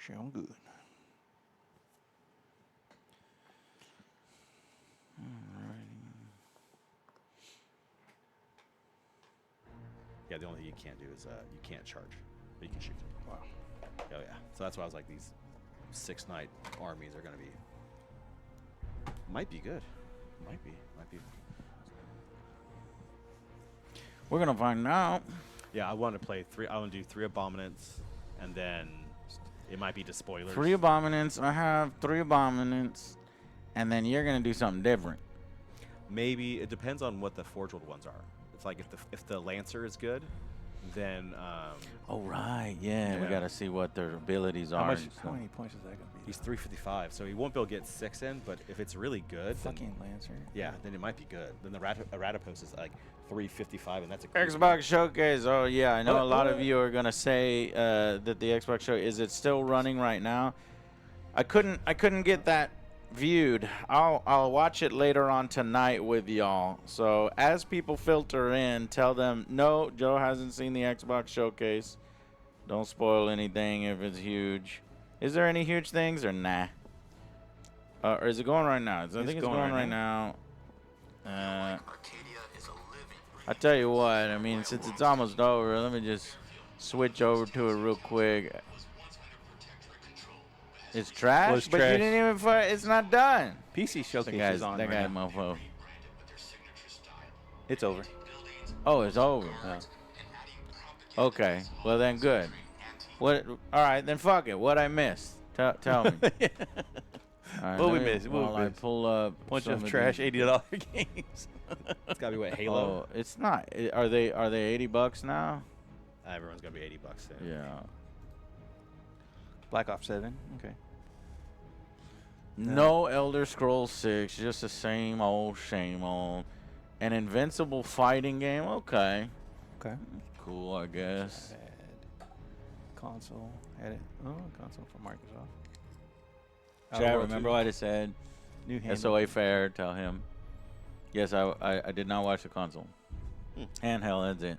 Sound good. Yeah, the only thing you can't do is you can't charge, but you can shoot. Wow. Oh yeah. So that's why I was like, these 6 knight armies are gonna be might be good. Might be. We're gonna find out. Yeah, I want to play 3. I want to do 3 abominants, and then it might be to spoilers. 3 abominants. I have 3 abominants, and then you're gonna do something different. Maybe it depends on what the Forge World ones are. It's like if the Lancer is good, then Oh right, yeah. We Yeah. gotta see what their abilities are. How and stuff. many points is that gonna be? he's 355, so he won't be able to get 6 in. But if it's really good, then, Fucking Lancer. yeah, then it might be good. Then the Ratapos is like 355, and that's a crazy Xbox Showcase. Oh yeah, I know a lot of What? you are gonna say that the Xbox Show is it still running right now? I couldn't get that viewed. I'll watch it later on tonight with y'all. So as people filter in, tell them no, Joe hasn't seen the Xbox Showcase. Don't spoil anything if it's huge. Is there any huge things or nah? Or is it going right now? I think it's going right now. I tell you what, I mean, since it's almost over, let me just switch over to it real quick. It's trash, Well, it's but trash. you didn't even fight. It's not done. PC Showcase That is on that right guy, now. mofo. It's over. Oh, it's over. Okay, well then, good. What? All right, then fuck it. What I missed? Tell me. All right, What let we me- missed? What we while I missed? pull up Bunch some of of trash these- $80 games. It's gotta be what, Halo. Oh, it's not. Are they $80 now? Everyone's gonna be $80 soon. Yeah. Black Ops 7. Okay. No Elder Scrolls 6, just the same old, shame old. An Invincible fighting game, okay. Okay. Cool, I guess. Bad. Console. Had it. Oh, console from Microsoft. Chat, Outer Worlds remember 2. what I said? New handle. SOA fair, tell him. Yes, I did not watch the console. Handheld, that's it.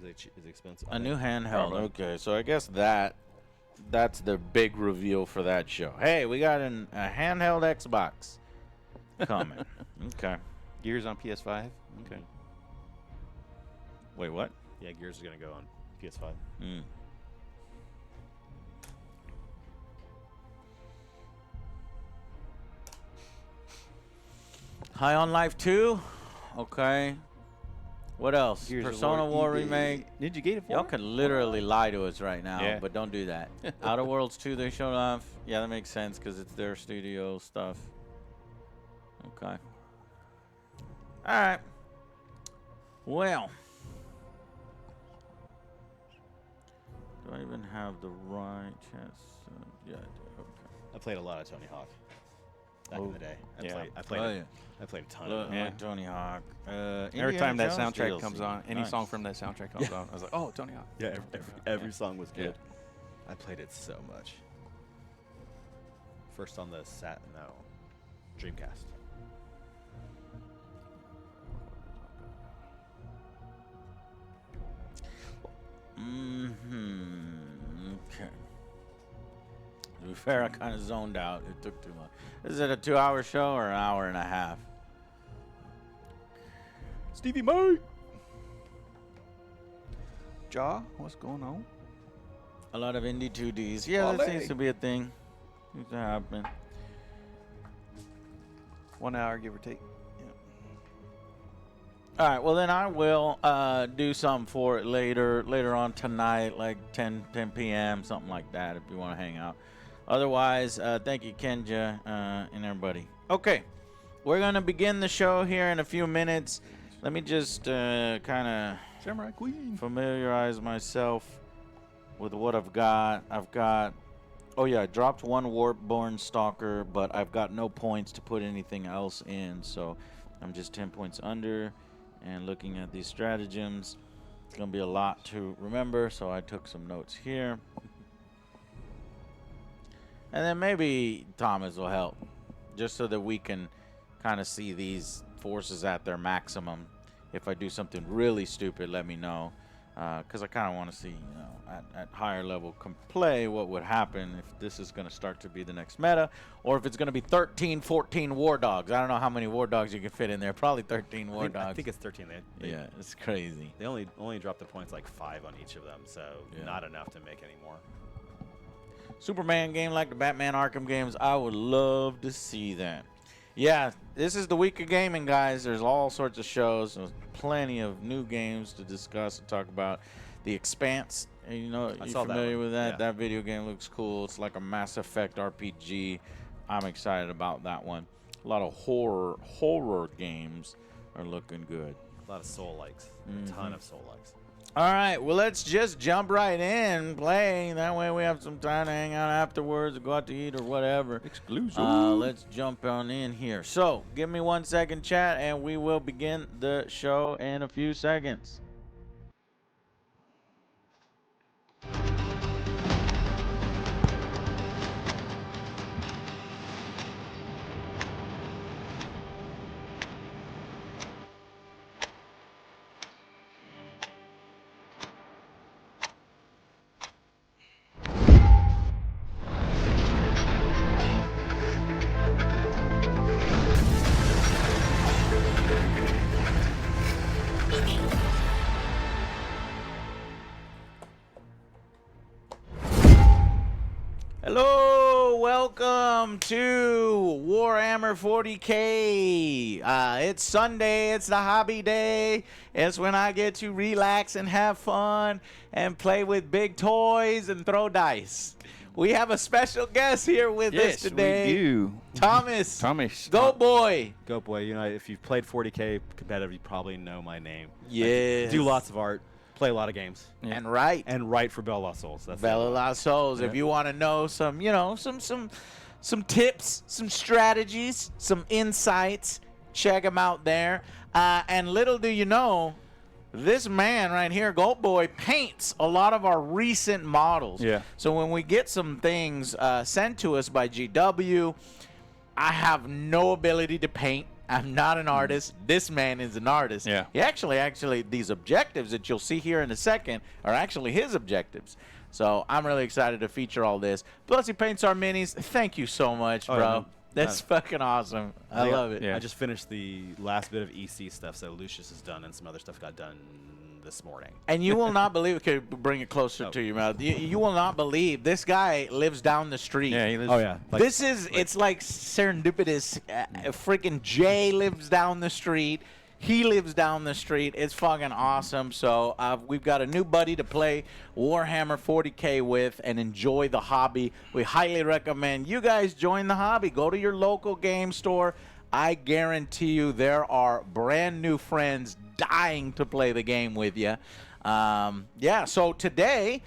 Is it expensive? A new handheld, Probably. okay. So I guess that's the big reveal for that show. Hey, we got a handheld Xbox coming. Okay. Gears on PS5. Okay. Wait, what? Yeah, Gears is gonna go on PS5. Mm. High on Life 2? Okay. What else? Gears of Persona War EA. remake. Ninja Gaiden 4? Y'all can literally lie to us right now, Yeah. but don't do that. Outer Worlds 2 they showed off. Yeah, that makes sense because it's their studio stuff. Okay. All right. Well. Do I even have the right chance? Yeah, I do. Okay. I played a lot of Tony Hawk back in the day. Yeah. I played Oh, yeah. I played a ton Look, of it. Yeah. Tony Hawk. Every Indiana time that Jones soundtrack DLC. comes on, any Nice. song from that soundtrack comes on, I was like, oh, Tony Hawk. Yeah, every song was Yeah. good. I played it so much. First on the Dreamcast. Okay. To be fair, I kind of zoned out. It took too long. Is it a 2-hour show or an hour and a half? Stevie May. Jaw, what's going on? A lot of indie 2Ds. Yeah, that Wale. seems to be a thing. Seems to happen. 1 hour, give or take. All right, well then I will do something for it later on tonight, like 10 p.m., something like that, if you want to hang out. Otherwise, thank you, Kenja, and everybody. Okay, we're going to begin the show here in a few minutes. Let me just kind of Samurai Queen. familiarize myself with what I've got. Oh yeah, I dropped one Warpborn Stalker, but I've got no points to put anything else in, so I'm just 10 points under. And looking at these stratagems, it's going to be a lot to remember, so I took some notes here. And then maybe Thomas will help, just so that we can kind of see these forces at their maximum. If I do something really stupid, let me know. because I kind of want to see, you know, at higher level play what would happen if this is going to start to be the next meta, or if it's going to be 13, 14 war dogs. I don't know how many war dogs you can fit in there. Probably 13 war dogs. I think it's 13. Yeah, it's crazy. They only dropped the points like 5 on each of them, so not enough to make any more. Superman game like the Batman Arkham games, I would love to see that. Yeah, this is the week of gaming, guys. There's all sorts of shows. There's plenty of new games to discuss and talk about. The Expanse, you know, you familiar with that? Yeah. That video game looks cool. It's like a Mass Effect RPG. I'm excited about that one. A lot of horror games are looking good. A lot of soul-likes. A ton of soul-likes. All right, well, let's just jump right in, play. That way we have some time to hang out afterwards or go out to eat or whatever. Exclusive. Let's jump on in here. So, give me 1 second, chat, and we will begin the show in a few seconds. Hello, welcome to Warhammer 40K. It's Sunday, it's the hobby day. It's when I get to relax and have fun and play with big toys and throw dice. We have a special guest here with us today. Yes, we do. Thomas. Thomas. Go boy. Go boy. You know, if you've played 40K competitive, you probably know my name. Yes. I do lots of art. Play a lot of games. Yeah. And write. And write for Bell Lost Souls. That's Bell Lost Souls. Yeah. If you want to know some, you know, some tips, some strategies, some insights, check them out there. And little do you know, this man right here, Gold Boy, paints a lot of our recent models. Yeah. So when we get some things sent to us by GW, I have no ability to paint. I'm not an artist. This man is an artist. Yeah. He actually, these objectives that you'll see here in a second are actually his objectives. So I'm really excited to feature all this. Plus, he paints our minis. Thank you so much, bro. Yeah. That's fucking awesome. I love it. Yeah. I just finished the last bit of EC stuff, so Lucius is done, and some other stuff got done this morning. And you will not believe, okay, bring it closer to your mouth. You will not believe this guy lives down the street. Yeah, he lives. Oh, yeah. Like, it's like serendipitous. Freaking Jay lives down the street. He lives down the street. It's fucking awesome. So we've got a new buddy to play Warhammer 40K with and enjoy the hobby. We highly recommend you guys join the hobby. Go to your local game store. I guarantee you there are brand new friends dying to play the game with you. Yeah, so today,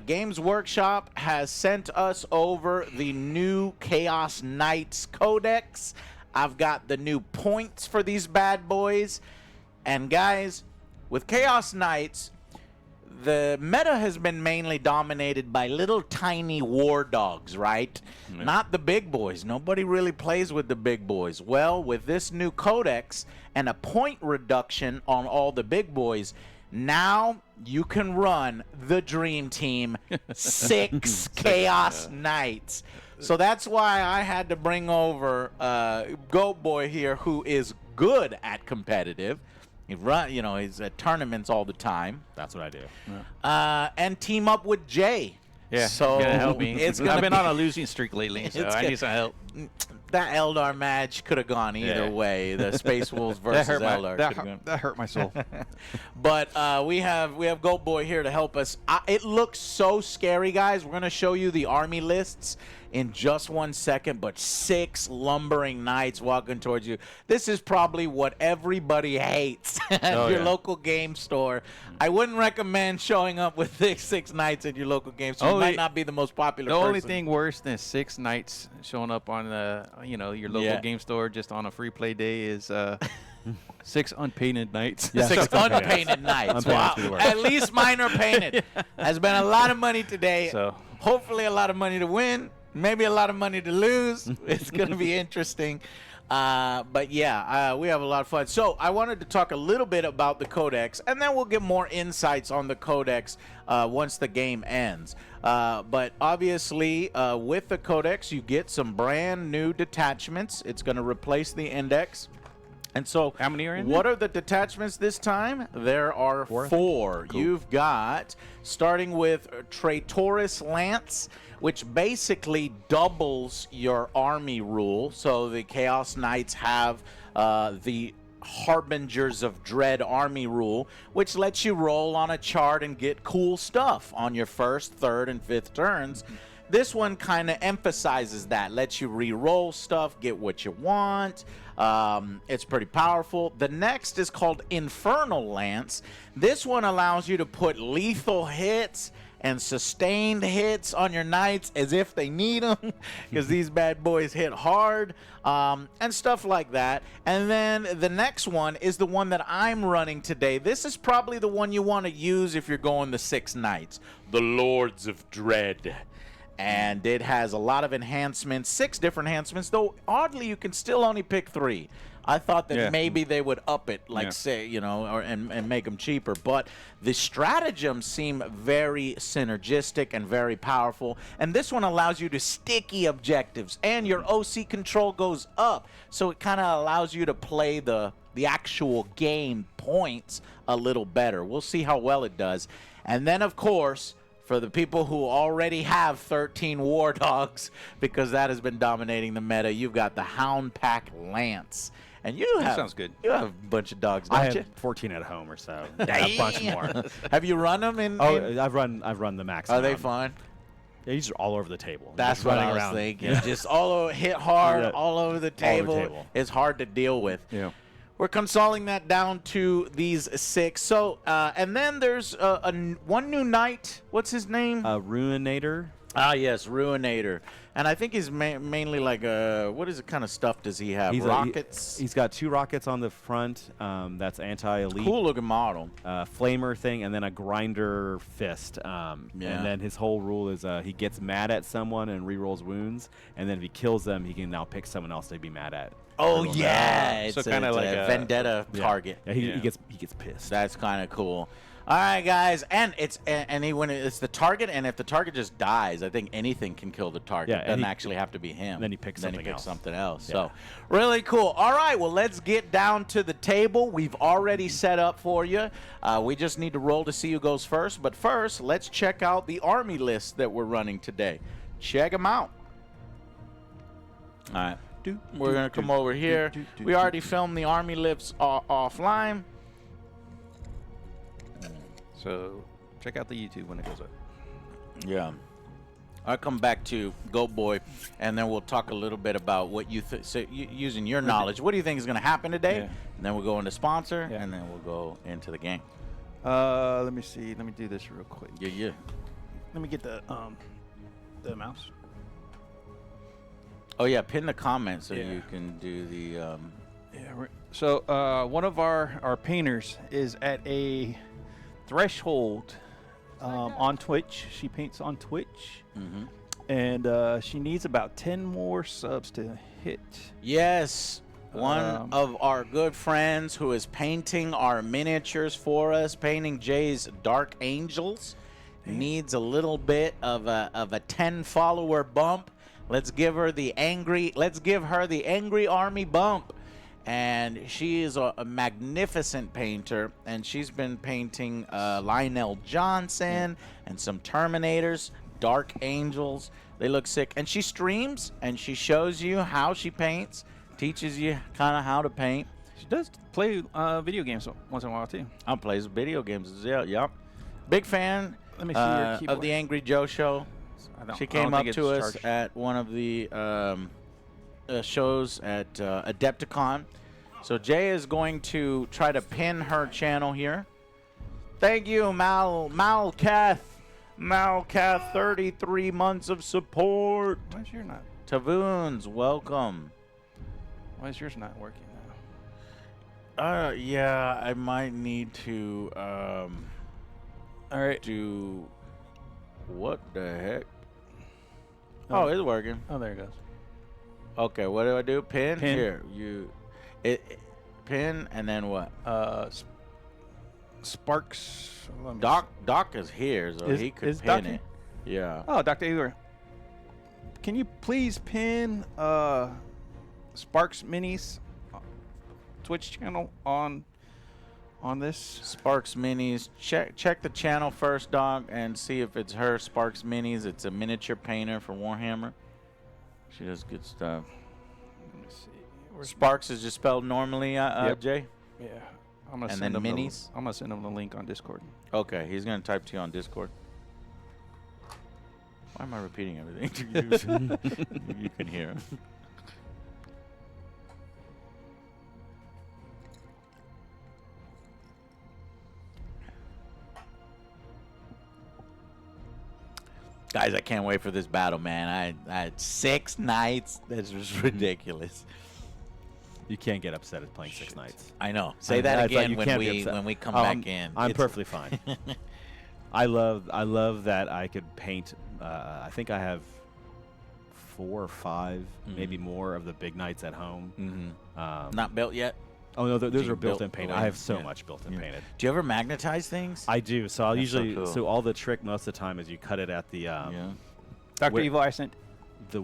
Games Workshop has sent us over the new Chaos Knights Codex. I've got the new points for these bad boys. And guys, with Chaos Knights, the meta has been mainly dominated by little tiny war dogs, right? Mm-hmm. Not the big boys. Nobody really plays with the big boys. Well, with this new codex and a point reduction on all the big boys, now you can run the dream team, 6 Chaos Knights. So that's why I had to bring over Goat Boy here, who is good at competitive. He's at tournaments all the time. That's what I do. Yeah. And team up with Jay. Yeah, so gonna help me. I've been on a losing streak lately, so I need some help. That Eldar match could have gone either way. The Space Wolves versus Eldar. That hurt my soul. But we have Goat Boy here to help us. It looks so scary, guys. We're gonna show you the army lists in just 1 second, but 6 lumbering knights walking towards you. This is probably what everybody hates at your local game store. I wouldn't recommend showing up with 6 knights at your local game store. You might not be the most popular person. The only thing worse than 6 knights showing up on your local game store just on a free play day is 6 unpainted knights. Yeah. 6 unpainted knights. Wow. At least mine are painted. Has been a lot of money today. So hopefully a lot of money to win. Maybe a lot of money to lose. It's going to be interesting. But yeah, we have a lot of fun. So I wanted to talk a little bit about the Codex, and then we'll get more insights on the Codex once the game ends. But obviously, with the Codex, you get some brand new detachments. It's going to replace the Index. And so, how many are in what there? are the detachments this time? There are four. Cool. You've got, starting with Traitoris Lance, which basically doubles your army rule. So the Chaos Knights have the Harbingers of Dread army rule, which lets you roll on a chart and get cool stuff on your first, third, and fifth turns. This one kind of emphasizes that, lets you re-roll stuff, get what you want. It's pretty powerful. The next is called Infernal Lance. This one allows you to put lethal hits and sustained hits on your knights as if they need them, because these bad boys hit hard, and stuff like that. And then the next one is the one that I'm running today. This is probably the one you want to use if you're going the 6 knights, the Lords of Dread. And it has a lot of enhancements, 6 different enhancements, though oddly you can still only pick 3. I thought that maybe they would up it, like say, you know, and make them cheaper. But the stratagems seem very synergistic and very powerful. And this one allows you to sticky objectives, and your OC control goes up. So it kind of allows you to play the actual game points a little better. We'll see how well it does. And then, of course, for the people who already have 13 War Dogs, because that has been dominating the meta, you've got the Hound Pack Lance. And you have, sounds good. You have a bunch of dogs, don't I you? have 14 at home or so. A bunch more. Have you run them in? I've run the max. Are they fun? Yeah, these are all over the table. That's Just what running I was around. thinking. Yeah. Just all over, hit hard, Yeah. all over the table. table. It's hard to deal with. Yeah. We're consolidating that down to these 6. So, and then there's one new knight. What's his name? Ruinator. Ah, yes, Ruinator. And I think he's mainly like what is it kind of stuff does he have? He's Rockets? He's got 2 rockets on the front. That's anti-elite. Cool looking model. Flamer thing, and then a grinder fist. And then his whole rule is he gets mad at someone and rerolls wounds, and then if he kills them, he can now pick someone else to be mad at. Oh, yeah. So It's kinda it's like a a vendetta target. Yeah, he gets pissed. That's kind of cool. All right, guys, and when it's the target, and if the target just dies, I think anything can kill the target. Yeah, It doesn't actually have to be him. then he picks something else. something else. Yeah. So, really cool. All right, well, let's get down to the table. We've already set up for you. We just need to roll to see who goes first. But first, let's check out the army list that we're running today. Check them out. All right. We're going to come over here. We already filmed the army lists offline. So check out the YouTube when it goes up. Yeah. I'll come back to Goat Boy, and then we'll talk a little bit about what you think. So using your knowledge, what do you think is going to happen today? Yeah. And then we'll go into sponsor, Yeah. and then we'll go into the game. Let me see. Let me do this real quick. Yeah. Let me get the mouse. Oh, yeah, pin the comment so Yeah. you can do the... Yeah. So one of our painters is at a threshold on Twitch. She paints on Twitch, and she needs about 10 more subs to hit. Yes, one of our good friends who is painting our miniatures for us, painting Jay's Dark Angels, needs a little bit of a 10 follower bump. Let's give her the angry army bump. And she is a magnificent painter, and she's been painting Lionel Johnson and some Terminators, Dark Angels. They look sick. And she streams, and she shows you how she paints, teaches you kind of how to paint. She does play video games once in a while too. I plays video games. Yeah. Big fan Let me see your keyboard. of the Angry Joe show. She came up to us charged. at one of the shows at Adepticon. So Jay is going to try to pin her channel here. Thank you, Malcath. Malcath, 33 months of support. Why is yours not? Tavoons, welcome. Why is yours not working now? Yeah, I might need to All right. do what the heck? Oh, it's working. Oh, there it goes. Okay, what do I do? Pin? Pin. Here, pin, and then what? Sparks. Let me Doc is here, so he could is pin Doc it. here? Yeah. Oh, Dr. Igor, can you please pin Sparks Minis Twitch channel on this? Sparks Minis. Check the channel first, Doc, and see if it's her. Sparks Minis. It's a miniature painter for Warhammer. She does good stuff. Let me see. Sparks is just spelled normally, Yep. Jay? Yeah. I'm gonna And send then him minis? I'm gonna send him the link on Discord. Okay, he's going to type to you on Discord. Why am I repeating everything? You can hear him. Guys, I can't wait for this battle, man. I had 6 knights. That's just ridiculous. You can't get upset at playing 6 knights. I know. Say I- that it's like again you can't be when upset. we come back in. I'm It's- perfectly fine. I love that I could paint. I think I have 4 or 5, maybe more of the big knights at home. Not built yet? Oh no, those you are built-in built painted. away? I have so Yeah. much built-in painted. Do you ever magnetize things? I do. So I'll That's so usually cool. all the trick most of the time is you cut it at the Yeah. Dr. Where- Evil, I sent.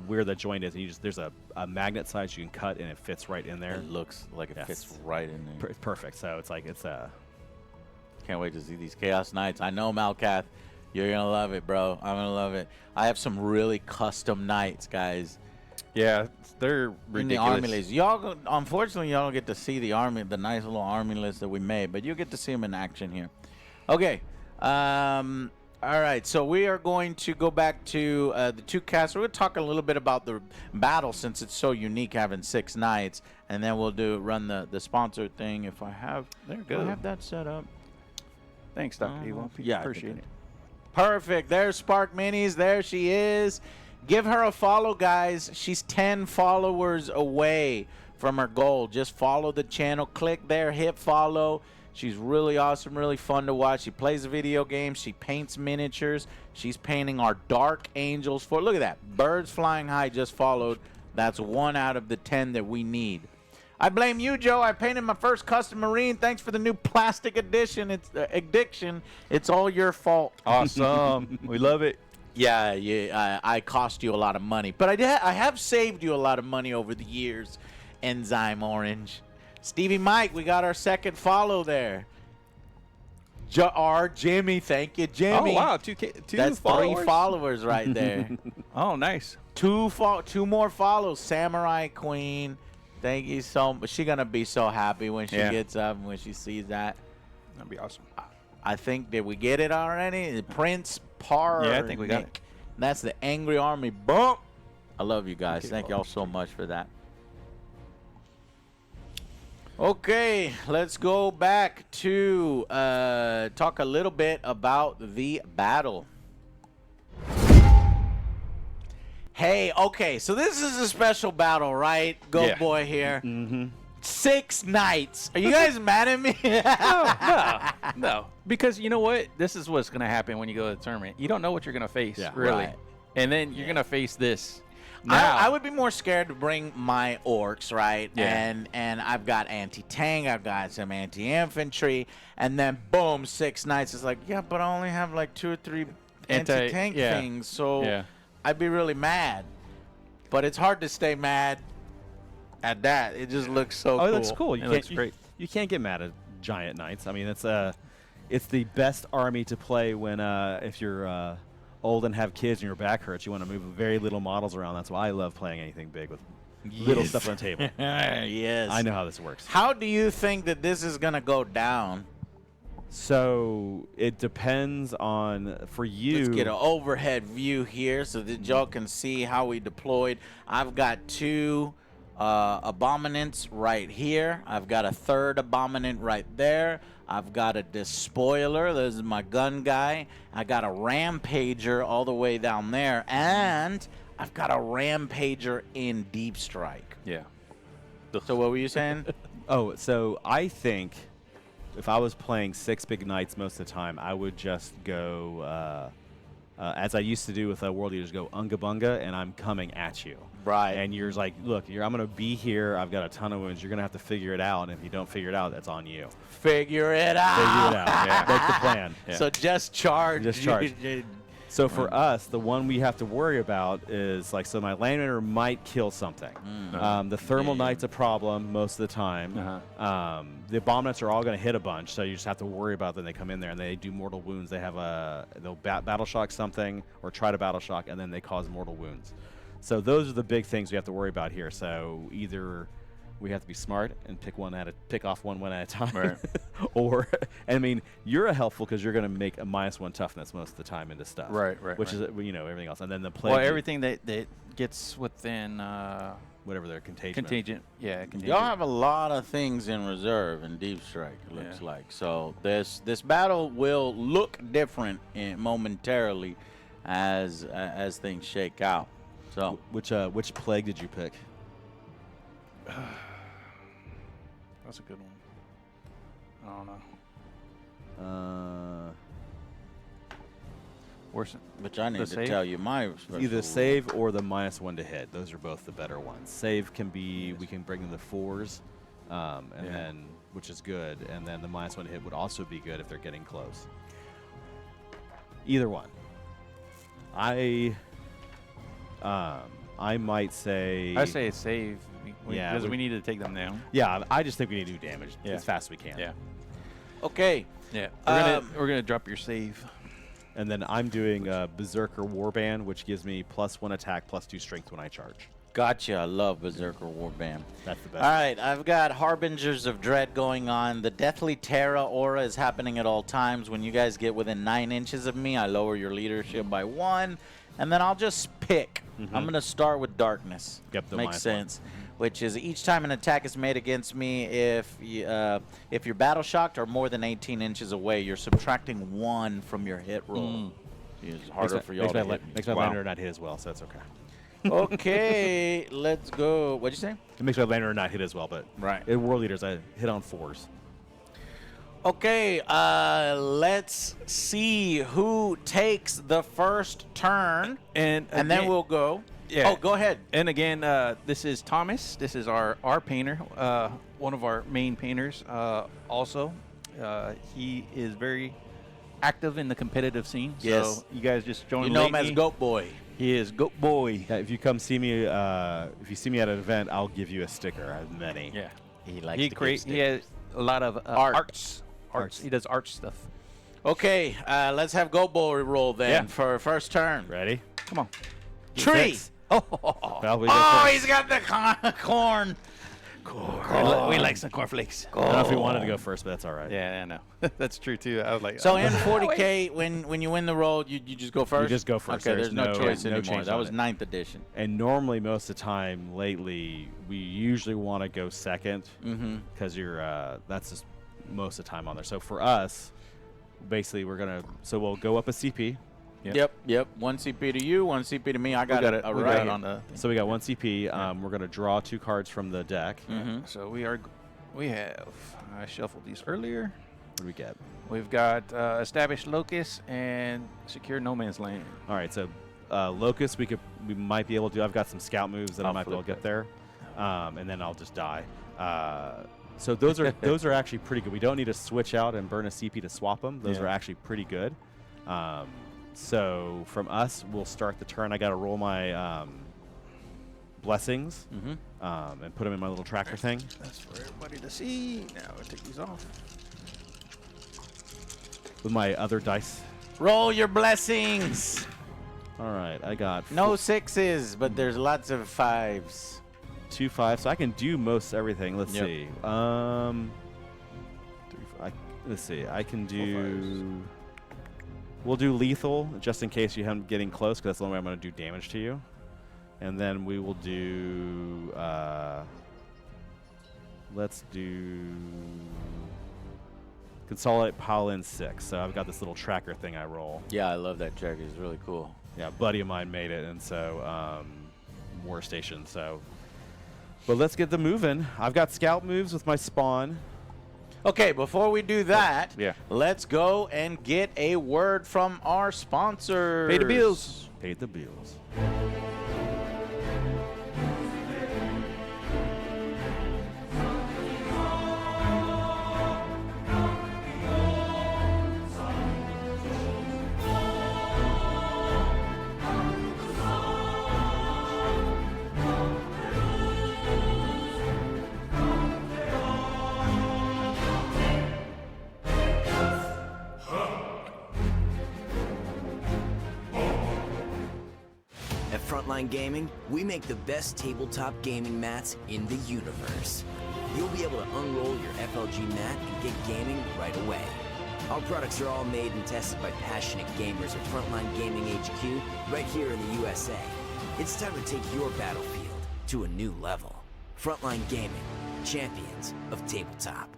where the joint is. And you just there's a magnet size you can cut and it fits right in there. It looks like it Yes. fits right in there. Perfect. So it's like it's Can't wait to see these Chaos Knights. I know, Malkath, you're going to love it, bro. I'm going to love it. I have some really custom knights, guys. Yeah, they're ridiculous. In the army list. Unfortunately, y'all don't get to see the nice little army list that we made, but you'll get to see them in action here. Okay. All right, so we are going to go back to the 2 casts. We're going to talk a little bit about the battle since it's so unique having 6 knights, and then we'll run the sponsor thing if I have. There we Do I go. have that set up? Thanks, Dr. Evil. Yeah, I think Appreciate I it. Perfect. There's Spark Minis. There she is. Give her a follow, guys. She's 10 followers away from her goal. Just follow the channel. Click there. Hit follow. She's really awesome, really fun to watch. She plays video games. She paints miniatures. She's painting our Dark Angels for. Look at that. Birds Flying High just followed. That's 1 out of the 10 that we need. I blame you, Joe. I painted my first custom marine. Thanks for the new plastic edition. It's addiction. It's all your fault. Awesome. We love it. Yeah, I cost you a lot of money, but I have saved you a lot of money over the years. Enzyme Orange, Stevie Mike, we got our 2nd follow there. Jimmy, thank you, Jimmy. Oh wow, two That's followers? 3 followers right there. Oh, nice. 2 more follows. Samurai Queen, thank you so much. She's gonna be so happy when she gets up and when she sees that. That'd be awesome. I think, did we get it already? Prince Par. Yeah, I think we got it. That's the Angry Army bump. I love you guys. Okay, Thank y'all so much for that. Okay, let's go back to talk a little bit about the battle. Hey, okay, so this is a special battle, right? Go Yeah. boy here. 6 knights. Are you guys mad at me? No. Because you know what? This is what's going to happen when you go to the tournament. You don't know what you're going to face, really. Right. And then you're going to face this. Now, I would be more scared to bring my orcs, right? Yeah. And I've got anti-tank, I've got some anti-infantry, and then boom, 6 knights. It's like, yeah, but I only have like 2 or 3 anti-tank things, so I'd be really mad. But it's hard to stay mad at that. It just looks so cool. it looks cool. It looks great. You can't get mad at giant knights. I mean, it's the best army to play when if you're old and have kids and your back hurts. You want to move very little models around. That's why I love playing anything big with little stuff on the table. Yes. I know how this works. How do you think that this is going to go down? So it depends on for you. Let's get an overhead view here so that y'all can see how we deployed. I've got 2 abominants right here. I've got a 3rd abominant right there. I've got a despoiler. This is my gun guy. I got a rampager all the way down there. And I've got a rampager in deep strike. Yeah. So what were you saying? Oh, so I think if I was playing 6 big knights most of the time, I would just go as I used to do with World Eaters, go unga bunga, and I'm coming at you. Right. And you're like, look, I'm going to be here. I've got a ton of wounds. You're going to have to figure it out. And if you don't figure it out, that's on you. Figure it out. Figure it out. Yeah. Make the plan. Yeah. So just charge. Just charge. So for us, the one we have to worry about is like, so my landrunner might kill something. The thermal knight's a problem most of the time. The abominants are all going to hit a bunch, so you just have to worry about them. They come in there and they do mortal wounds. They have they'll battle shock something or try to battle shock, and then they cause mortal wounds. So those are the big things we have to worry about here. So either we have to be smart and pick off one at a time, Right. or I mean, you're helpful because you're going to make a -1 toughness most of the time into stuff, Right. Which is everything else, and then the plague. Well, everything that gets within whatever their contagion. contingent. Yeah, contingent. Y'all have a lot of things in reserve in Deep Strike, it looks like. So this battle will look different momentarily as things shake out. So Which plague did you pick? That's a good one. I don't know. which I need The to save? tell you my special Either rule. save or the -1 to hit. Those are both the better ones. Save can be, we can bring them to 4s, then which is good, and then the -1 to hit would also be good if they're getting close. Either one. I might say. I say it's save. Yeah, because we need to take them down. Yeah, I just think we need to do damage Yeah. as fast as we can. Yeah. Okay. Yeah. Um, We're gonna drop your save. And then I'm doing Berserker Warband, which gives me +1 attack, +2 strength when I charge. Gotcha. I love Berserker Warband. That's the best. All right, I've got Harbingers of Dread going on. The Deathly Terra aura is happening at all times. When you guys get within 9 inches of me, I lower your leadership by 1, and then I'll just pick. I'm going to start with Darkness. Yep, the Makes -1. sense. Which is each time an attack is made against me, if you're battle shocked or more than 18 inches away, you're subtracting 1 from your hit roll. It's harder for y'all to hit. Makes my lander not hit as well, so that's okay. Okay, let's go. What'd you say? It makes my lander not hit as well, but Right. in World Leaders, I hit on 4s. Okay, let's see who takes the first turn, And then again- we'll go. Yeah. Oh, go ahead. And again, this is Thomas. This is our painter, one of our main painters. Also, he is very active in the competitive scene. Yes. So you guys just join. You know him lately. as Goat Boy. He is Goat Boy. Yeah, if you come see me, if you see me at an event, I'll give you a sticker. I have many. Yeah. He likes He to creates. give He has a lot of Arts. arts. He does art stuff. Okay, let's have Goat Boy roll then Yeah. for first turn. Ready? Come on. Tree. Six. Oh, Well, we go Oh, first. he's got the corn. we like some cornflakes. I don't know if we wanted to go first, but that's all right. Yeah, I know. That's true too. I was like, So in 40K, when you win the roll, you just go first? You just go first. Okay, there's no choice no anymore. change That on was it. 9th edition. And normally, most of the time lately, we usually want to go second because you're that's just most of the time on there. So for us, basically, we'll go up a CP. Yep. 1 CP to you, 1 CP to me. I got it. We got it on the. So we got 1 CP. We're going to draw 2 cards from the deck. So we have. I shuffled these earlier. What do we get? We've got established locus and secure no man's land. All right, so Locust, we might be able to do. I've got some scout moves that I I'll might be able to flip get there, and then I'll just die. So those are actually pretty good. We don't need to switch out and burn a CP to swap them. Those Yeah. are actually pretty good. So from us, we'll start the turn. I got to roll my blessings and put them in my little tracker thing. That's for everybody to see. Now I'll take these off. With my other dice. Roll your blessings. All right, I got No 6s, but there's lots of 5s. 2 5, so I can do most everything. Let's Yep. see. Let's see. I can do. We'll do lethal just in case you haven't getting close, because that's the only way I'm going to do damage to you. And then we will do. Let's do. Consolidate pile in 6. So I've got this little tracker thing I roll. Yeah, I love that tracker. It's really cool. Yeah, a buddy of mine made it, and so War Station. So, but let's get the moving. I've got scout moves with my spawn. Okay, before we do that, yeah. let's go and get a word from our sponsors. Pay the bills. Pay the bills. At Frontline Gaming, we make the best tabletop gaming mats in the universe. You'll be able to unroll your FLG mat and get gaming right away. Our products are all made and tested by passionate gamers at Frontline Gaming HQ right here in the USA. It's time to take your battlefield to a new level. Frontline Gaming, champions of tabletop.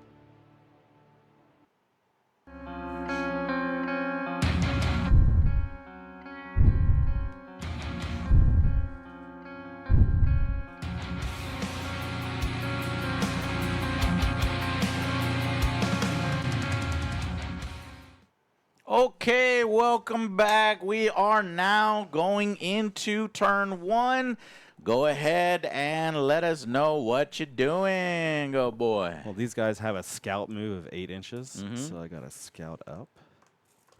Okay, welcome back. We are now going into turn 1. Go ahead and let us know what you're doing, oh boy. Well, these guys have a scout move of 8 inches, so I got to scout up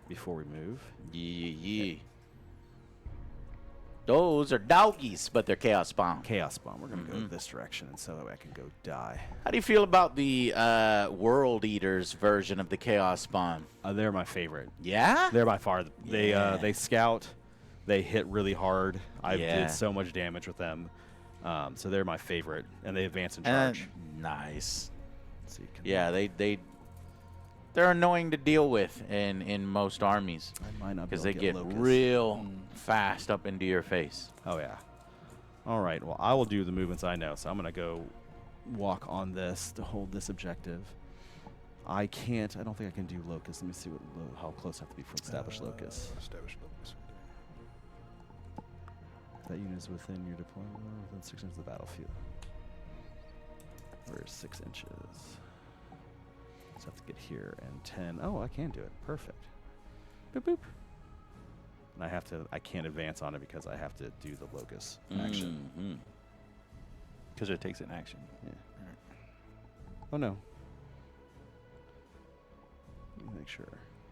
before we move. Yeah. Those are doggies, but they're chaos spawn. Chaos Bomb. We're going to go this direction, and so I can go die. How do you feel about the World Eaters version of the chaos spawn? They're my favorite. Yeah? They're by far. Yeah. They scout. They hit really hard. I Yeah. did so much damage with them. So they're my favorite, and they advance in charge. Nice. Let's see, Yeah, they're annoying to deal with in most armies I might not be because able they to get Locust. real fast up into your face. Oh yeah. All right. Well, I will do the movements I know. So I'm gonna go walk on this to hold this objective. I can't. I don't think I can do Locust. Let me see how close I have to be for established Locust. Establish locus. That unit is within your deployment within 6 inches of the battlefield. Where's 6 inches? So I have to get here and 10. Oh, I can do it. Perfect. Boop boop. And I can't advance on it because I have to do the Locust action. Because it takes an action. Yeah. Oh no. Let me make sure.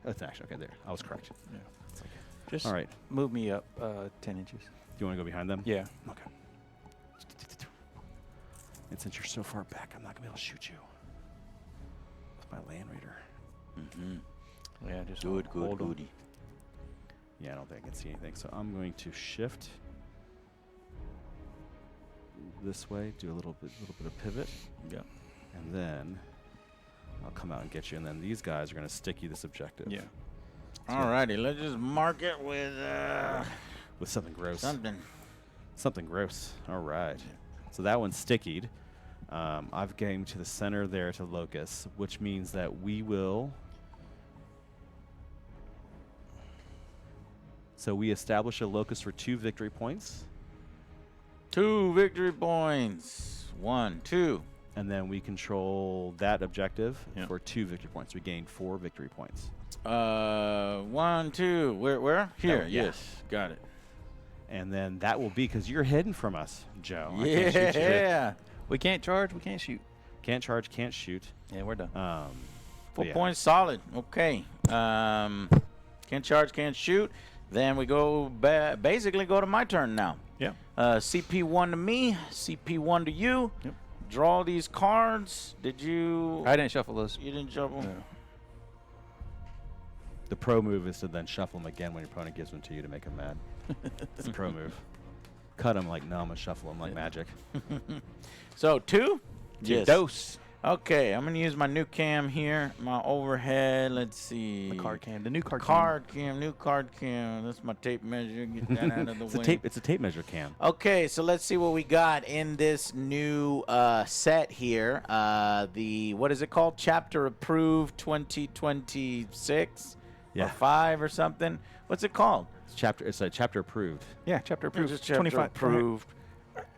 Oh, it's an action. Okay, there. I was correct. Yeah. Okay. Just All right. move me up 10 inches. Do you want to go behind them? Yeah. Okay. And since you're so far back, I'm not gonna be able to shoot you with my Land Raider. Yeah, just Good, hold 'em. goody. Yeah, I don't think I can see anything. So I'm going to shift this way, do a little bit of pivot. Yeah. And then I'll come out and get you. And then these guys are going to stick you this objective. Yeah. Alrighty, let's just mark it with With something gross. something. Gross. All right. So that one's stickied. I've gamed to the center there to Locust, which means that we will. So we establish a Locust for 2 victory points. 2 victory points. 1, 2. And then we control that objective Yeah. for 2 victory points. We gain 4 victory points. 1, 2. Where? Here. yeah. Yes. Got it. And then that will be because you're hidden from us, Joe. I can't shoot you. Yeah. We can't charge. We can't shoot. Can't charge, can't shoot. Yeah, we're done. 4 yeah. points solid. Okay. Can't charge, can't shoot. Then we go basically go to my turn now. Yeah. CP1 to me, CP1 to you. Yep. Draw these cards. Did you? I didn't shuffle those. You didn't shuffle? No. The pro move is to then shuffle them again when your opponent gives them to you to make them mad. It's the pro move. Cut them like numb and shuffle them like magic. So 2? Yes. Dose. Okay, I'm gonna use my new cam here. My overhead. Let's see. The card cam. The new card cam. New card cam. That's my tape measure. Get that out of the way. It's a tape measure cam. Okay, so let's see what we got in this new set here. What is it called? Chapter approved 2026 Yeah. or 5 or something. What's it called? It's a chapter approved. Yeah, chapter approved. It's chapter 25 approved.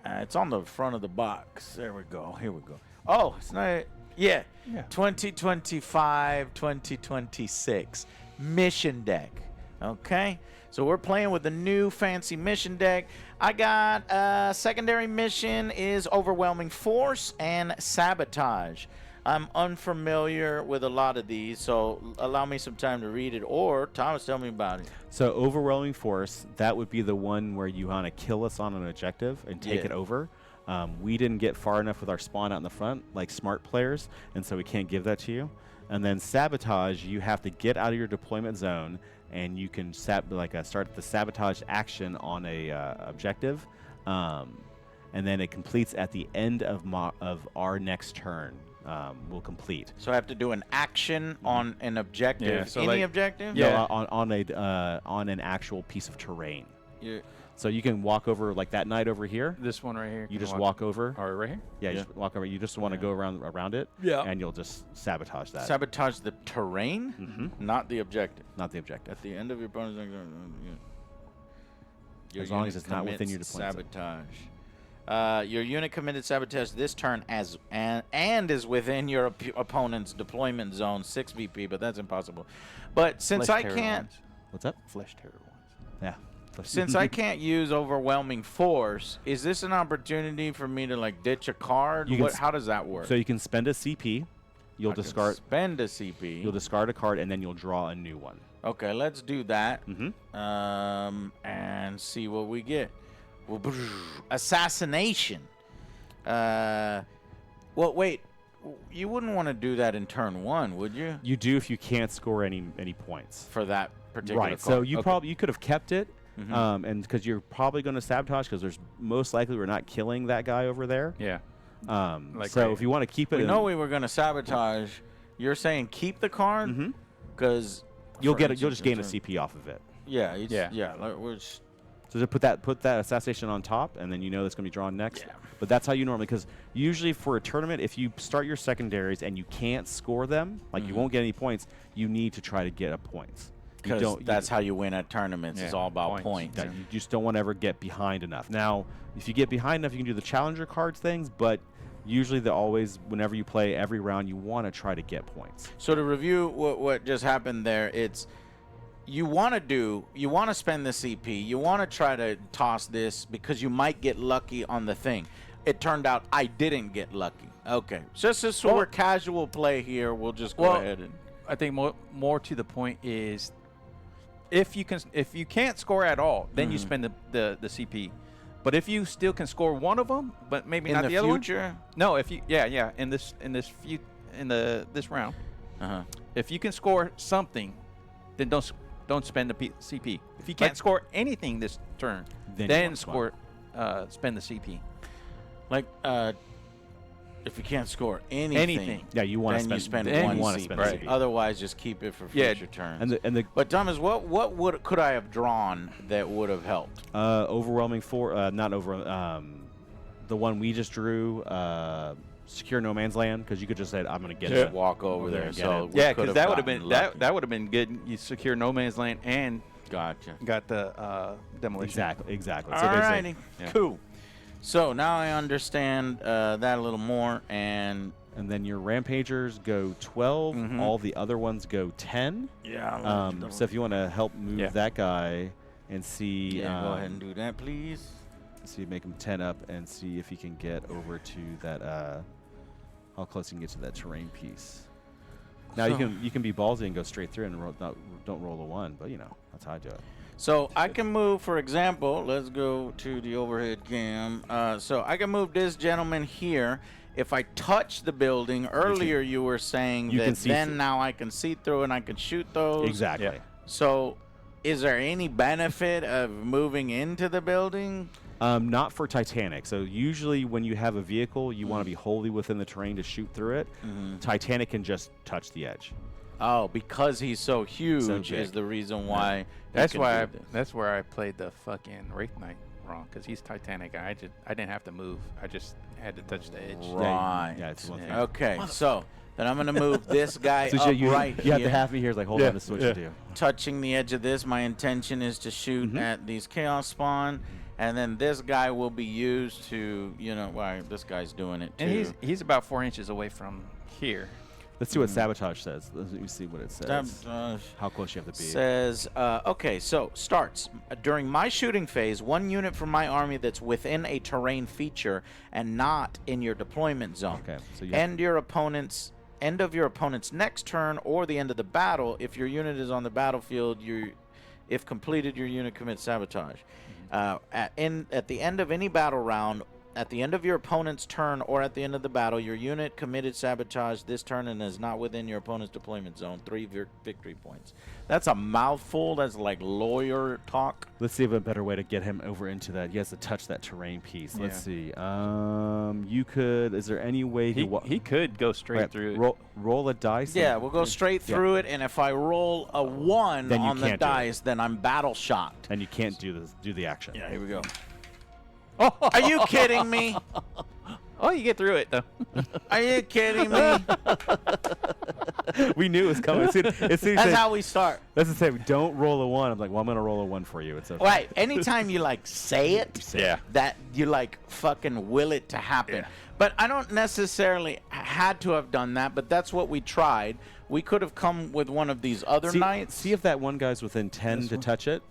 It's on the front of the box. There we go. Here we go. Oh, it's not. Yeah. Yeah. 2025, 2026 mission deck. Okay. So we're playing with the new fancy mission deck. I got secondary mission is Overwhelming Force and Sabotage. I'm unfamiliar with a lot of these, so allow me some time to read it. Or Thomas, tell me about it. So overwhelming force, that would be the one where you want to kill us on an objective and take it over. We didn't get far enough with our spawn out in the front, like smart players, and so we can't give that to you. And then sabotage, you have to get out of your deployment zone, and you can start the sabotage action on a objective, and then it completes at the end of our next turn. Will complete. So I have to do an action on an objective. Yeah, so Any like- objective? No, Yeah. on an actual piece of terrain. Yeah. So you can walk over like that knight over here. This one right here. You can just walk over. Or right here. Yeah, you just walk over. You just want to go around it. Yeah. And you'll just sabotage that. Sabotage the terrain, not the objective. Not the objective. At the end of your opponent's your As long as unit it's not within your commits deployment zone. sabotage. Your unit committed sabotage this turn and is within your opponent's deployment zone 6 VP, but that's impossible. But since Flesh I terror can't, ones. What's up? Flesh terror ones. Yeah. since I can't use Overwhelming Force, is this an opportunity for me to like ditch a card? You can How does that work? So you can spend a CP. You'll I can discard. spend a CP. You'll discard a card, and then you'll draw a new one. Okay, let's do that. Mm-hmm. And see what we get. Assassination. Well, wait. You wouldn't want to do that in turn 1, would you? You do if you can't score any points. For that particular Right. card. So you Okay. you could have kept it, and because you're probably going to sabotage, because there's most likely we're not killing that guy over there. Yeah. Like So right if you want to keep it, We in, know we were going to sabotage. You're saying keep the card? Because you'll just gain a CP off of it. Yeah. Yeah. Like we're just, So just put that assassination on top, and then you know that's going to be drawn next. Yeah. But that's how you normally, because usually for a tournament, if you start your secondaries and you can't score them, like you won't get any points, you need to try to get a points. You because don't. that's how you win at tournaments. It's Yeah, all about points. points. Yeah, you just don't want to ever get behind enough. Now, if you get behind enough, you can do the challenger cards things, but usually whenever you play every round, you want to try to get points. So to review what just happened there, it's you want to spend the CP. You want to try to toss this because you might get lucky on the thing. It turned out I didn't get lucky. Okay. Just so we're casual play here, we'll just go ahead and I think more to the point is if you can't score at all, then you spend the CP. But if you still can score one of them, but maybe in not the the other one. future. No, if you in this round, if you can score something, then don't spend the CP. If you can't score anything this turn, Then you then want spend the CP. Like if you can't score anything, Yeah, you want to then spend. you spend then one you wanna CP. spend right. CP. Otherwise, just keep it for Yeah, future turns. And the But Thomas, what could I have drawn that would have helped? overwhelming not over the one we just drew, secure no man's land, because you could just say I'm going to get Just it. walk over there. and get So it. we Yeah, could because that would have gotten been lucky. that would have been good. You secure no man's land and Gotcha. got the demolition. Exactly. All So basically, righty. yeah. Cool. So now I understand that a little more, and and then your rampagers go 12. All the other ones go 10. yeah, So if you want to help move Yeah. that guy and see, go ahead and do that, please. see make him 10 up and see if he can get over to that. How close he can get to that terrain piece. Now So- you can be ballsy and go straight through and don't roll a 1, but that's how I do it. So I can move, for example, let's go to the overhead cam. So I can move this gentleman here. If I touch the building, earlier you were saying you that can see then through. now I can see through and I can shoot those. Exactly. Yeah. So is there any benefit of moving into the building? Not for Titanic. So usually when you have a vehicle, you want to be wholly within the terrain to shoot through it. Titanic can just touch the edge. Oh, because he's so huge big. is the reason why. he That's can why do this. that's where I played the fucking Wraith Knight wrong, because he's Titanic. I didn't have to move. I just had to touch the edge. Right. Yeah, it's one thing. Okay, so then I'm gonna move this guy So up you right have here. to have me here. It's like, hold Yeah, on, this is what yeah. you do. Touching the edge of this, my intention is to shoot at these chaos spawn, and then this guy will be used to, you know, well, this guy's doing it too. And he's about 4 inches away from here. Let's see what sabotage says. Let me see what it says. How close you have to be. Says, okay, so starts. During my shooting phase, one unit from my army that's within a terrain feature and not in your deployment zone. Okay, so you end of your opponent's next turn or the end of the battle. If your unit is on the battlefield, if completed, your unit commits sabotage. At the end of any battle round, at the end of your opponent's turn or at the end of the battle, your unit committed sabotage this turn and is not within your opponent's deployment zone. 3 victory points. That's a mouthful. That's like lawyer talk. Let's see if a better way to get him over into that. He has to touch that terrain piece. Let's see. You could. Is there any way he could go straight through it. Roll a dice? Yeah, we'll go straight through it, and if I roll a 1 on the dice, then I'm battle shocked. And you can't do the action. Yeah, here we go. Are you kidding me? Oh, you get through it, though. Are you kidding me? We knew it was coming. That's how we start. That's the same. Don't roll a 1. I'm like, well, I'm going to roll a 1 for you. It's okay. Right. Anytime you, like, say it, Yeah. that you, like, fucking will it to happen. Yeah. But I don't necessarily had to have done that, but that's what we tried. We could have come with one of these other knights. See if that one guy's within 10 to touch it.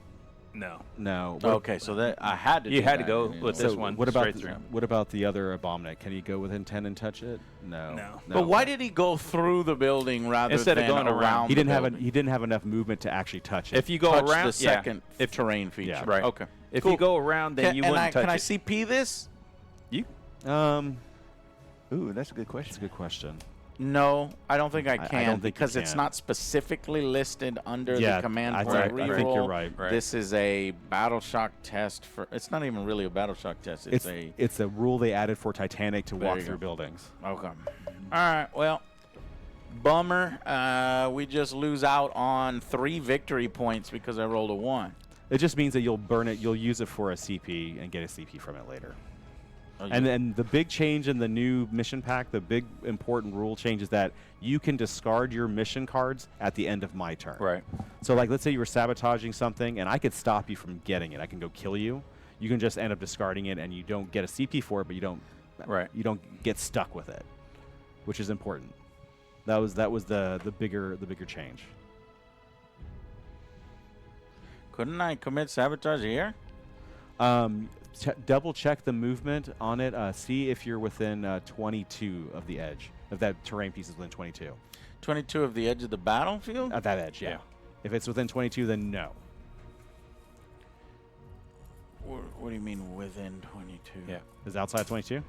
No. Okay, so that I had to. You do had that, to go you know. with this one. What about straight through. what about the other abominate? Can he go within 10 and touch it? No. But why did he go through the building rather Instead of than going around? He the didn't have building? he didn't have enough movement to actually touch it. If you go Touch around, the second terrain feature. Yeah. right. Okay. If Cool. you go around, then you wouldn't touch Can I it. CP this? You? Ooh, that's a good That's question. a good question. No, I don't think I I can don't think you because it's can. not specifically listed under Yeah, the command I for think- reroll. I think you're right. Right. This is a battle shock test for. It's not even really a battle shock test. It's a rule they added for Titanic to There walk you through go. buildings. Okay. All right. Well, bummer. We just lose out on 3 victory points because I rolled a 1. It just means that you'll burn it. You'll use it for a CP and get a CP from it later. And then the big change in the new mission pack, the big important rule change is that you can discard your mission cards at the end of my turn. Right. So, like, let's say you were sabotaging something, and I could stop you from getting it. I can go kill you. You can just end up discarding it, and you don't get a CP for it, but you don't. Right. You don't get stuck with it, which is important. That was the bigger change. Couldn't I commit sabotage here? Double check the movement on it. See if you're within 22 of the edge. If that terrain piece is within 22. 22 of the edge of the battlefield? At that edge, yeah. If it's within 22, then no. What do you mean within 22? Yeah. Is it outside 22?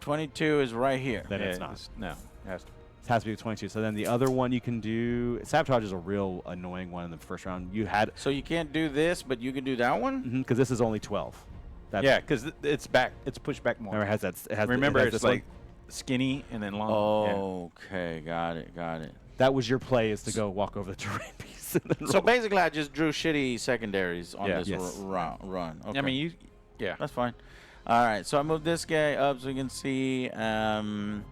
22 is right here. Then it's not. No. It has to. It has to be 22. So then the other one you can do, sabotage is a real annoying one in the first round. You had, So you can't do this, but you can do that one? because this is only 12. Yeah, because it's back. It's pushed back more. Remember, it has that. It has, Remember, it has it's this one. like skinny and then long. Oh, okay. Got it. That was your play, is to go walk over the terrain piece. And then So roll. basically, I just drew shitty secondaries on Yeah. this Yes. run. Yeah. Okay. I mean, yeah. That's fine. All right, so I moved this guy up so we can see, and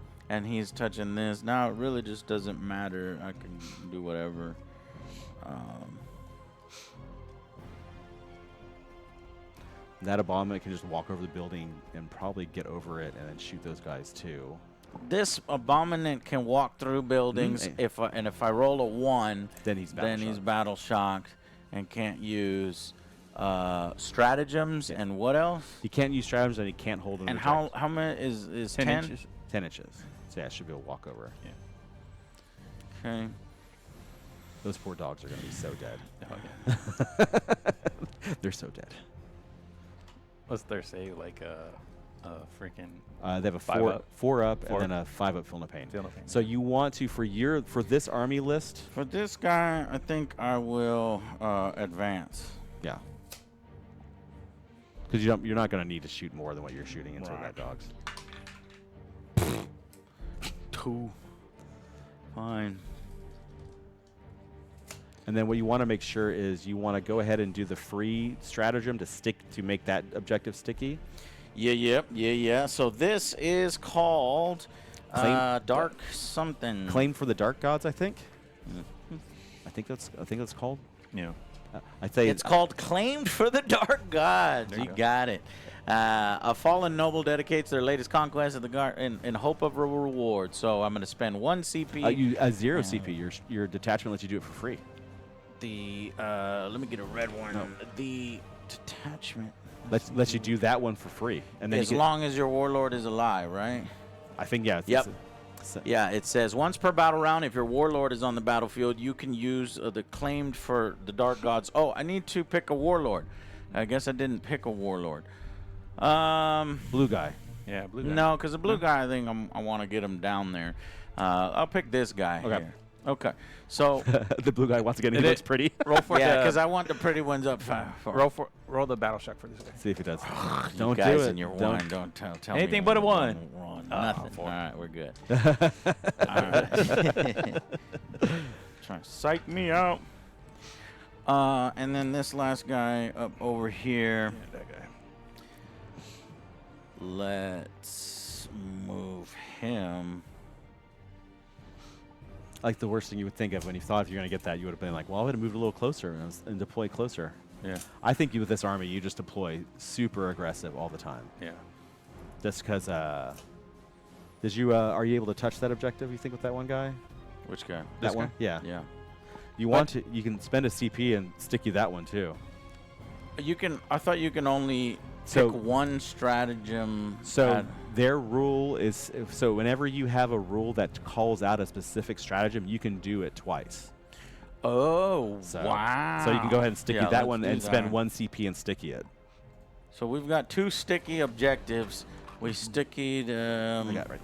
he's touching this. Now it really just doesn't matter. I can do whatever. That abominate can just walk over the building and probably get over it and then shoot those guys too. This abominant can walk through buildings. Mm. If I roll a 1, Then he's battle shocked and can't use stratagems and what else? He can't use stratagems and he can't hold an And object. how many is 10 10? inches. 10 inches. So yeah, I should be able to walk over. Yeah. Okay. Those poor dogs are going to be so dead. Oh, yeah. They're so dead. What's there say? Like a freaking. They have a 5 four up. 4 up Four and then a 5 up Feel No Pain. Feel No Pain, So you want to, for this army list, For this guy, I think I will advance. yeah. Because you're not going to need to shoot more than what you're shooting into Right. that dogs. 2. Fine. And then what you want to make sure is you want to go ahead and do the free stratagem to make that objective sticky. Yeah. So this is called Claim- Dark something. Claim for the Dark Gods, I think. I think that's called. Yeah. I'd say It's called Claimed for the Dark Gods. There you You go. got it. A fallen noble dedicates their latest conquest of the guard in hope of a reward. So I'm going to spend 1 CP. you a 0 CP. Your detachment lets you do it for free. Let me get a red one. The detachment. Lets you do that one for free, and then As long as your warlord is alive, right? I think yeah. Yep. Yeah, it says once per battle round, if your warlord is on the battlefield, you can use the Claimed for the Dark Gods. Oh, I need to pick a warlord. I guess I didn't pick a warlord. Blue guy. Yeah, blue guy. No, because the blue guy, I think I want to get him down there. I'll pick this guy. Okay. Here. Okay. So The blue guy wants to get in. He looks pretty. Roll for yeah, the- because I want the pretty ones up front. roll the battle shock for this guy. See if he does. You Don't guys do it. and your Don't. one, don't tell Anything me but a when one. I'm wrong. Oh, Nothing. 4. All right, we're good. All right. Trying to psych me out. And then this last guy up over here. Yeah, that guy. Let's move him. Like the worst thing you would think of when you thought if you're going to get that, you would have been like, well, I would have moved a little closer and deploy closer. Yeah. I think you with this army, you just deploy super aggressive all the time. Yeah. Just because, are you able to touch that objective, you think, with that one guy? Which guy? That one? Yeah. Yeah. You want to, you can spend a CP and stick you that one too. You can. I thought you can only So- pick one stratagem. So their rule is, so whenever you have a rule that calls out a specific stratagem, you can do it twice. Oh, So, wow. So you can go ahead and sticky Yeah, that let's one do and spend that. 1 CP and sticky it. So we've got 2 sticky objectives. We stickied. I got it right.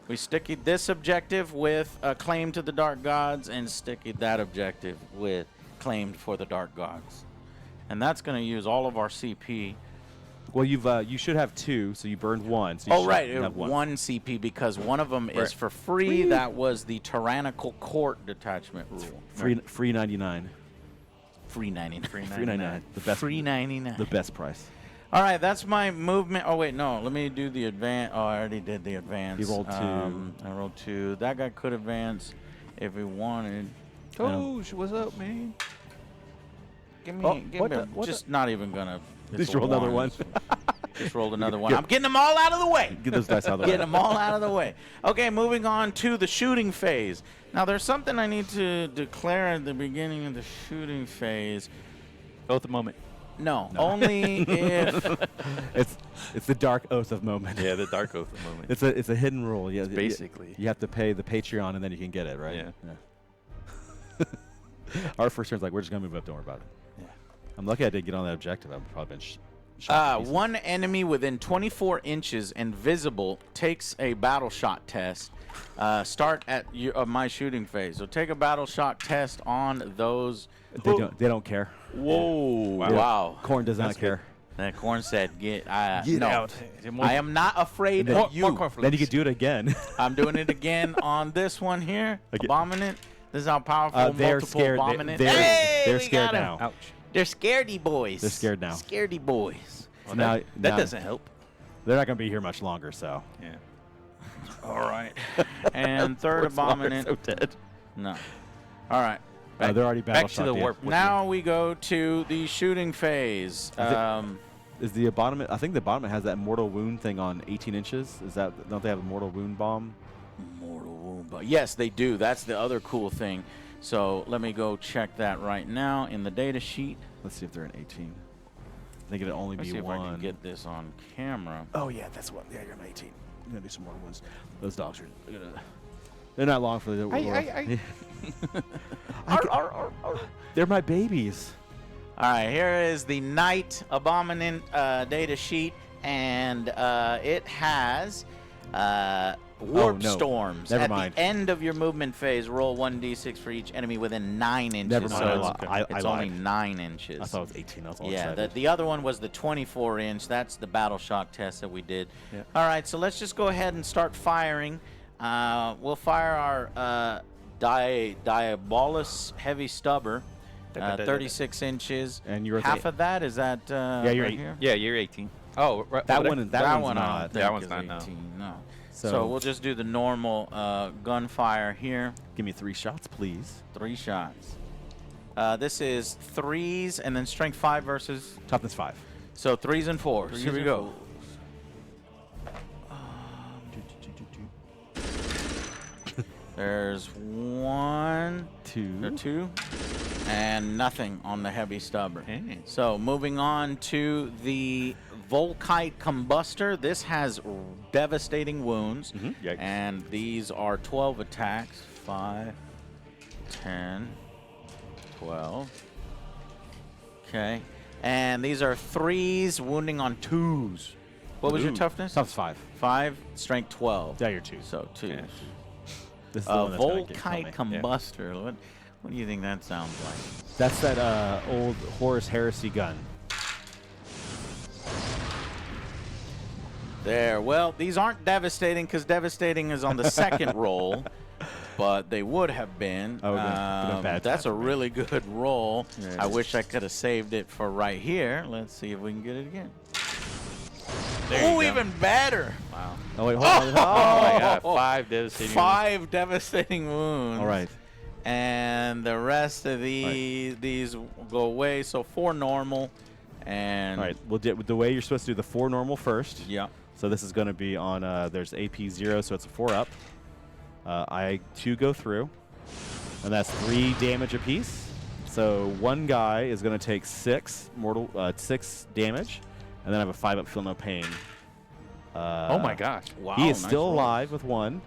We stickied this objective with a claim to the Dark Gods, and stickied that objective with Claimed for the Dark Gods. And that's going to use all of our CP. Well, you should have 2, so you burned 1. So you Oh, should right. have 1 CP because one of them is Right. for free. That was the Tyrannical Court detachment rule. Free 99. Free 99. Free 99. The best. Free 99. The best price. All right, that's my movement. Oh, wait, no. Let me do the advance. Oh, I already did the advance. You rolled 2. I rolled 2. That guy could advance if he wanted. Coach, what's up, man? Give me, Oh, give what me the- what just not even going to. Just roll another one. Just rolled another one. I'm getting them all out of the way. Get those dice out of the Get way. them all out of the way. Okay, moving on to the shooting phase. Now, there's something I need to declare at the beginning of the shooting phase. Oath of moment. No, only if. It's the dark oath of moment. Yeah, the dark oath of moment. It's a hidden rule. Yeah, basically. You have to pay the Patreon and then you can get it, right? Yeah. Our first turn's like, we're just gonna move up. Don't worry about it. Yeah. I'm lucky I did get on that objective. I've probably been shot to pieces. One enemy within 24 inches and visible takes a battle shot test. Start at my shooting phase. So take a battle shot test on those. They don't care. Whoa! Wow. Wow. Corn does not That's care. That Corn said, "Get Get no. out. I am not afraid More- of you." more cornflakes. Then you can do it again. I'm doing it again on this one here. Okay. Abominant. This is how powerful They're multiple scared. abominant. They're Hey, we scared got him. now. Ouch. They're scaredy boys. They're scared now. Scaredy boys. So now, that now doesn't help. They're not gonna be here much longer. So. Yeah. All right. And third abominant. So dead. No. All right. They're already battle back to shot the dead. warp. Now we go to the shooting phase. Is the abominant? I think the abominant has that mortal wound thing on 18 inches. Is that? Don't they have a mortal wound bomb? Mortal wound. But yes, they do. That's the other cool thing. So let me go check that right now in the data sheet. Let's see if they're in 18. I think it'd only Let's be see if I one. can get this on camera. Oh yeah, that's what. Yeah, you're in 18. I'm gonna do some more ones. Those dogs are gonna. They're not long for the. They're my babies. All right, here is the Knight Abominant data sheet, and it has warp no. storms. Never At mind. the end of your movement phase, roll 1d6 for each enemy within 9 inches. Never mind. So I it's only lied. 9 inches. I thought it was 18. I was all Yeah, excited. the other one was the 24-inch. That's the battle shock test that we did. Yeah. All right, so let's just go ahead and start firing. We'll fire our Diabolus Heavy Stubber, 36 inches. And you're at half the- of that. Is that Yeah, you're right eight. here? Yeah, you're 18. Oh, right. That over one. there? That one's one I not. don't That think one's is not, no. 18. No. So- So we'll just do the normal gunfire here. Give me 3 shots, please. 3 shots. This is 3s and then strength 5 versus. Toughness 5. So 3s and 4s. Here we go. There's 1, 2, and nothing on the heavy stubber. Hey. So moving on to the Volkite Combustor. This has devastating wounds, Yikes. and these are 12 attacks. 5, 10, 12. Okay, and these are 3s, wounding on 2s. What was your toughness? Toughness 5. 5, strength 12. Yeah, you're 2. So 2. Yeah. This is the one that's gonna kill Volkite me. Combustor. What do you think that sounds like? That's that old Horus Heresy gun. There. Well, these aren't devastating because devastating is on the second roll, but they would have been. Oh, been a bad that's a time for me. really good roll. Yeah, I it wish I could have saved it for right here. Let's see if we can get it again. There you Oh, go. even better. Wow. Oh, wait, hold on. Oh my God! 5 devastating. 5 devastating wounds. All right. And the rest of these go away. So 4 normal. And All right. We'll do the way you're supposed to do the 4 normal first. yeah. So this is going to be on, there's AP 0, so it's a 4 up. I2 go through, and that's 3 damage apiece. So one guy is going to take 6 damage, and then I have a 5 up, feel no pain. Oh my gosh! Wow. He is nice still roll. alive with 1,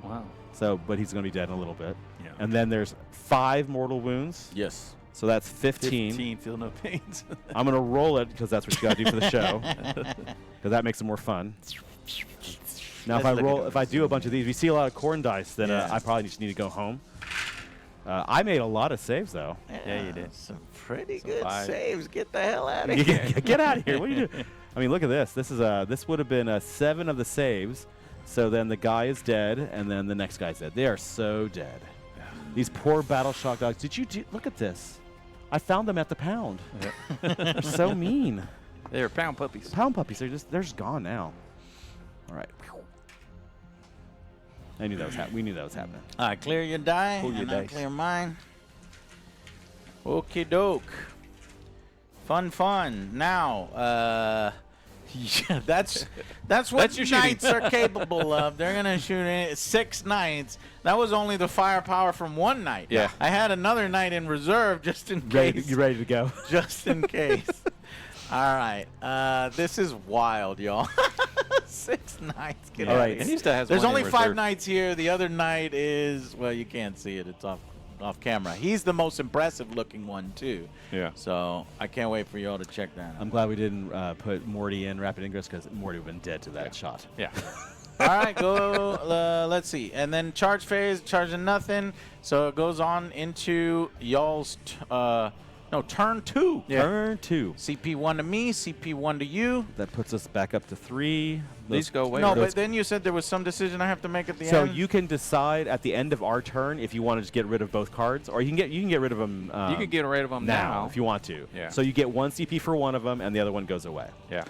Wow. so but he's going to be dead in a little bit. Yeah. And then there's 5 mortal wounds, Yes. so that's 15. 15. Feel no pains. I'm going to roll it because that's what you got to do for the show, because that makes it more fun. Now, Let's look at if I do a bunch of these, we see a lot of corn dice, then Yeah. I probably just need to go home. I made a lot of saves, though. Yeah, you did. Some pretty Some good 5. saves. Get the hell out of here. Get out of here! What are you doing? I mean, look at this. This would have been 7 of the saves. So then the guy is dead, and then the next guy's dead. They are so dead. These poor battle shock dogs. Look at this? I found them at the pound. They're so mean. They're pound puppies. Pound puppies. They're just gone now. All right. I knew that was we knew that was happening. All right, clear your die. Pull your and I'll dice. clear mine. Okie doke. Fun. Now, yeah, that's what That's your shooting. knights are capable of. They're gonna shoot 6 knights. That was only the firepower from one knight. Yeah. I had another knight in reserve just in case. You ready to go? Just in case. All right. This is wild, y'all. 6 knights. Get All out right. of here. And he still has There's one only in 5 reserve. knights here. The other knight is, well, you can't see it. It's off camera. He's the most impressive looking one too. Yeah. So I can't wait for y'all to check that out. I'm glad we didn't put Morty in Rapid Ingress because Morty would have been dead to that shot. Yeah. All right, go. Let's see. And then charge phase, charging nothing. So it goes on into y'all's turn 2. Yeah. Turn 2. CP1 to me, CP1 to you. That puts us back up to 3. These go away. No, Those- but then you said there was some decision I have to make at the So end. you can decide at the end of our turn if you want to just get rid of both cards, or you can get rid of them. you can get rid of them now if you want to. Yeah. So you get 1 CP for one of them, and the other one goes away. Yeah.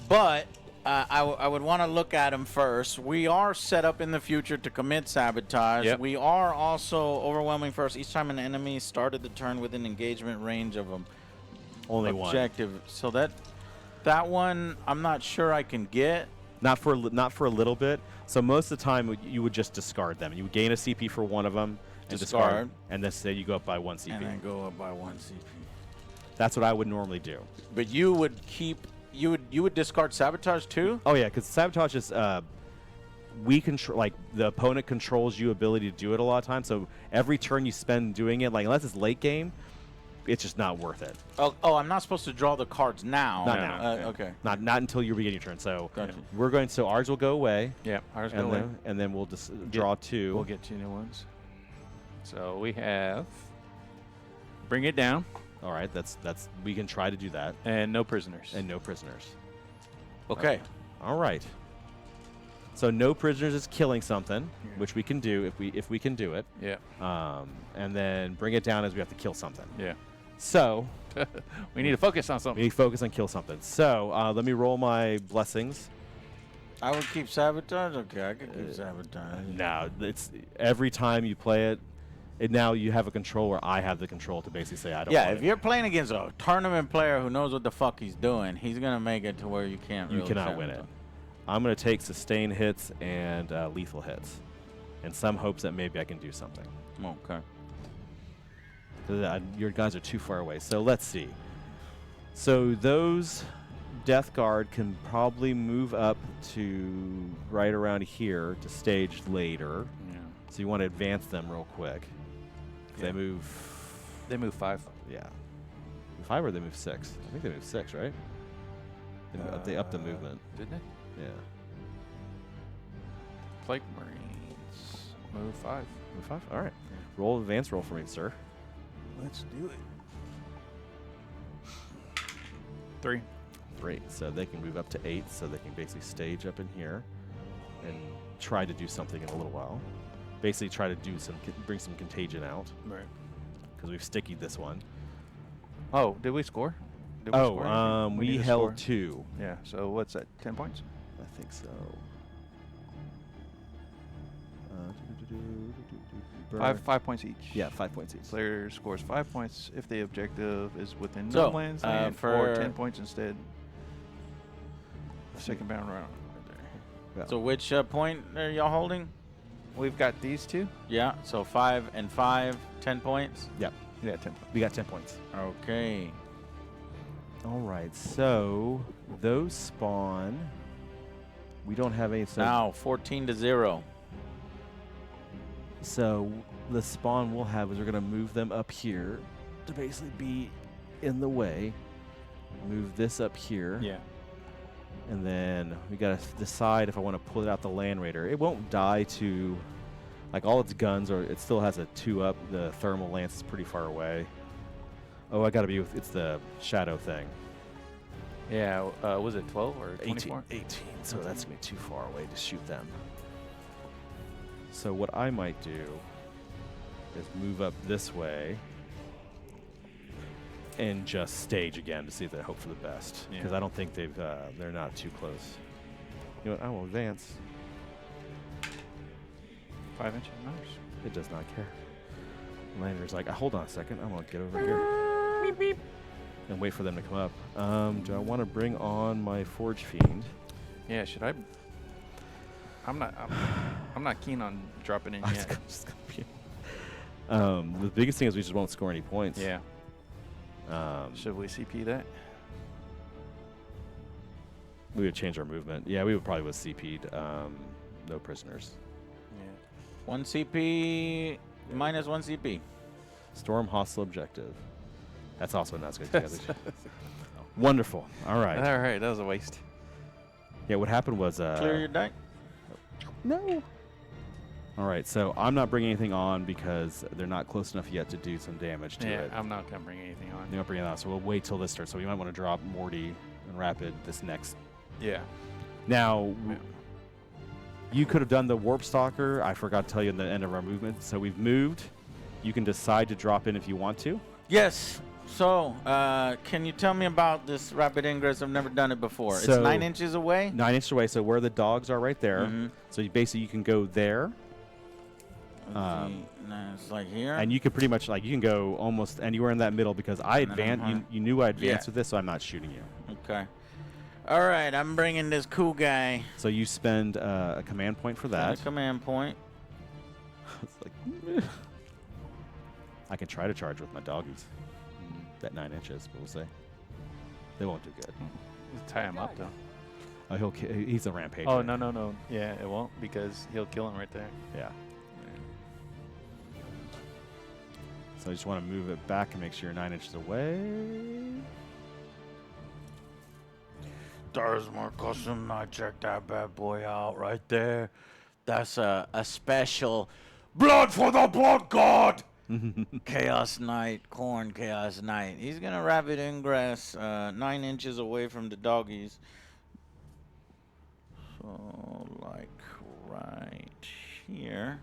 But I would want to look at them first. We are set up in the future to commit sabotage. Yep. We are also overwhelming first. Each time an enemy started the turn within engagement range of them. Only one. Objective. So that one I'm not sure I can get. Not for a little bit. So most of the time you would just discard them. You would gain a CP for one of them and discard, and then say you go up by 1 CP. And then go up by 1 CP. That's what I would normally do. But you would keep. You would discard sabotage too. Oh yeah, because sabotage is we control, like the opponent controls you ability to do it a lot of times. So every turn you spend doing it, like unless it's late game, it's just not worth it. Oh, I'm not supposed to draw the cards now. Not now. Okay. Not until you begin your turn. So Gotcha. we're going. So ours will go away. Yeah. Ours go And away. then we'll just draw 2. We'll get 2 new ones. So we have bring it down All right, that's we can try to do that, and no prisoners. and no prisoners. Okay. All right. So no prisoners is killing something, Yeah. which we can do if we can do it. Yeah. And then bring it down as we have to kill something. Yeah. So We need to focus on we something. need to focus on kill something. So let me roll my blessings. I would keep sabotage. Okay, I could keep sabotage. No, it's every time you play it, now you have a control where I have the control to basically say I don't Yeah, want if it. you're playing against a tournament player who knows what the fuck he's doing, he's gonna make it to where you can't. You really cannot set win him it. up. I'm going to take sustain hits and lethal hits, in some hopes that maybe I can do something. Okay. Your guys are too far away. So let's see. So those Death Guard can probably move up to right around here to stage later. Yeah. So you want to advance them real quick. Yeah. They move. They move 5. Yeah. 5 or they move 6? I think they move 6, right? They up the movement. Didn't they? Yeah. Plague Marines move 5. Move 5? All right. Roll advance roll for me, sir. Let's do it. 3. 3. So they can move up to 8, so they can basically stage up in here and try to do something in a little while. Basically try to do bring some contagion out, Right. because we've stickied this one. Oh, did we score? Did we score anything? We need to held score. 2. Yeah. So what's that? 10 points. I think so. 5 points each. Yeah, 5 points each. Player scores 5 points if the objective is within So, no man's land, for- or 10 points instead. Second bound round right there. Yeah. So which point are y'all holding? We've got these two. Yeah. So 5 and 5, 10 points. Yep. Yeah, 10 points. We got 10 points. Okay. All right. So those spawn. We don't have any. Now 14-0. So the spawn we'll have is we're going to move them up here to basically be in the way. Move this up here. Yeah. And then we got to decide if I want to pull it out the Land Raider. It won't die to, like, all its guns, or it still has a 2-up. The thermal lance is pretty far away. Oh, I got to be with, it's the shadow thing. Yeah. Was it 12 or 24? 18, so that's going to be too far away to shoot them. So what I might do is move up this way and just stage again to see if they hope for the best. Yeah. Because I don't think they're not too close. You know what? I will advance. 5 inches matters. It does not care. Lander's like, hold on a second. I'm going to get over here. Beep, beep. And wait for them to come up. Do I want to bring on my Forge Fiend? Yeah. Should I? I'm not keen on dropping in It's yet. just gonna be the biggest thing is we just won't score any points. Yeah. Should we CP that? We would change our movement. Yeah, we would probably would CP'd. No prisoners. Yeah. 1 CP minus 1 CP. Storm hostile objective. That's also not as good. Wonderful. All right. All right. That was a waste. Yeah, what happened was Clear your deck. no. All right, so I'm not bringing anything on because they're not close enough yet to do some damage to Yeah. it. I'm not gonna bring anything on. They won't bring it on, so we'll wait till this turn. So we might want to drop Morty and Rapid this next. Yeah. Now, you could have done the Warp Stalker. I forgot to tell you in the end of our movement. So we've moved. You can decide to drop in if you want to. Yes. So, can you tell me about this rapid ingress? I've never done it before. So- it's 9 inches away. 9 inches away, so where the dogs are right there. Mhm. So you can go there. It's like here. And you can pretty much, like, you can go almost anywhere in that middle because I And then I'm advanced. You knew I advanced Yeah. with this, so I'm not shooting you. Okay. All right, I'm bringing this cool guy. So you spend a command point for that. A command point. It's like, I can try to charge with my doggies. That 9 inches, but we'll see. They won't do good. Let's tie him up though. Oh, he's a rampage. Oh no. Yeah, it won't because he'll kill him right there. Yeah. So I just want to move it back and make sure you're 9 inches away. There's more custom. I check that bad boy out right there. That's a special blood for the blood god. Chaos Knight, Corn Chaos Knight. He's gonna rapid ingress 9 inches away from the doggies. So like right here.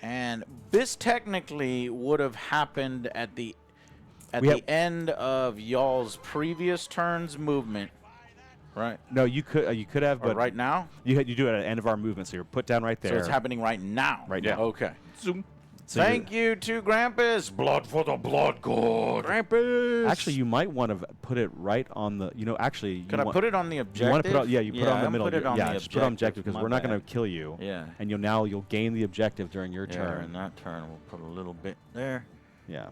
And this technically would have happened at the end of y'all's previous turn's movement, right? No, you could have, Or but right now. you do it at the end of our movement. So you're put down right there. So it's happening right now. Right now. Okay. Zoom. So Thank you to Grampus. Blood for the blood god. Krampus. Actually, you might want to put it right on the. Actually, Could I put it on the objective? You want to put it, you put it on the middle. Put it on the just put it on objective because My we're not bad. going to kill you. Yeah. And you'll gain the objective during your Yeah, turn. in that turn, we'll put a little bit there. Yeah.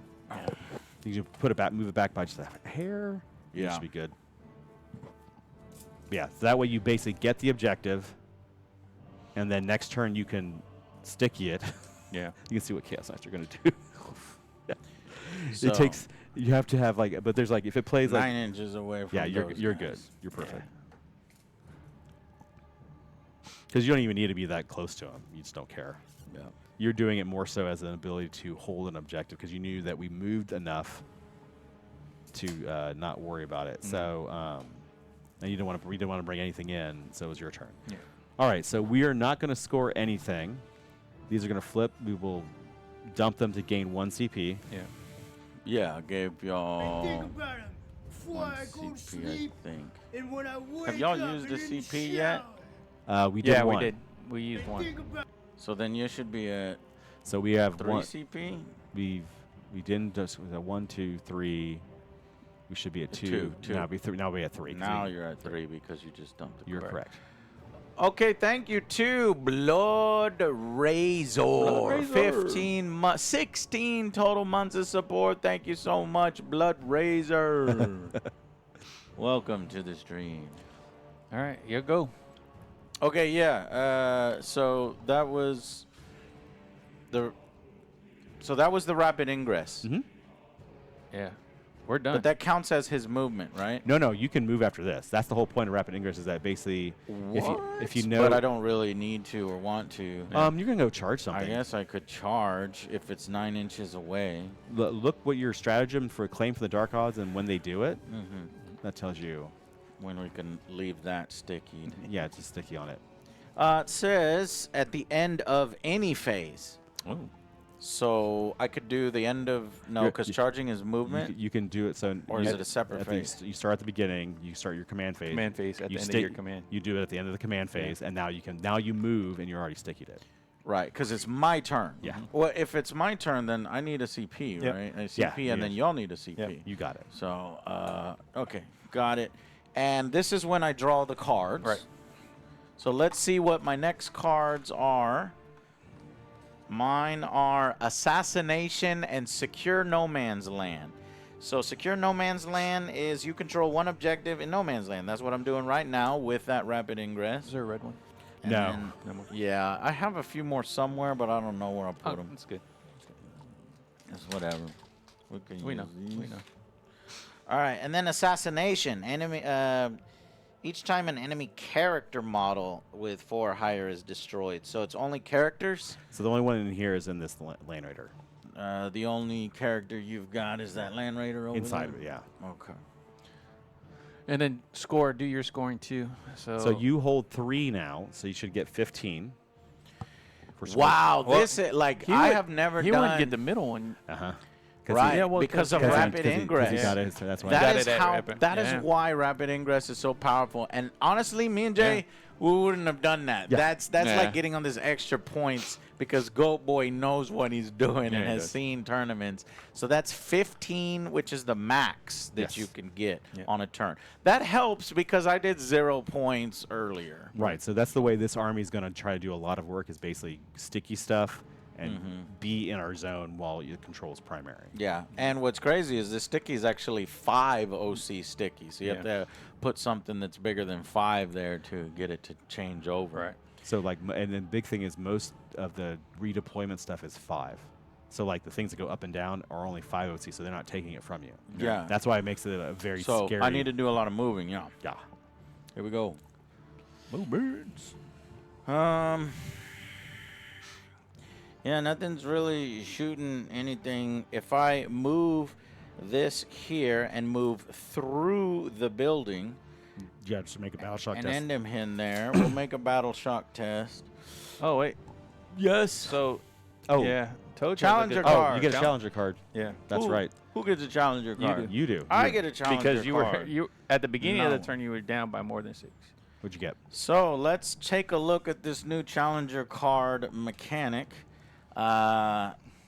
You can put it back, move it back by just a hair. Yeah. That should be good. Yeah. So that way you basically get the objective, and then next turn you can sticky it. Yeah. You can see what Chaos Knights are going to do. Yeah. So, It takes. You have to have but there's if it plays 9 inches away from yeah, you're those good. guys. You're perfect. Because you don't even need to be that close to them. You just don't care. Yeah. You're doing it more so as an ability to hold an objective because you knew that we moved enough to not worry about it. So, and we didn't want to bring anything in. So it was your turn. Yeah. All right. So we are not going to score anything. These are going to flip. We will dump them to gain 1 CP. Yeah. Yeah, I gave y'all Think about him before 1 I go to CP, sleep, I think. and when I wake Have y'all up used and the in the CP yet? shower. We did Yeah, one. we did. We used one. Think about So then you should be at So we have 3 one. CP? We didn't just was at 1, 2, 3. We should be at 2. Two. Now we now we at 3. 'cause Now you're at 3 because you just dumped the you're card. correct. Okay, thank you to Blood Razor. 16 total months of support. Thank you so much, Blood Razor. Welcome to the stream. All right, you go. Okay, yeah. So that was the rapid ingress. Mm-hmm. Yeah, we're done. But that counts as his movement, right? No, you can move after this. That's the whole point of rapid ingress is that basically if you know But I don't really need to or want to. you're going to go charge I something. guess I could charge if it's 9 inches away. Look what your stratagem for claim for the dark odds and when they do it. Mm-hmm. That tells you. When we can leave that sticky. Yeah, it's just sticky on it. It says at the end of any phase. Oh. So I could do the end of because charging is movement. You can do it so. Or is it a separate phase? You start at the beginning. You start your command phase. Command phase at the end of your command. You do it at the end of the command phase, and now you move, and you're already stickied it. Right, because it's my turn. Yeah. Well, if it's my turn, then I need a CP, Yep. right? A Yeah, CP, and then yes. y'all need a CP. Yep. You got it. So, okay, got it. And this is when I draw the cards. Right. So let's see what my next cards are. Mine are Assassination and Secure No Man's Land. So Secure No Man's Land is you control one objective in No Man's Land. That's what I'm doing right now with that rapid ingress. Is there a red one? And No. then- No more. yeah, I have a few more somewhere, but I don't know where I'll Oh, put them. that's good. It's whatever. We can We use know. these. We know. All right, and then Assassination. Enemy. Each time an enemy character model with 4 or higher is destroyed. So it's only characters. So the only one in here is in this Land Raider. The only character you've got is that Land Raider over Inside there? of it, yeah. Okay. And then do your scoring too. So you hold 3 now, so you should get 15. For score. Wow, Well, this is like he I would- have never he done. wouldn't get the middle one. Uh-huh. Right, Yeah, well, because of 'cause he- rapid ingress. He got it, so that's why. That Got is it at how. rapid. That is Yeah. why rapid ingress is so powerful. And honestly, me and Jay, we wouldn't have done that. Yeah. That's Yeah. like getting on this extra points because Goat Boy knows what he's doing Yeah, and he has does. seen tournaments. So that's 15, which is the max that Yes. you can get Yeah. on a turn. That helps because I did 0 points earlier. Right, so that's the way this army is going to try to do a lot of work is basically sticky stuff and be in our zone while your control is primary. Yeah, and what's crazy is this sticky is actually 5 OC sticky. So you have to put something that's bigger than 5 there to get it to change over. Right. So and the big thing is most of the redeployment stuff is 5. So like the things that go up and down are only 5 OC, so they're not taking it from you. Yeah. That's why it makes it a very So scary. I need to do a lot of moving, yeah. Yeah. Here we go. Movements. Yeah, nothing's really shooting anything. If I move this here and move through the building Yeah, just make a battle shock and test. end him in there, we'll make a battle shock test. Oh wait. Yes. So. Oh. Yeah. Toad Challenger Oh, card. you get a challenger card. Yeah. That's Who- right. Who gets a challenger card? You do. I You- get a challenger Because card. you at the beginning of No. the turn you were down by more than 6. What'd you get? So let's take a look at this new challenger card mechanic.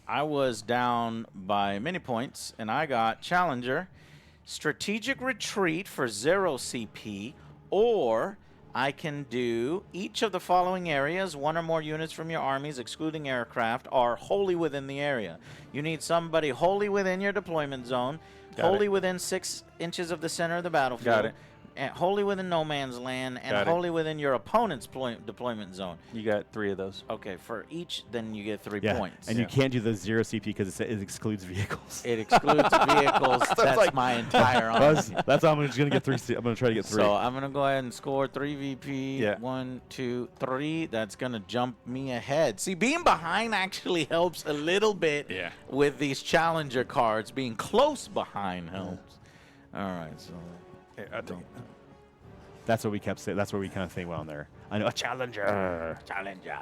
I was down by many points, and I got Challenger, Strategic Retreat for 0 CP, or I can do each of the following areas. 1 or more units from your armies, excluding aircraft, are wholly within the area. You need somebody wholly within your deployment zone, wholly within 6 inches of the center of the battlefield. Got it. And wholly within no man's land, and Got it. wholly within your opponent's deployment zone. You got 3 of those. Okay, for each, then you get 3 Yeah, points. and you can't do the 0 CP because it excludes vehicles. It excludes vehicles. That's like- my entire army. That's how I'm just gonna get 3. I'm gonna try to get 3. So I'm gonna go ahead and score 3 VP. Yeah. 1, 2, 3. That's gonna jump me ahead. See, being behind actually helps a little bit. Yeah. With these challenger cards, being close behind helps. All right. So. I think. That's what we kept saying. That's what we kind of think on there. I know a challenger. Challenger.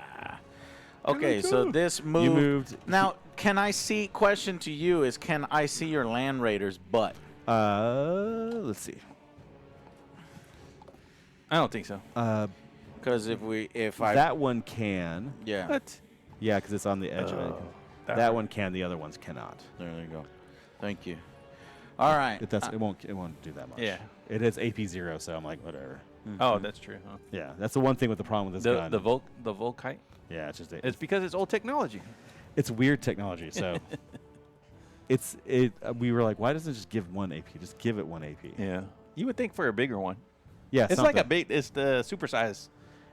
Okay, so this move. You moved. Now, can I see? Question to you is: can I see your land raiders' butt? Let's see. I don't think so. Because if I That one can. yeah, What? Yeah, because it's on the edge of it. That one can. The other ones cannot. there you go. Thank you. All right. It won't do that much. Yeah. It is AP 0, so I'm like whatever. Oh, that's true. Huh? Yeah, that's the one thing with the problem with this gun. The Volkite. Yeah, it's just It's because it's old technology. it's weird technology. So we were like, why doesn't it just give 1 AP? Just give it 1 AP. Yeah. You would think for a bigger one. Yeah, It's like a something. bait. It's the supersize.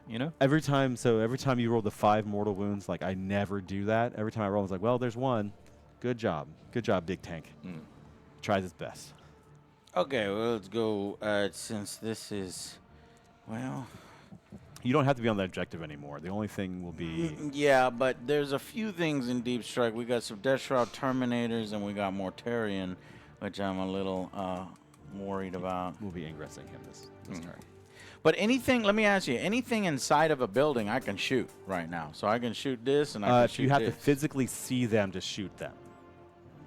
You know. Every time you roll the 5 mortal wounds, like I never do that. Every time I roll, it's like, well, there's 1. Good job, big tank. Tries its best. Okay, well, let's go. Since this is, well, You don't have to be on the objective anymore. The only thing will be yeah, but there's a few things in Deep Strike. We got some Death Shroud Terminators, and we got Mortarion, which I'm a little worried about. we'll be ingressing him this turn. But anything, let me ask you, anything inside of a building I can shoot right now. So I can shoot this, and I can shoot you have this. to physically see them to shoot them.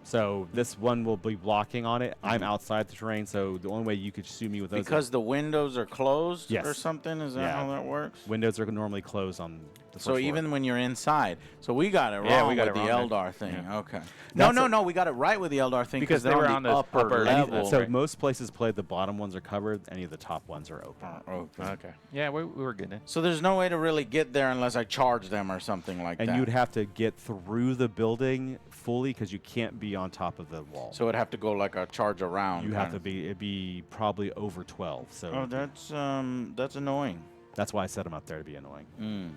So this one will be blocking on it. I'm outside the terrain, so the only way you could shoot me with those Because the windows are closed Yes. or something? Is that Yeah. how that works? windows are normally closed on the first So floor. even when you're inside. So we got it wrong Yeah, we got with it the wrong Eldar thing. Yeah. Okay. That's No, we got it right with the Eldar thing Because they're they were on on the the upper upper level. so right. most places play the bottom ones are covered. Any of the top ones are open. Okay. Yeah, we were good then. So there's no way to really get there unless I charge them or something like And that. you would have to get through the building fully because you can't be on top of the wall. So it'd have to go like a charge around. you have kind to be. It'd be probably over 12. So of. Oh, that's annoying. that's why I set them up there to be annoying. Mm.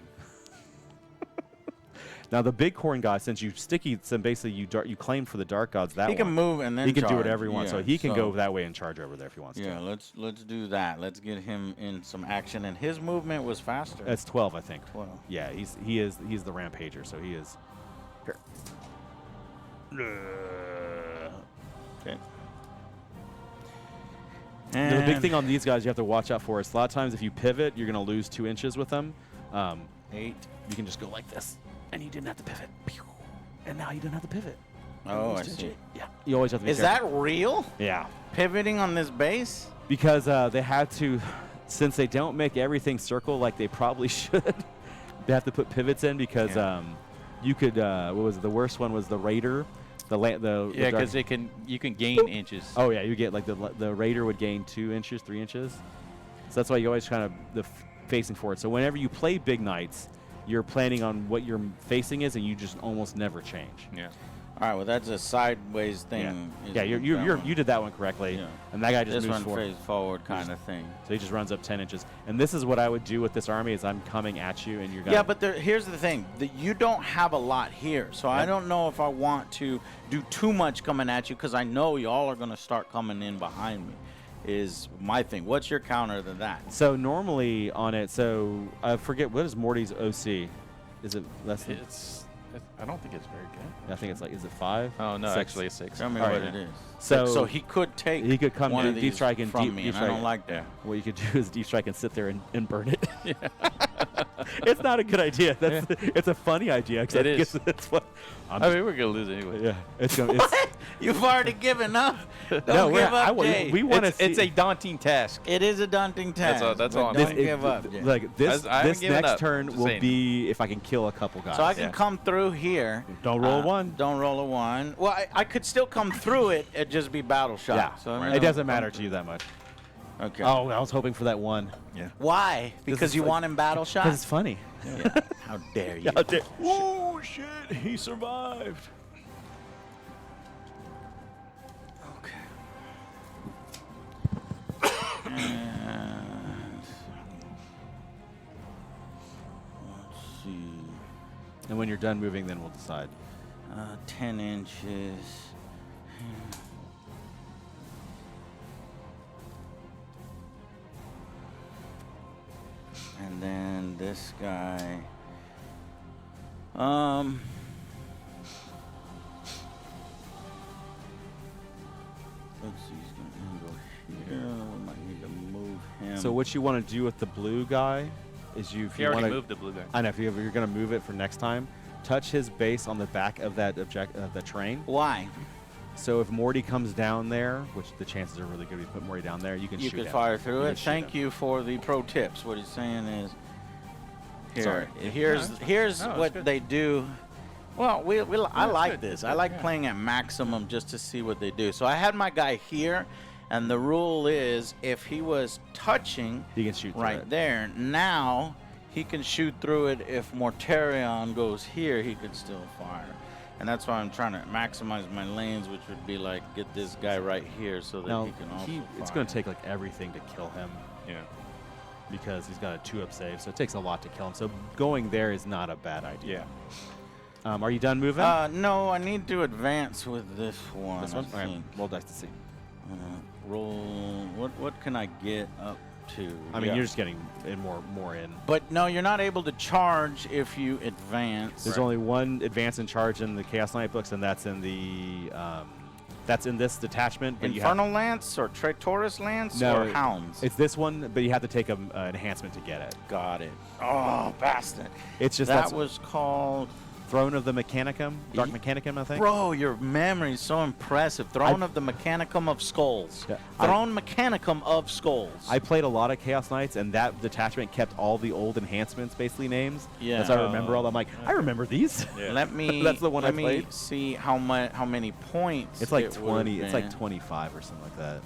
Now the big corn guy, since you sticky, so basically you claim for the dark gods that He can one. move and then He can do charge. whatever he wants, so Yeah, he can go that way and charge over there if he wants Yeah, to. let's do that. Let's get him in some action, and his movement was faster. That's 12, I think. 12. Yeah, he's the rampager, so he is. Here. Okay. The big And thing on these guys you have to watch out for is a lot of times if you pivot, you're going to lose 2 inches with them. 8. You can just go like this, and you didn't have to pivot. Pew. And now you don't have to pivot. Oh, Lose I 2 see. inches. Yeah, you always have to be Is careful. that real? Yeah. Pivoting on this base? Because they had to, since they don't make everything circle like they probably should, they have to put pivots in because you could, what was it, the worst one was the Raider. Yeah, dark- because you can gain inches. Oh yeah, you get like the Raider would gain 2 inches, 3 inches. So that's why you always kind of facing forward. So whenever you play Big Knights, you're planning on what your facing is, and you just almost never change. Yeah. All right, well, that's a sideways thing. Yeah, isn't you that one? did that one correctly, Yeah. and that guy just This moves one forward. face forward kind of thing. So he just runs up 10 inches. And this is what I would do with this army: is I'm coming at you, and you're gonna. Yeah, but here's the thing. You don't have a lot here, so I don't know if I want to do too much coming at you because I know y'all are going to start coming in behind me is my thing. What's your counter to that? So normally on it, so I forget what is Morty's OC. Is it less than? I don't think it's very good. I think it's like, is it 5? Oh no, 6? actually it's 6. Tell me All what right. it is. So he could take he could come one to of deep these strike and from deep me, and I strike. don't like that. What you could do is deep strike and sit there and burn it. It's not a good idea. It's a funny idea. 'Cause It I is. guess that's what. I'm I mean, we're gonna lose anyway. yeah, it's gonna. It's, You've already given up. Don't no, give up, Jay. we want to It's, see. it's a daunting task. It is a daunting task. That's but all I'm Don't saying. give up, Jay. Like this, I haven't this given next up. turn Just will saying. be if I can kill a couple guys. So I can Yeah. come through here. Don't roll a one. Don't roll a 1. Well, I could still come through it. It'd just be battle shot. Yeah, So it doesn't matter to you that much. Okay. Oh, I was hoping for that one. Yeah. Why? Because you want him battle shot? Because it's funny. Yeah. How dare you? Oh shit! He survived. Okay. And let's see. And when you're done moving, then we'll decide. 10 inches. And then this guy. Let's see, he's gonna go here. Might need to move him. So what you want to do with the blue guy is if He you already want moved the blue guy. I know if you're going to move it for next time, touch his base on the back of that the train. Why? So if Morty comes down there, which the chances are really good if you put Morty down there, you can You shoot could him. fire through You it. can shoot Thank him. you for the pro tips. What he's saying is, here, Sorry. here's No, it's what good. they do. Well, I it's like good. this. It's I good, like yeah. playing at maximum just to see what they do. So I had my guy here, and the rule is if he was touching You can shoot through right it. there, now he can shoot through it. If Mortarion goes here, he could still fire. And that's why I'm trying to maximize my lanes, which would be like get this guy right here so that Now, he can also it's fire. going to take like everything to kill him Yeah. because he's got a 2-up save, so it takes a lot to kill him. So going there is not a bad idea. Are you done moving? No, I need to advance with this one. this one? I All right, think. roll dice to see. Roll. What can I get up to? I mean, Yeah. you're just getting more in. But no, you're not able to charge if you advance. There's only one advance in charge in the Chaos Knight books, and that's in the that's in this detachment. But Infernal Lance or Traitoris Lance No, or Hounds. it's this one, but you have to take an enhancement to get it. Got it. Oh, bastard. It's just That that's was called. Throne of the Mechanicum, Dark Ye- Mechanicum, I think. Bro, your memory is so impressive. Throne of the Mechanicum of Skulls. Yeah, Throne Mechanicum of Skulls. I played a lot of Chaos Knights, and that detachment kept all the old enhancements, basically names. Yeah. That's how I remember all. I'm like, I remember these. Yeah. Let me. That's the one I let me played. see how many points. It's like it would've 20. It's like been. 25 or something like that.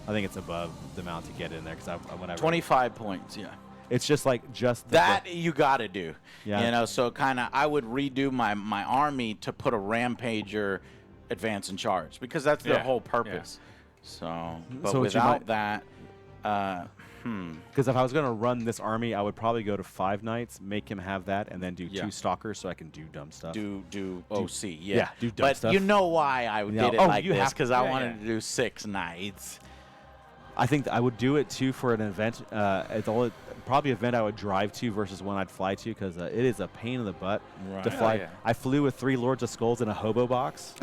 I think it's above the amount to get in there because whenever 25 points. Yeah. it's just like the That you got to do. Yeah. You know, so kind of I would redo my army to put a rampager advance and charge because that's their Yeah, whole purpose. So, but So what you without might- that, Because if I was going to run this army, I would probably go to 5 knights, make him have that, and then do Yeah. 2 stalkers so I can do dumb stuff. do OC. Yeah. yeah, do dumb but stuff. you know why I did it Oh, like you this have- because I yeah, wanted yeah. to do 6 knights. I think I would do it too for an event. It's all probably an event I would drive to versus one I'd fly to because it is a pain in the butt to Right. fly. Oh, yeah. I flew with 3 Lords of Skulls in a hobo box.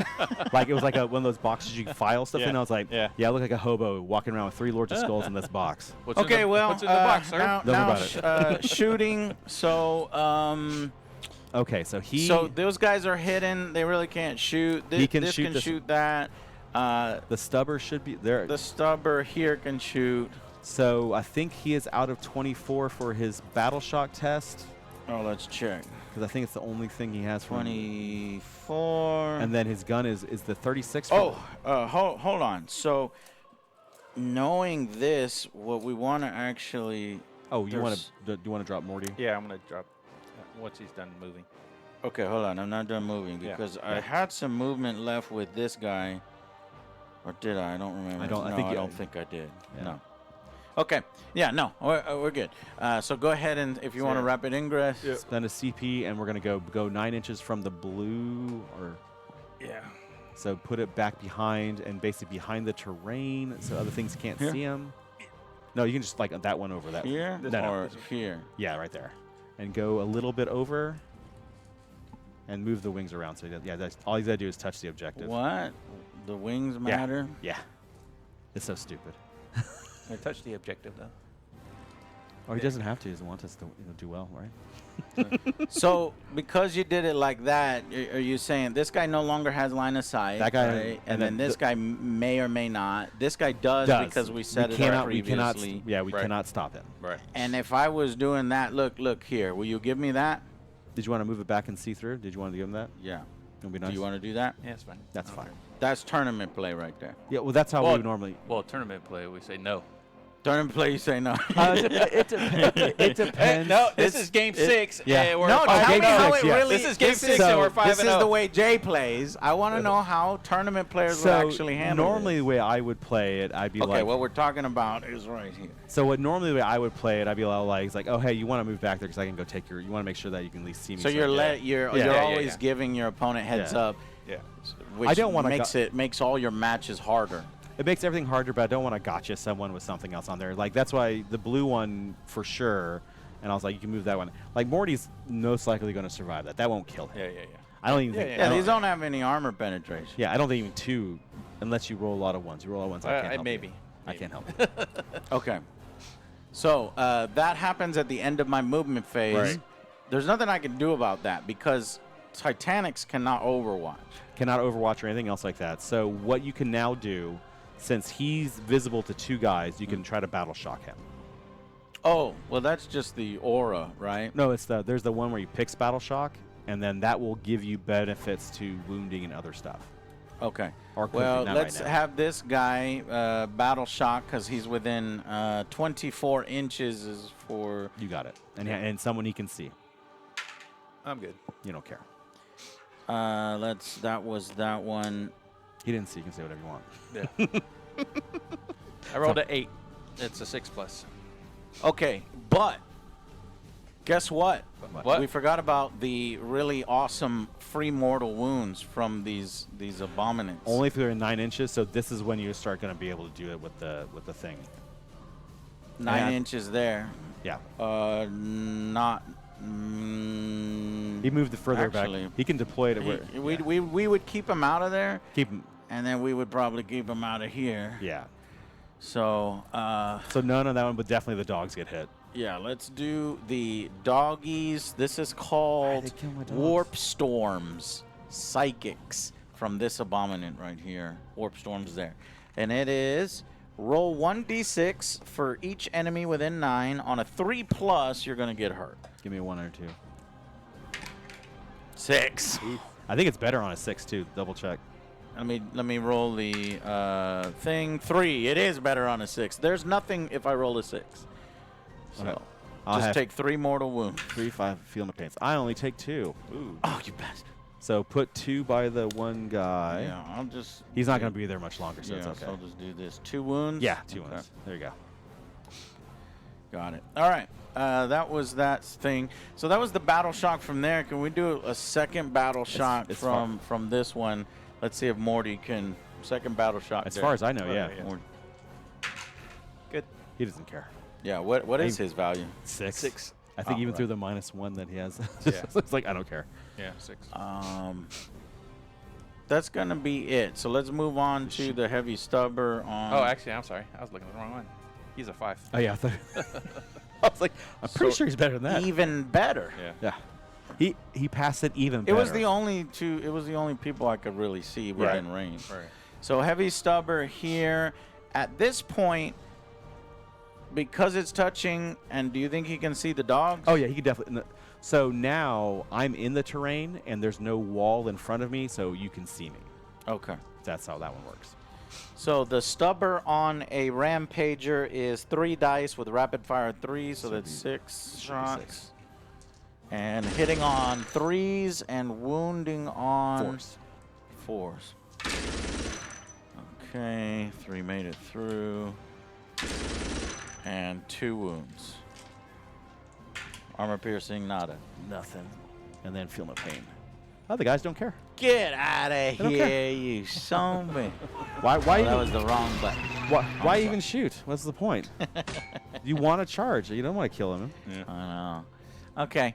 Like it was like one of those boxes you can file stuff in. I was like, yeah. I look like a hobo walking around with 3 Lords of Skulls in this box. What's Okay, well, what's in the box, sir? now, Don't worry about shooting. So, Okay, so so those guys are hidden. They really can't shoot. He can this shoot can this- shoot that. the stubber should be there. The stubber here can shoot. So I think he is out of 24 for his battle shock test Oh, let's check. because I think it's the only thing he has for 24. And then his gun is the 36. oh, hold on. So, knowing this, what we want to actually. oh, you want there's- to do you want to drop Morty? Yeah, I'm gonna drop once he's done moving. Okay, hold on. I'm not done moving Yeah. because I had some movement left with this guy. Or did I? I don't remember. I don't- I No, think I you- don't think I did. Yeah. No. Okay. Yeah. No. We're good. So go ahead and if you want to rapid ingress. Then a CP, and we're gonna go 9 inches from the blue, or Yeah. so put it back behind and basically behind the terrain, so other things can't Here? see him. No, you can just like that one over that. Here No, no. or here. Yeah, right there, and go a little bit over. and move the wings around. So yeah, that's all he's got to do is touch the objective. What? The wings matter? Yeah. It's so stupid. I touched the objective though. Oh, he doesn't have to. He doesn't want us to do well, right? So, because you did it like that, are you saying this guy no longer has line of sight? That guy- right? and and then then this guy may or may not. This guy does because we set it up previously. We cannot stop him. Right. And if I was doing that, look here. Will you give me that? Did you want to move it back and see through? Did you want to give him that? Yeah. It'll be nice. Do you want to do that? Yeah, it's fine. That's fine. That's tournament play right there. Yeah, well, that's how Well, we would normally. Well, tournament play, we say no. Tournament play, you say no. It depends. No, this is game 6. yeah. And we're No, tell 5-0. me how it yeah. really. This is game 6 So, and we're 5-0. This is the way Jay plays. I want to know how tournament players would actually handle normally this. the way I would play it, I'd be Okay, like. what we're talking about is right here. So what normally the way I would play it, I'd be like, it's like, oh hey, you want to move back there because I can go take your. You want to make sure that you can at least see me. So you're you're Yeah. always giving your opponent heads Yeah. up, Yeah. which I don't wanna makes all your matches harder. It makes everything harder, but I don't want to gotcha someone with something else on there. Like that's why the blue one for sure. And I was like, you can move that one. Like Morty's most likely going to survive that. That won't kill him. Yeah. I don't even think. Yeah, I these don't have any armor penetration. Yeah, I don't think even 2, unless you roll a lot of ones. You roll a lot of ones. I can't help maybe. you. I can't help you. Okay. So that happens at the end of my movement phase. Right. There's nothing I can do about that because Titanics cannot overwatch. Cannot overwatch or anything else like that. So what you can now do, since he's visible to 2 guys, you can try to battle shock him. Oh, well, that's just the aura, right? No, there's the one where he picks battle shock, and then that will give you benefits to wounding and other stuff. Okay. Or could Well, be not let's right now. have this guy battle shock because he's within 24 inches is for. You got it. And someone he can see. I'm good. You don't care. That was that one. He didn't see. You can say whatever you want. Yeah. I rolled an 8. It's a 6+. Okay, but guess what? What? We forgot about the really awesome free mortal wounds from these abominants. Only if they're in 9 inches, so this is when you start going to be able to do it with the thing. 9 Yeah. inches there. Yeah. Not. He moved it further Actually, back. He can deploy it. Where, we would keep him out of there, keep him. and then we would probably keep him out of here. Yeah. So, So none of that one, but definitely the dogs get hit. yeah, let's do the doggies. This is called they kill my dogs? Warp Storms, Psychics, from this abominant right here. Warp Storms there. And it is roll 1d6 for each enemy within 9. On a 3+, you're going to get hurt. Give me a 1 or 2. 6. I think it's better on a 6 too. Double check. Let me roll the thing. 3. It is better on a 6. There's nothing if I roll a 6. So Okay. I'll just have take 3 mortal wounds. 3, 5, feeling the pains. I only take 2. Ooh. Oh, you bastard. So put 2 by the one guy. Yeah, I'll just. He's not going to be there much longer, so yeah, it's okay. so I'll just do this. 2 wounds. Yeah, 2 Okay. ones. There you go. Got it. All right. That was that thing. So that was the battle shock from there. Can we do a second battle shock it's from this one? Let's see if Morty can. Second battle shock. As there. far as I know, yeah. yeah. Morty. Good. He doesn't care. Yeah. What is his value? 6. 6. I think Oh, even right. through the -1 that he has. Yeah. It's like, I don't care. Yeah, 6. That's gonna be it. So let's move on to the heavy stubber on. Oh, actually, I'm sorry. I was looking at the wrong one. He's a 5. Oh, yeah. I was like, I'm pretty sure he's better than that. even better. Yeah. Yeah. He passed it even It better. was the only two. It was the only people I could really see within range. Right. So heavy stubber here. At this point, because it's touching, and do you think he can see the dogs? Oh, yeah, he could definitely. So now I'm in the terrain, and there's no wall in front of me, so you can see me. Okay. That's how that one works. So the stubber on a rampager is 3 dice with rapid fire 3, so that's 6 shots. 6. And hitting on 3s and wounding on 4s. 4s. Okay, 3 made it through. And 2 wounds. Armor piercing, nada. Nothing. And then feel no pain. Oh, the guys don't care. Get out of don't here, care. you son of a- Why Oh, that even, was the wrong button. why even shoot? What's the point? You want to charge. You don't want to kill him. I know. Okay.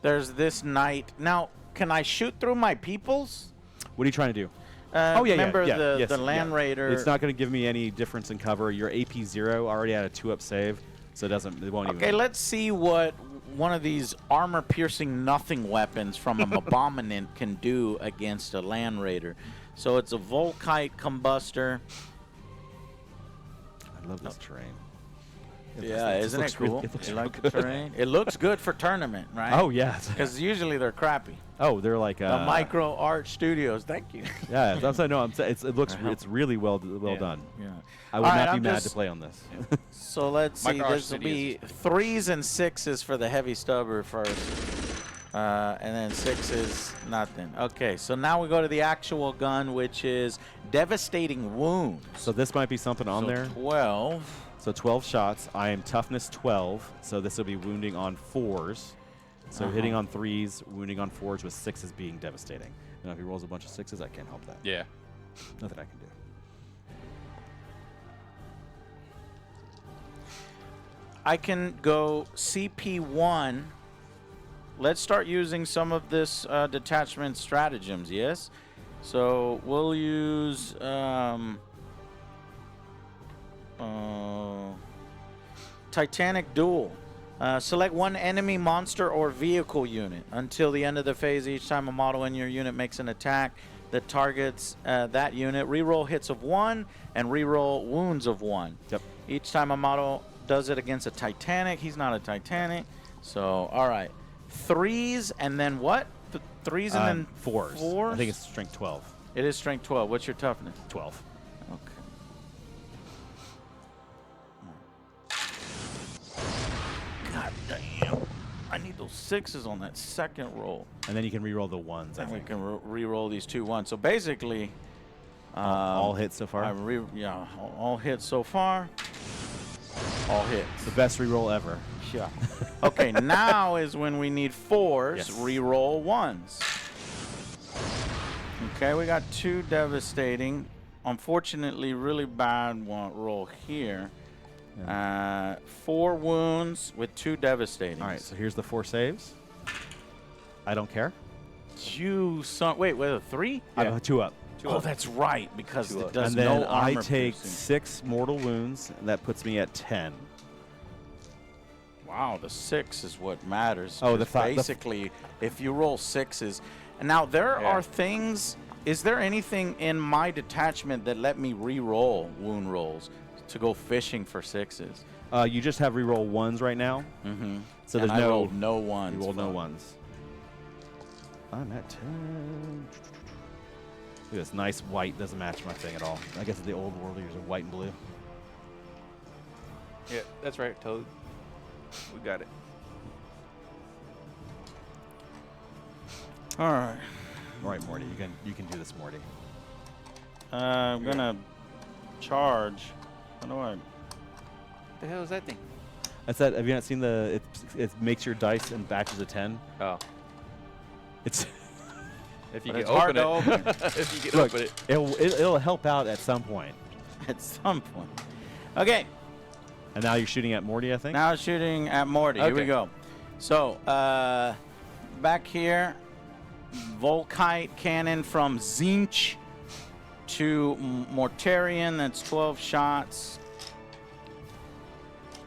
There's this knight. Now, can I shoot through my peoples? What are you trying to do? Remember yes, the Land Raider. It's not going to give me any difference in cover. Your AP 0 already had a 2-up save, so it won't even. Okay, let's see what one of these armor-piercing nothing weapons from a Abominant can do against a Land Raider. So it's a Volkite Combustor. I love this terrain. Yeah, isn't it cool? It looks You real like the good. terrain? It looks good for tournament, right? Oh yeah. Because usually they're crappy. Oh, they're like The Micro Art Studios. Thank you. Yeah, I'm saying no. It looks it's really well done. Yeah. I would All right, not be I'm mad just- to play on this. So let's see. Micro Art This will Studios be 3s and 6s for the heavy stubber first. And then 6s, nothing. Okay, so now we go to the actual gun, which is Devastating Wounds. So this might be something on So there. 12. So 12 shots. I am toughness 12, so this will be wounding on 4s. So hitting on 3s, wounding on 4s with 6s being devastating. Now if he rolls a bunch of 6s, I can't help that. Yeah. Nothing I can do. I can go CP1. Let's start using some of this detachment stratagems, yes? So we'll use Titanic Duel. Select one enemy monster or vehicle unit. Until the end of the phase, each time a model in your unit makes an attack that targets that unit, reroll hits of 1 and reroll wounds of 1. Yep. Each time a model does it against a Titanic, he's not a Titanic. So, all right. 3s and then what? 3s and then 4s. 4s? I think it's strength 12. It is strength 12. What's your toughness? 12. Okay. God damn. I need those 6s on that second roll. And then you can reroll the 1s, I And we think. can re-roll these 2 1s. So basically, All hits so far. all hits so far. All hits. The best reroll ever. Yeah. Okay, now is when we need 4s. Yes. Reroll 1s. Okay, we got 2 devastating. Unfortunately, really bad one roll here. 4 wounds with 2 devastating. All right, so here's the 4 saves. I don't care. You son. Wait, a 3? I have a 2 up. Oh, that's right, because it does And then no I armor take piercing. 6 mortal wounds, and that puts me at 10. Wow, the 6 is what matters. Oh, 'cause basically, if you roll 6s, and now there Yeah. are things. Is there anything in my detachment that let me re-roll wound rolls to go fishing for 6s? You just have reroll 1s right now. Mm-hmm. So and there's I no rolled no ones. You roll no folks. 1s. I'm at 10. Look at this nice white. Doesn't match my thing at all. I guess the old world used white and blue. Yeah, that's right, Toad. We got it. All right. All right, Morty. You can do this, Morty. I'm gonna charge. How do I? What the hell is that thing? That's that. Have you not seen the? It makes your dice in batches of 10. Oh. It's If you But can it's hard open to it. open. If you can look. open it. It'll help out at some point. At some point. Okay. And now you're shooting at Morty, I think. Now shooting at Morty. Here we Okay. go. So, back here, Volkite cannon from Zinch to Mortarian. That's 12 shots.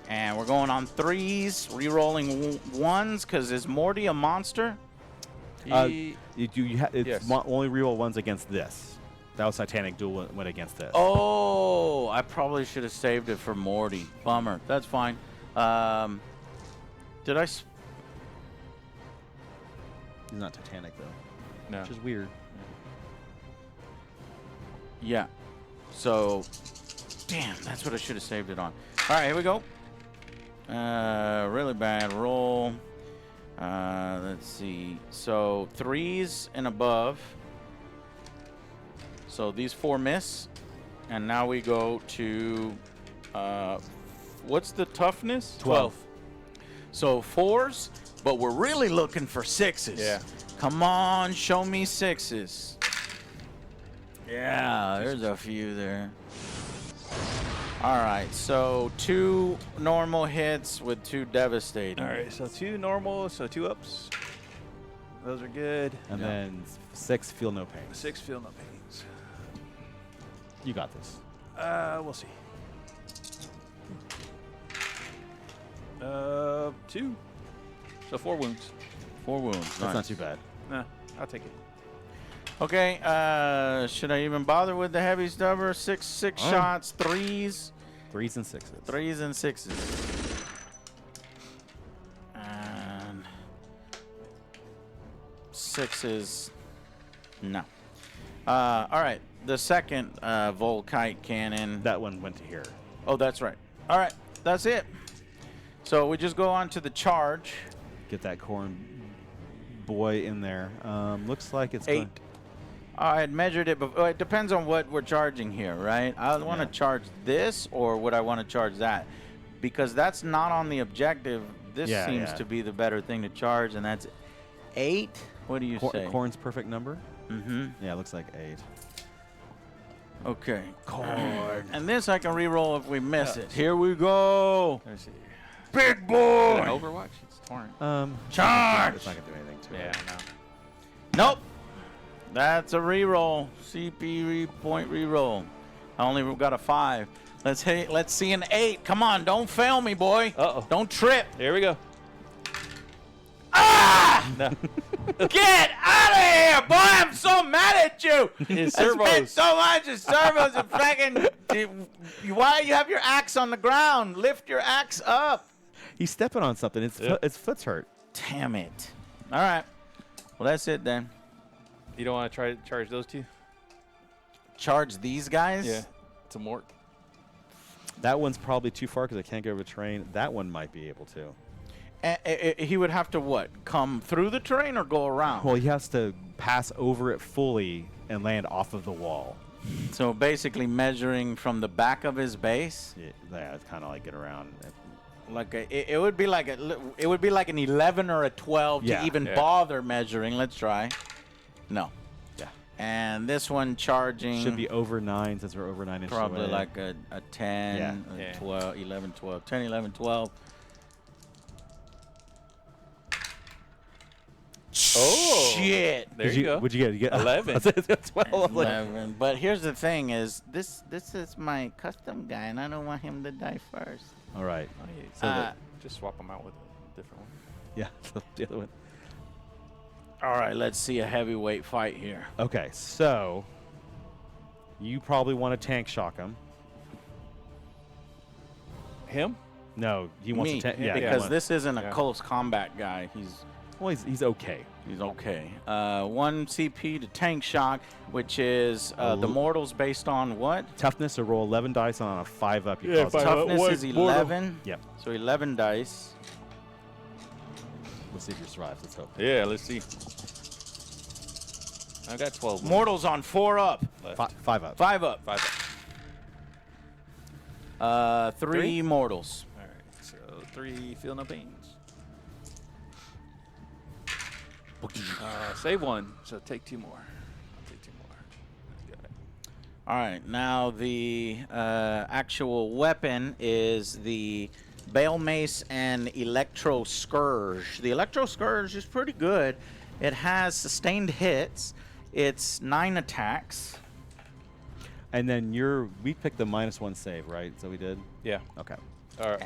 And we're going on 3s, re-rolling 1s, because is Morty a monster? He- It's Yes. only reroll 1s against this. That was Titanic Duel went against this. Oh, I probably should have saved it for Morty. Bummer. That's fine. Did I... He's not Titanic though, no. which is weird. Yeah. So, damn, that's what I should have saved it on. All right, here we go. Really bad roll. Let's see. So 3s and above. So these 4 miss. And now we go to, what's the toughness? 12. So 4s, but we're really looking for 6s. Yeah. Come on, show me 6s. Yeah, there's a few there. All right, so 2 normal hits with 2 devastating. All right, so 2 normal, so 2 ups. Those are good. And then 6, feel no pain. 6, feel no pains. You got this. We'll see. 2. So 4 wounds. 4 wounds. That's Nice. not too bad. Nah, I'll take it. Okay, should I even bother with the heavy stubber? 6 shots, 3s. 3s and 6s. 3s and 6s. And 6s. No. All right. The second Volkite cannon. That one went to here. Oh, that's right. All right. That's it. So we just go on to the charge. Get that corn boy in there. Looks like it's 8. going- I had measured it before. It depends on what we're charging here, right? I want to charge this, or would I want to charge that? Because that's not on the objective. This Yeah, seems yeah. to be the better thing to charge, and that's 8. What do you say? Corn's perfect number? Mm-hmm. Yeah, it looks like 8. Okay. Corn. And this I can re-roll if we miss it. Here we go. Let's see. Big boy. Overwatch? It's torn. Charge. It's not going to do anything to Yeah, it. I know. Nope. That's a re-roll. CP point re-roll. I only got a 5. Let's see an 8. Come on, don't fail me, boy. Uh-oh. Don't trip. Here we go. Ah! No. Get out of here, boy! I'm so mad at you. His I spent servos. so much in servos and fucking. Why you have your axe on the ground? Lift your axe up. He's stepping on something. His foot's hurt. Damn it. All right. Well, that's it then. You don't want to try to charge those 2? Charge these guys? Yeah. It's a mort. That one's probably too far because I can't go over terrain. That one might be able to. He would have to what? Come through the terrain or go around? Well, he has to pass over it fully and land off of the wall. So basically measuring from the back of his base, Yeah, it's kind of like get around. like it would be like it would be like an 11 or a 12 Yeah. to even Yeah. bother measuring. Let's try. No. Yeah. And this one charging Should be over 9 since we're over 9 inches probably away. like a 10, Yeah. a Yeah. 12, 11, 12, 10, 11, 12. Oh. Shit. There you go. What'd you get? You get 11. 12. 11. But here's the thing: is this is my custom guy, and I don't want him to die first. All right. Oh, yeah. So that- Just swap them out with a different one. Yeah. The other one. All right, let's see a heavyweight fight here. Okay, so you probably want to tank shock him. Him? No, he wants Me, to tank. Yeah, he because wants- this isn't a Yeah. close combat guy. Well, he's okay. He's okay. 1 CP to tank shock, which is the mortals based on what? Toughness, or roll 11 dice on a 5 up. Yeah, cause five it. up. Toughness what is mortal? 11. Yep. So 11 dice. Let's see if he survives. Let's hope. Yeah, let's see. I got 12 Mortals on 4 up. left. 5 up. 5 up. 5 up. 3 Three? mortals. All right. So 3 feel no pains. Save 1. So take 2 more. I'll take 2 more. Got it. All right, now the actual weapon is the Bale Mace and Electro Scourge. The Electro Scourge is pretty good. It has sustained hits. It's 9 attacks. And then we picked the -1 save, right? So we did? Yeah. Okay.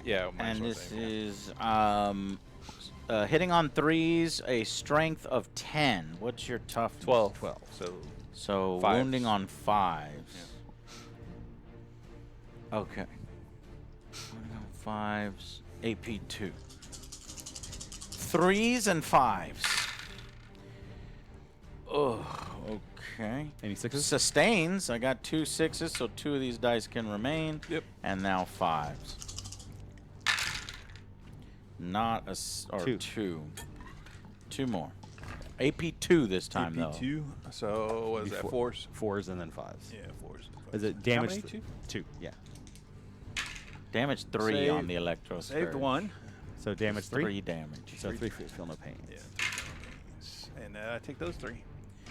Yeah. And this is hitting on 3s, a strength of 10. What's your toughness? 12. So Fives. wounding on 5s. Okay. Wounding on 5s. AP 2. 3s and 5s. Oh, okay. Any 6s? Sustains. I got 2 6s, so 2 of these dice can remain. Yep. And now 5s. Not a or 2. 2. 2 more. AP 2 this time though. AP2. So what is that? 4s? 4s and then 5s. Yeah, 4s. Is it How damage? many? 2? 2, yeah. Damage 3 Saved- on the Electro Saved Scourge. 1. So damage 3? 3 damage. So 3 feel no pain. Yeah, 3 pains. And I take those 3.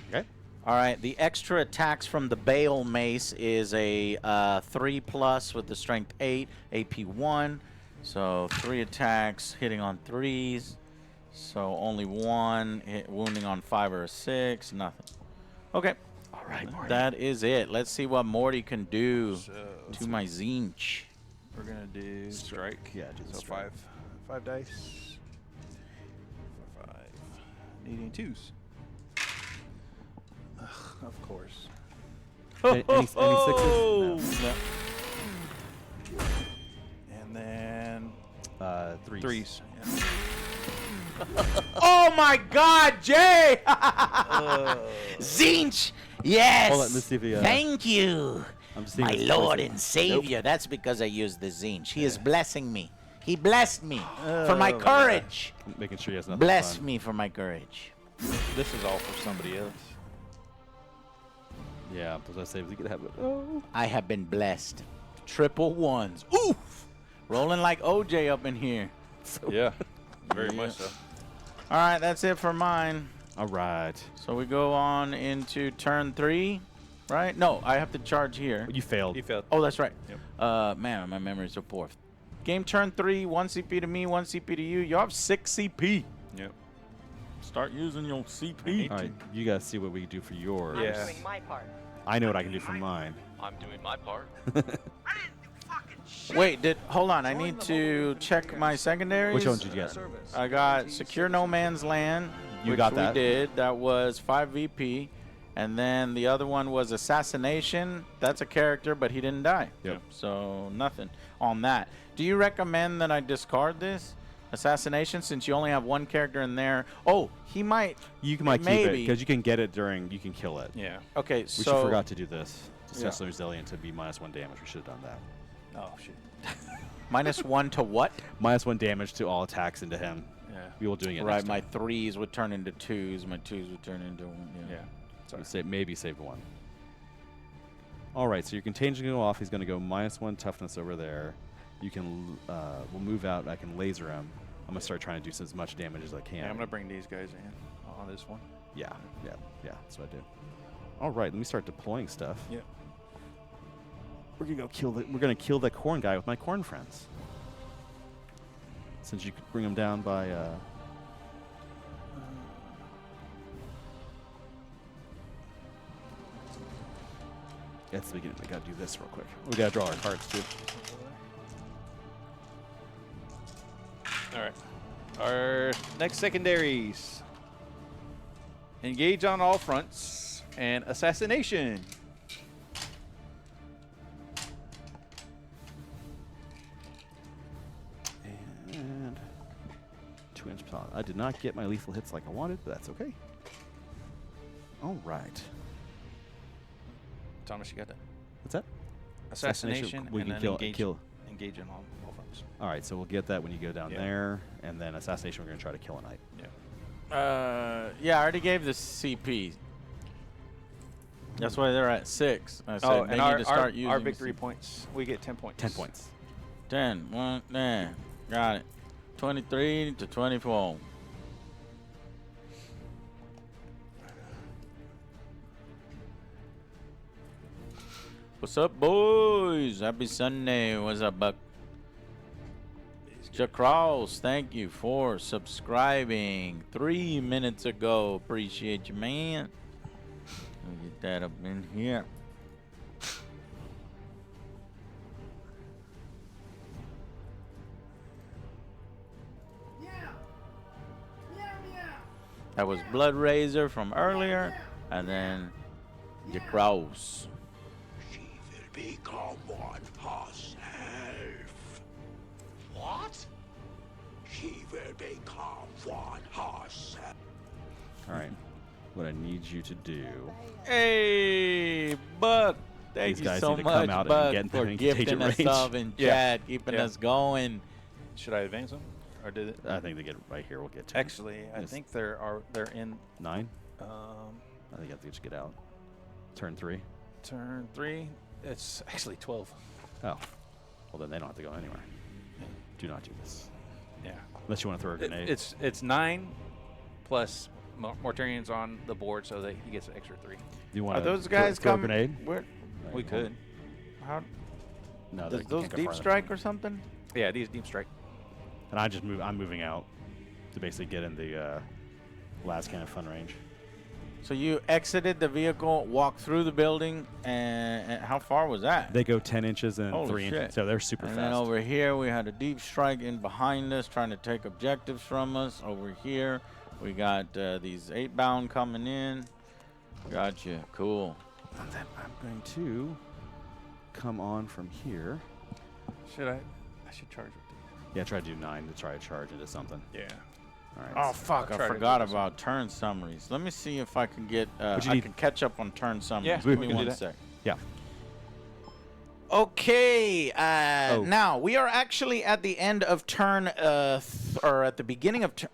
Okay. All right, the extra attacks from the Bale Mace is a 3+ with the strength 8, AP 1. So 3 attacks hitting on 3s. So only 1 hit, wounding on 5 or a 6, nothing. Okay. All right, Marty. That is it. Let's see what Morty can do So to my Zinch. we're gonna do strike. Yeah, do the So strike. five dice. 5. Needing 2s. Ugh, of course. Any sixes? No. No. And then Threes. 3s. Yeah. Oh my God, Jay! Zinch! Yes! Hold on, let's see if he, Thank you, I'm just seeing my if it's Lord poison. and Savior. That's because I used the Zinch. He is blessing me. He blessed me for my courage. I'm making sure he has nothing Bless fun. me for my courage. This is all for somebody else. Yeah, because I say we could have it. Oh. I have been blessed. Triple 1s. Oof! Rolling like OJ up in here. Yeah, very much so. All right, that's it for mine. All right. So we go on into turn 3, right? No, I have to charge here. You failed. He failed. Oh, that's right. Yep. Man, my memory's so poor. Game turn 3, 1 CP to me, 1 CP to you. You have 6 CP. Yep. Start using your CP. All right, you guys see what we can do for yours. Yeah. I'm doing my part. I know what I can do for mine. I'm doing my part. Wait, hold on. I need to check my secondaries. Which one did you get? I got Secure No Man's Land. You which got that. We did. That was 5 VP. And then the other one was Assassination. That's a character, but he didn't die. Yep. So nothing on that. Do you recommend that I discard this? Assassination, since you only have 1 character in there. Oh, he might. You might keep it Maybe. because you can get it during. You can kill it. Yeah. Okay, We so forgot to do this. Yeah. Special Resilient to be -1 damage. We should have done that. Oh shit. -1 to what? -1 damage to all attacks into him. Yeah. We will doing it Right, next my time. 3s would turn into 2s. My 2s would turn into 1. Yeah. So maybe save 1. All right, so your contagion go off. He's going to go -1 toughness over there. You can, we'll move out. I can laser him. I'm going to start trying to do as much damage as I can. Yeah, I'm gonna bring these guys in on this one. Yeah, that's what I do. All right, let me start deploying stuff. Yep. We're gonna go kill the. We're gonna kill that corn guy with my corn friends. Since you could bring him down by. That's the beginning. We gotta do this real quick. We gotta draw our cards too. All right. Our next secondaries. Engage on all fronts and assassination. And 2-inch plot. I did not get my lethal hits like I wanted, but that's okay. All right. Thomas, you got that? What's that? Assassination. We and can then kill. Engage on all fronts. All right, so we'll get that when you go down Yeah. there, and then assassination. We're gonna try to kill a knight. Yeah. Yeah, I already gave the CP. That's why they're at 6. I said Oh, they and need to start using our the victory CP. points. We get 10 points. 10 points. 10. 1, there. Got it. 23 to 24. What's up, boys? Happy Sunday. What's up, Buck? Jack Cross, thank you for subscribing 3 minutes ago. Appreciate you, man. Let me get that up in here. That was Blood Razor from earlier, and then Jack Cross. She will become one herself. What? She will become one herself. All right. What I need you to do. Hey, Buck. Thank These you guys so need to come much, out and Buck, get in for the gifting contagion us range. up in Yeah. chat, keeping Yeah. us going. Should I advance them, or did it? I think they get right here. We'll get 10. Actually, I Yes. think they're in 9. um, I think I have to get out. Turn 3. turn 3. It's actually 12. Oh. Well, then they don't have to go anywhere. Do not do this. Yeah. Unless you want to throw a grenade. It's 9 plus Mortarian's on the board, so that he gets an extra 3. Do you want Are to those guys throw a coming? grenade? Where? We could. How? No, Does they those can't go deep far enough. strike or something? Yeah, these deep strike. And I just move. I'm moving out. to basically get in the last kind of fun range. So you exited the vehicle, walked through the building, and how far was that? They go 10 inches and Holy 3 inches, shit. so they're super And fast. then over here, we had a deep strike in behind us, trying to take objectives from us. Over here, we got these 8-bound coming in. Gotcha. Cool. And then I'm going to come on from here. Should I should charge with these. Yeah, try to do 9 to try to charge into something. Yeah. All right. Oh, fuck. I'll I try to forgot do this about turn summaries. Let me see if I can get, What you I need- can catch up on turn summaries. Yeah, Give we me can do one that. sec. Yeah. Okay, Oh. now we are actually at the end of turn, or at the beginning of turn.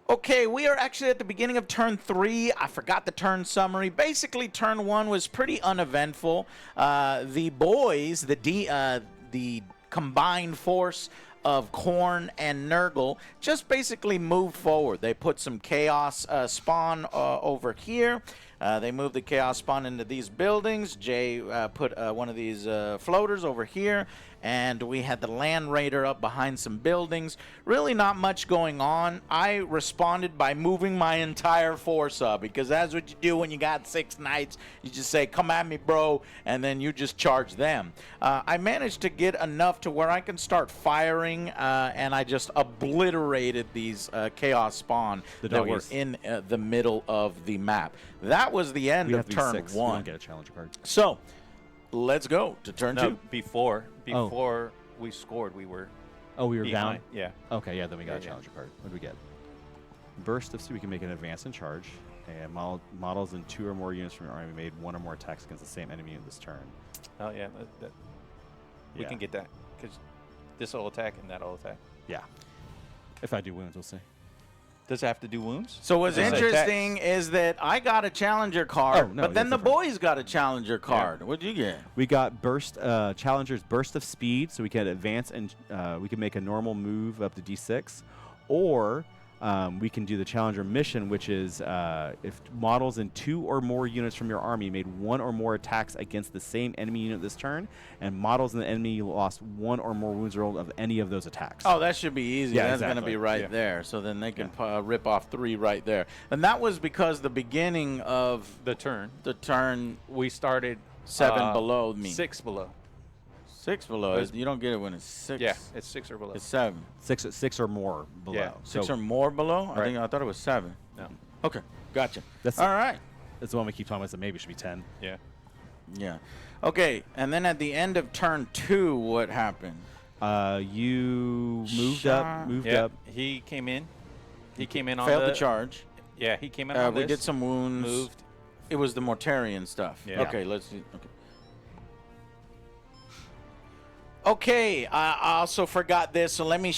Okay, we are actually at the beginning of turn 3. I forgot the turn summary. Basically, turn 1 was pretty uneventful. The boys, the combined force of Khorne and Nurgle, just basically moved forward. They put some chaos spawn over here. They moved the chaos spawn into these buildings. Jay put one of these floaters over here, and we had the land raider up behind some buildings. Really not much going on. I responded by moving my entire force up, because that's what you do when you got 6 knights. You just say, come at me, bro, and then you just charge them. I managed to get enough to where I can start firing, and I just obliterated these chaos spawn The that were doggies. in the middle of the map. That was the end We have of to be turn 6. We 1. don't get a challenger card. So, let's go to turn 2. No, before we scored, we were Oh, we were behind. down? Yeah. Okay, yeah, then we got a Yeah. challenger card. What do we get? Burst of we can make an advance and charge. And models in 2 or more units from your army made 1 or more attacks against the same enemy unit this turn. Oh yeah. We Yeah. can get that because this will attack and that'll attack. Yeah. If I do wounds, we'll see. Does it have to do wounds? So what's Does it interesting is that I got a challenger card, Oh, no, but then the that's different. boys got a challenger card. What'd you get? We got burst challengers burst of speed, so we can advance and we can make a normal move up to D6, or we can do the challenger mission, which is if models in 2 or more units from your army made 1 or more attacks against the same enemy unit this turn, and models in the enemy lost 1 or more wounds rolled of any of those attacks. Oh, that should be easy. Yeah, That's going to exactly. be right Yeah. there. So then they can rip off 3 right there. And that was because the beginning of The turn the turn we started 7 below me. 6 below. 6 below. Was- You don't get it when it's 6. Yeah, it's 6 or below. It's 7. 6 or more below. Yeah. 6 so or more below? Right. I thought it was 7. No. Okay, gotcha. That's All right. that's the one we keep talking about. So maybe it should be 10. Yeah. Yeah. Okay, and then at the end of turn 2, what happened? You moved Shot. up, moved Yeah. up. He came in. He came in on Failed the charge. Yeah, he came in on We this. did some wounds. Moved. It was the Mortarian stuff. Yeah. Okay, let's do. Okay. Okay, I also forgot this, so let me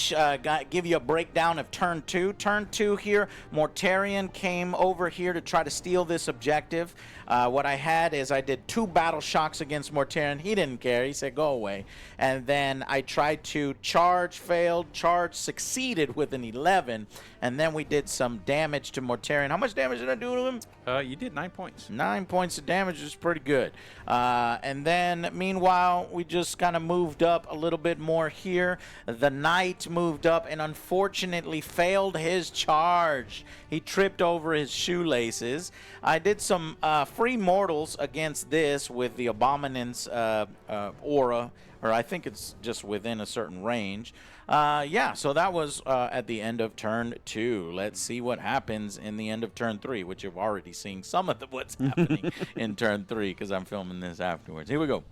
give you a breakdown of turn 2. Turn 2 here, Mortarian came over here to try to steal this objective. What I had is I did 2 battle shocks against Mortarian. He didn't care. He said, go away. And then I tried to charge, failed. Charge succeeded with an 11. And then we did some damage to Mortarian. How much damage did I do to him? You did 9 points. 9 points of damage is pretty good. And then, meanwhile, we just kind of moved up a little bit more here. The knight moved up and unfortunately failed his charge. He tripped over his shoelaces. I did some free mortals against this with the Abominance aura, or I think it's just within a certain range. Yeah, so that was at the end of turn 2. Let's see what happens in the end of turn 3, which you've already seen some of what's happening in turn 3 because I'm filming this afterwards. Here we go.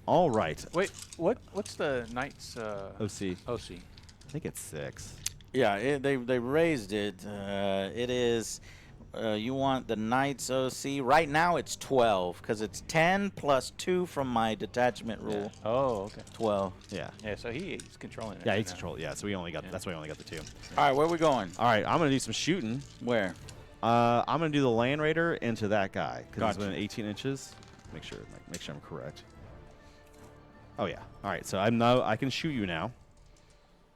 All right. Wait, what's the Knights OC. OC? I think it's 6. Yeah, they raised it. It is, you want the Knights OC. Right now it's 12 because it's 10 plus 2 from my detachment rule. Oh, okay. 12. Yeah. Yeah, so he's controlling it. Yeah, right he's now. control. Yeah, so we only got that's why we only got the 2. All right, where are we going? All right, I'm gonna do some shooting. Where? I'm gonna do the Land Raider into that guy because Gotcha. it's been 18 inches. Make sure I'm correct. Oh yeah. All right, so I can shoot you now.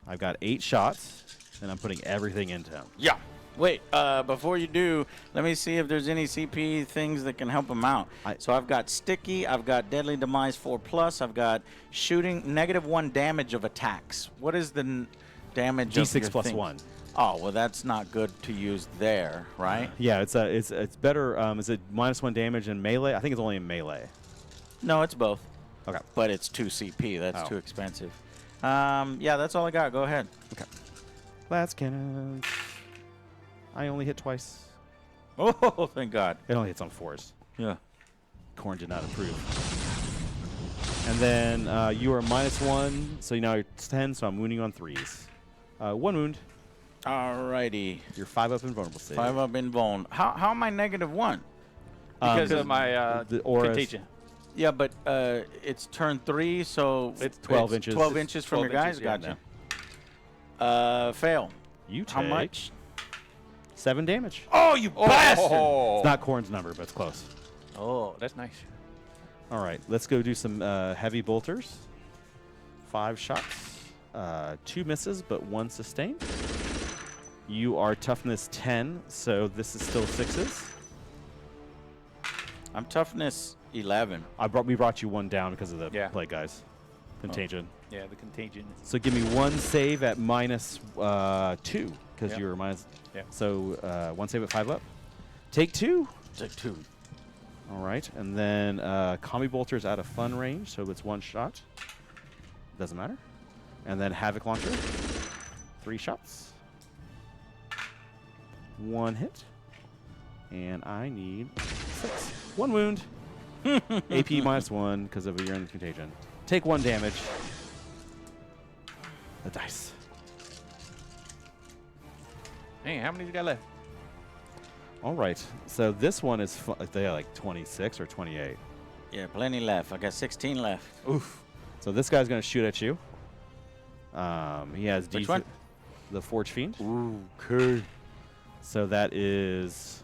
I've got 8 shots, and I'm putting everything into him. Yeah. Wait, before you do, let me see if there's any CP things that can help him out. So I've got Sticky, I've got Deadly Demise 4+, I've got shooting -1 damage of attacks. What is the damage of D6 your plus thing? 1. Oh, well, that's not good to use there, right? Yeah, it's better. Is it -1 damage in melee? I think it's only in melee. No, it's both. Okay. But it's 2 CP. That's Oh. too expensive. Yeah, that's all I got. Go ahead. Okay. Last cannons. I only hit twice. Oh, thank God. It only hits on 4s. Yeah. Corn did not approve. And then you are -1, so now you're 10, so I'm wounding on 3s. 1 wound. Alrighty. You're 5 up in vulnerable save. 5 up in bone. How am I -1? Because of my the auras. contagion. Yeah, but it's turn 3, so It's 12 inches. 12 inches from 12 your guys. inches, yeah, Gotcha. Fail. You take How much? 7 damage. Oh, you bastard! It's not Corn's number, but it's close. Oh, that's nice. All right, let's go do some heavy bolters. 5 shots. 2 misses, but 1 sustained. You are toughness 10, so this is still 6s. I'm toughness 11. We brought you 1 down because of the Yeah. plague guys. Contagion. Yeah, the contagion. So give me 1 save at -2 because Yeah. you're minus. Yeah. So 1 save at 5 up. Take 2. Take 2. All right, and then combi bolters out of fun range, so it's 1 shot. Doesn't matter. And then havoc launcher, 3 shots. 1 hit. And I need 6. 1 wound. AP -1 because of your contagion. Take 1 damage. The dice. Hey, how many you got left? All right. So this one is they are like 26 or 28. Yeah, plenty left. I got 16 left. Oof. So this guy's going to shoot at you. He has Which D- one? The Forge Fiend. Ooh, okay. So that is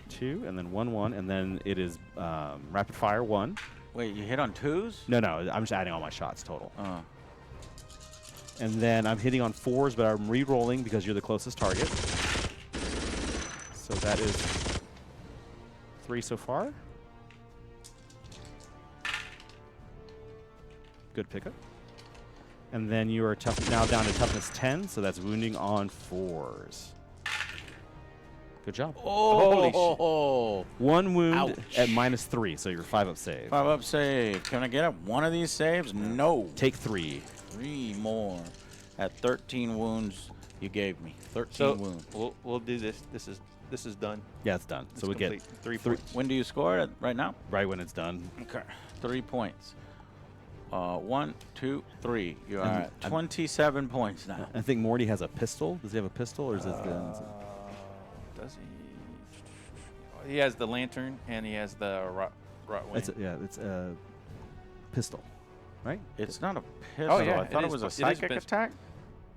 2 and then 1/1 and then it is rapid fire 1. Wait, you hit on 2s? No, I'm just adding all my shots total. Oh. And then I'm hitting on 4s, but I'm re-rolling because you're the closest target. So that is 3 so far. Good pickup. And then you are now down to toughness 10, so that's wounding on 4s. Good job. Oh, 1 wound Ouch. at -3, so you're 5 up save. 5 up save. Can I get up one of these saves? No. Take 3. 3 more at 13 wounds you gave me. 13 So wounds. we'll do this. This is done. Yeah, it's done. So we It's get complete. 3 three- points. When do you score it right now? right when it's done. Okay. 3 points. 1, 2, 3. You are And at 27 points now. I think Morty has a pistol. Does he have a pistol or is it guns? Does he? He has the lantern and he has the rot wing. It's a pistol, right? It's not a pistol. yeah, I thought it it was a is a psychic pistol. attack.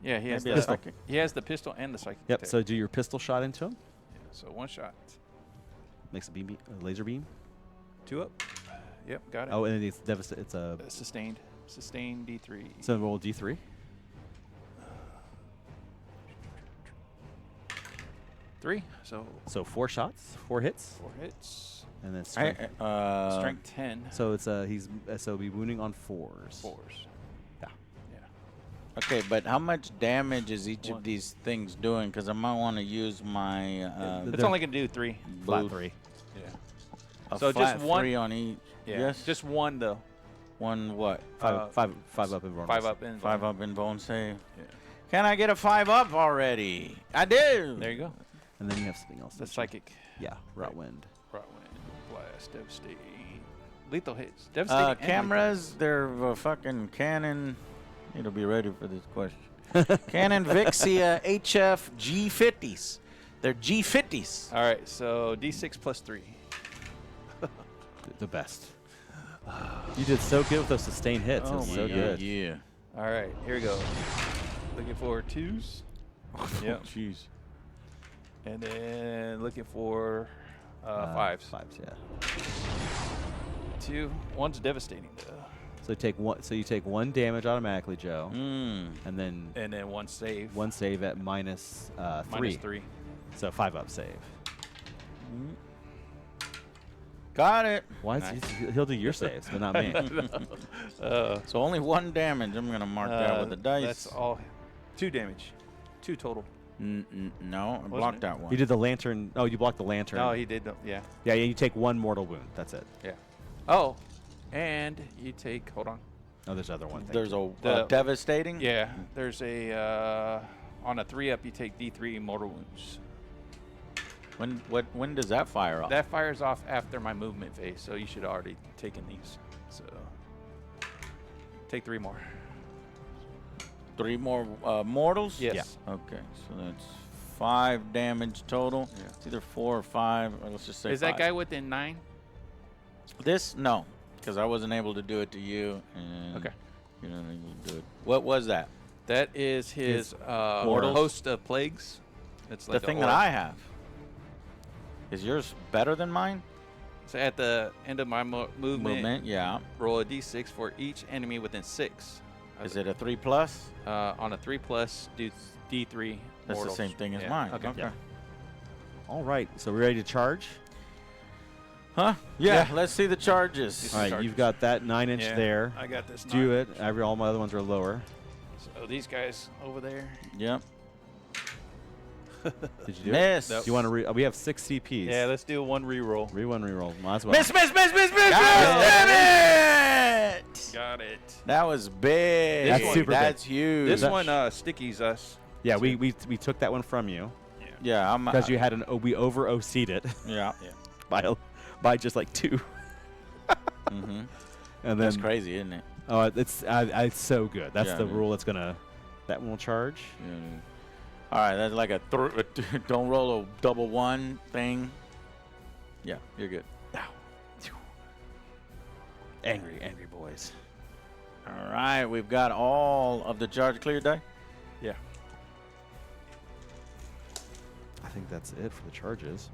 Yeah, he has Maybe the a psychic. He has the pistol and the psychic. Yep. attack. So do your pistol shot into him. Yeah, so 1 shot. Makes a laser beam. 2 up. Yep, got it. Oh, and it's devastating. It's a Sustained. Sustained D3. so roll D3. 3. So 4 shots, 4 hits, 4 hits. and then strength. Strength 10. So it's so be wounding on 4s. 4s. Yeah. Yeah. Okay, but how much damage is each 1. of these things doing? Because I might want to use my It's They're only gonna do 3. Flat boost. 3. Yeah. A So just flat one- 3 on each. Yeah. Yes. Just 1 though. 1 what? 5 up in 5 up in. 5 up in bone save. Yeah. Can I get a 5 up already? I do. There you go. And then you have something else. The don't you? psychic. Yeah, rot wind. Rot wind. Blast. Devastating. Lethal hits. Devastating. and Cameras, they're a fucking Canon. Need to be ready for this question. Canon Vixia HF G50s. They're G50s. lethal. All right. So D6 plus 3. The best. You did so good with those sustained hits. It's so good. Yeah. All right. Here we go. Looking for 2s. Yep. Jeez. And then looking for 5s. 5s, yeah. 2. 1's devastating though. So you take 1 damage automatically, Joe, Mm. and then And then 1 save. 1 save at minus 3. Minus 3. So 5 up save. Got it. Why is he'll do your saves, but not me. So only 1 damage. I'm gonna mark that with the dice. That's all. 2 damage. 2 total. No, I blocked that one. You did the lantern. Oh, you blocked the lantern. No, he did. Yeah. Yeah, you take 1 mortal wound. That's it. Yeah. Oh, and you take. Hold on. Oh, there's another one. There's a The- devastating. Yeah. There's a on a 3-up you take D3 mortal wounds. When does that fire off? That fires off after my movement phase, so you should already taken these. So take 3 more. 3 more mortals? Yes. Yeah. Okay, so that's 5 damage total. Yeah. It's either 4 or 5. Or let's just say Is 5. that guy within 9? This? No, because I wasn't able to do it to you. And Okay. you're not able to do it. What was that? That is his mortals? host of plagues. It's The like thing a that aura. I have. Is yours better than mine? So at the end of my movement, Yeah. roll a d6 for each enemy within 6. Is it a 3+? On a 3+, do d3 That's mortals. the same thing as Yeah. mine. Okay. Yeah. All right. So we're ready to charge. Huh? Yeah, let's see the charges. All right. charges. You've got that 9-inch Yeah, there. I got this. Do 9. it. All my other ones are lower. So these guys over there. Yep. Did you do Miss. it? Do you want to? We have 6 CPs. Yeah, let's do one reroll. Reroll. Might as well. Miss. Got Damn it! Got it. That was big. That's super big. That's huge. This that- one stickies us. Yeah, we took that one from you Yeah, I'm. because you had we over OC'd it Yeah. by just like 2. Mm-hmm. And then That's crazy, isn't it? Oh, it's so good. That's Yeah, the dude. rule. That's gonna that one will charge. Yeah. All right, that's like a don't roll a double 1 thing. Yeah, you're good. Angry boys. All right, we've got all of the charge clear die. Yeah. I think that's it for the charges.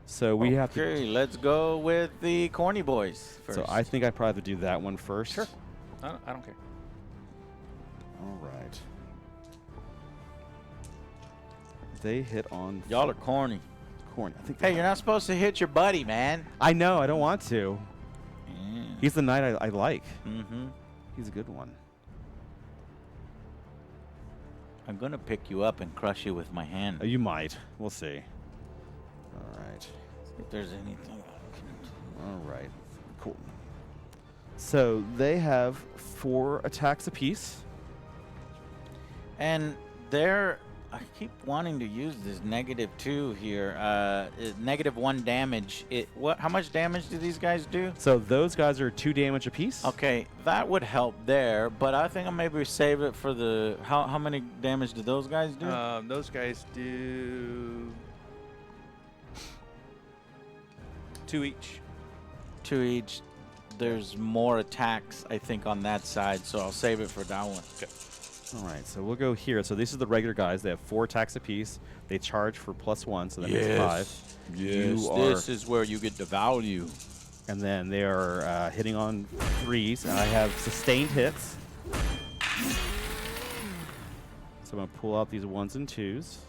So we have to. Okay, let's go with the corny boys first. So I think I probably have to do that one first. Sure. I don't care. All right. They hit on. y'all are corny. corny. I think. Hey, you're not supposed to hit your buddy, man. I know. I don't want to. Yeah. He's the knight I like. Mm-hmm. He's a good one. I'm gonna pick you up and crush you with my hand. You might. We'll see. All right. If there's anything. All right. Cool. So they have 4 attacks apiece. And they're. I keep wanting to use this -2 here. -1 damage. How much damage do these guys do? So those guys are 2 damage apiece. Okay, that would help there, but I think I'll maybe save it for the. How many damage do those guys do? Those guys do 2 each. 2 each. There's more attacks, I think, on that side, so I'll save it for that one. Okay. All right. So we'll go here. So these are the regular guys. They have 4 attacks apiece. They charge for +1, so that makes 5. Yes, this is where you get the value. And then they are hitting on 3s, and I have sustained hits. So I'm going to pull out these 1s and 2s.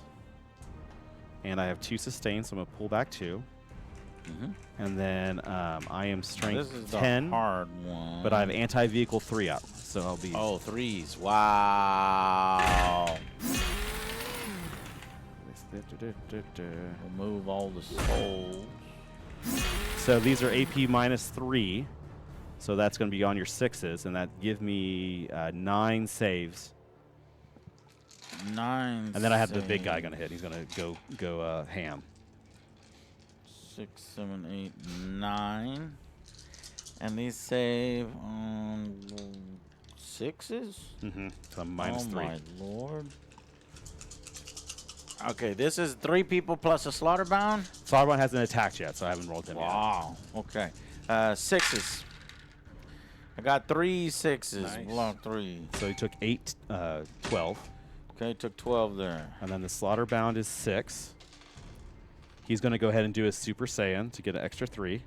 And I have 2 sustained, so I'm going to pull back 2. And then I am strength This is the 10, hard one. but I have anti-vehicle 3 up. So I'll be... Oh, 3s. Wow. Remove all the souls. So these are AP -3. So that's going to be on your 6s, and that give me 9 saves. 9. And then I have the big guy going to hit. He's going to go ham. 6, 7, 8, 9. And these save on 6s? Mm-hmm. So I'm -3. Oh, my lord. Okay, this is 3 people plus a slaughterbound? Slaughterbound hasn't attacked yet, so I haven't rolled him Wow. Okay. 6s. I got 3 6s. Nice. Block 3. yet. So he took 8, 12. Okay, took 12 there. And then the Slaughterbound is 6. He's going to go ahead and do his Super Saiyan to get an extra 3.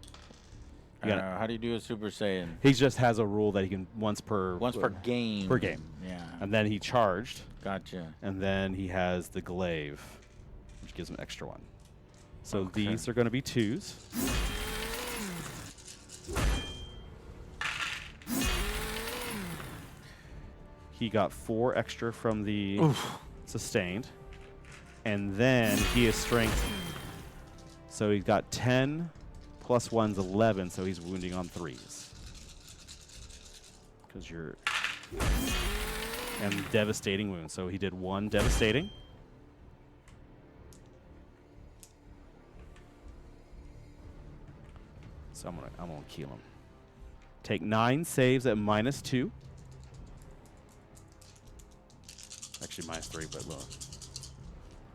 How do you do a Super Saiyan? He just has a rule that he can once per game. Per game. Yeah. And then he charged, Gotcha. and then he has the glaive, which gives him an extra 1. So Okay. these are going to be 2s. He got 4 extra from the sustained. And then he is strength. So he's got 10 plus 1's 11, so he's wounding on 3s. Because you're... And devastating wound. So he did 1 devastating. So I'm gonna kill him. Take 9 saves at -2. Actually -3, but low.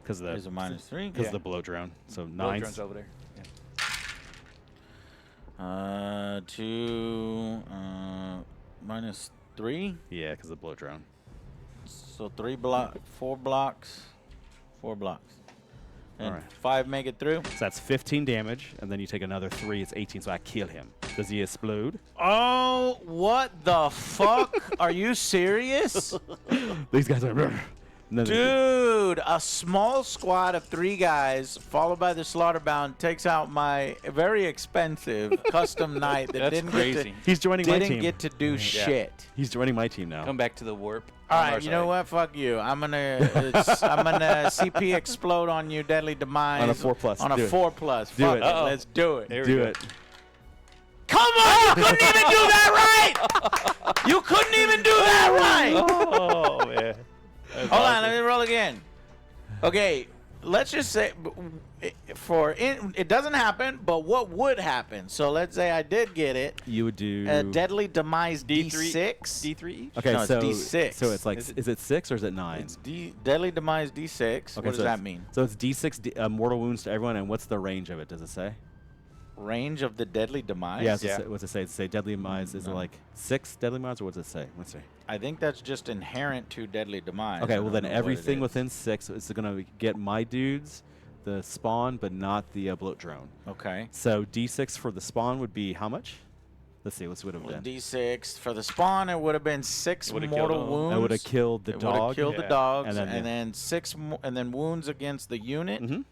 Because of the Is it -3? because of the blow drone. So Blow 9. drone's over there. Yeah. To -3. Yeah, because of the blow drone. So 4 blocks. 4 blocks. And Alright. 5 make it through. So that's 15 damage, and then you take another 3. It's 18. So I kill him. Does he explode? Oh, what the fuck? Are you serious? These guys are. And then they- Dude, a small squad of 3 guys, followed by the Slaughterbound, takes out my very expensive custom knight that That's didn't crazy. He's joining my didn't team. get to do shit. He's joining my team now. Come back to the warp. All on right, our you know side. what? Fuck you. I'm gonna CP explode on you, deadly demise. On a 4+. On a Do it. 4+. Do Fuck it. Uh-oh. Let's do it. There we Do go. it. Come on! You couldn't even do that right. You couldn't even do that right. Oh man. Hold on, let me roll again. Okay, let's just say it doesn't happen, but what would happen? So let's say I did get it. You would do. Deadly demise D6. D3 each. Okay, No, it's so D6. So it's like, Is is it- it 6 or is it 9? It's deadly demise D6. Okay, What does so that it's- mean? So it's D6 mortal wounds to everyone, and what's the range of it? Does it say? Range of the deadly demise? Yeah. Yeah. What's it say? Does it say deadly demise? Is it No. like 6 deadly demise, or what's it say? Let's see. I think that's just inherent to deadly demise. Okay, I well don't then know what it everything is. within 6 is going to get my dudes, the spawn, but not the bloat drone. Okay. So D6 for the spawn would be how much? Let's see. Let's see what it would have been. D6 for the spawn. It would have been 6 Would've mortal killed him. wounds. That would have killed the It would have dog. killed the Yeah. dogs, And and then- then, 6 and then wounds against the unit. Mm-hmm.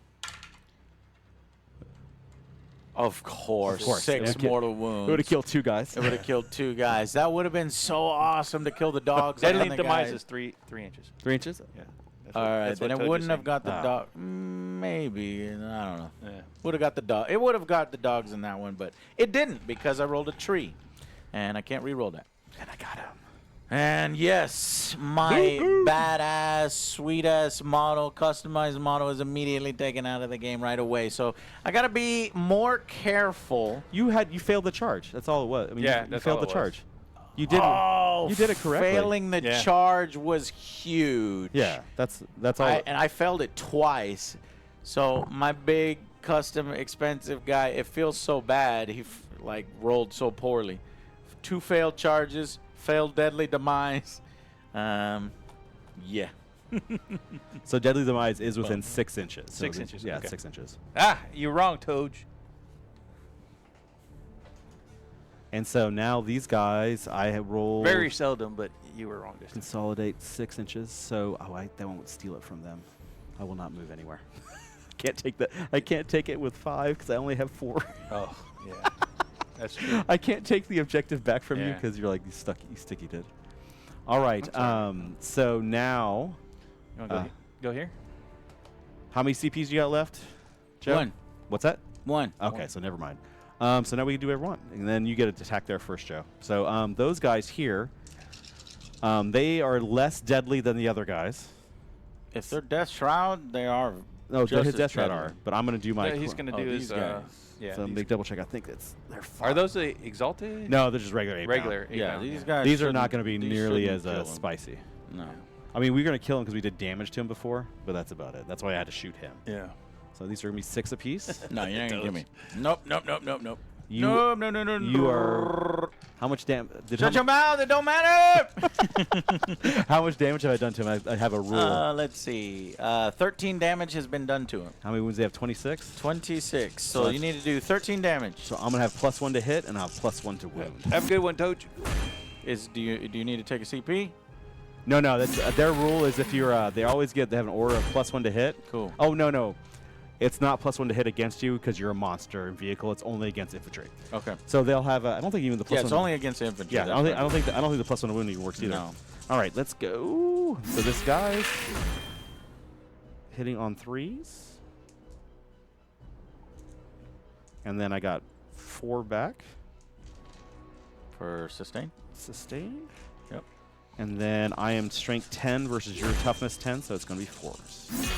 Of course, Of course. 6 It would mortal wounds. It would have killed 2 guys. It would have killed 2 guys. That would have been so awesome to kill the dogs. Deadly and the demise guys. is 3 inches. 3 inches? Yeah. That's All what- right, that's then what it Toad wouldn't just have got the Ah. dog. Maybe, I don't know. said. Yeah. Would have got the dog. It would have got the dogs in that one, but it didn't because I rolled a tree, and I can't re-roll that. And I got him. And yes, my badass, sweet-ass model, customized model is immediately taken out of the game right away. So I got to be more careful. You failed the charge. That's all it was. I mean, Yeah, you that's failed all the it was. charge. You did. Oh, You did it correctly. Failing the Yeah. charge was huge. Yeah, that's all. And I failed it twice. So my big, custom, expensive guy, it feels so bad. He rolled so poorly. 2 failed charges, failed deadly demise. Yeah. So deadly demise is within 6 inches. So 6 inches, Yeah, okay. 6 inches. Ah, you're wrong, Toad. And so now these guys, I have rolled. Very seldom, but you were wrong this time. Consolidate 6 inches. So that won't steal it from them. I will not move anywhere. Can't take that. I can't take it with 5 because I only have 4. Oh, yeah. That's true. I can't take the objective back from you Yeah. because you're like you sticky did. All right. So now, You want to go here? how many CPs you got left, Joe? 1. What's that? 1. Okay, so never mind. So now we can do everyone, and then you get to attack there first, Joe. So those guys here, they are less deadly than the other guys. If they're Death Shroud, they are. No, just his as Death Shroud deadly. are, but I'm going to do my. Yeah, he's going to oh, do these his. guys. Yeah. So these- big double check. I think they're fine. Are those the exalted? No, they're just regular. 8 Regular. pound. 8 Yeah, pound, these guys. These are not shouldn't- going to be these nearly shouldn't as kill 'em. spicy. No. I mean, we're going to kill him because we did damage to him before, but that's about it. That's why I had to shoot him. Yeah. So these are going to be 6 apiece. No, you're not gonna kill me. Nope. You- No. You are. How much damage? Shut your mouth. It don't matter. How much damage have I done to him? I have a rule. Let's see. 13 damage has been done to him. How many wounds do they have? 26. 26. So So you need to do 13 damage. So I'm gonna have +1 to hit, and I'll have +1 to wound. Have a good one, Toad. Do you need to take a CP? No, that's their rule is if you're they have an aura of +1 to hit. Cool. Oh no, it's not +1 to hit against you because you're a monster and vehicle. It's only against infantry. Okay. So they'll have. I don't think even the +1. Yeah, it's only against infantry. Yeah, that's I right. don't think the +1 to wound even works either. No. All right, let's go. So this guy. hitting on 3s. And then I got 4 back. For sustain? Sustain. Yep. And then I am strength 10 versus your toughness 10, so it's going to be 4s.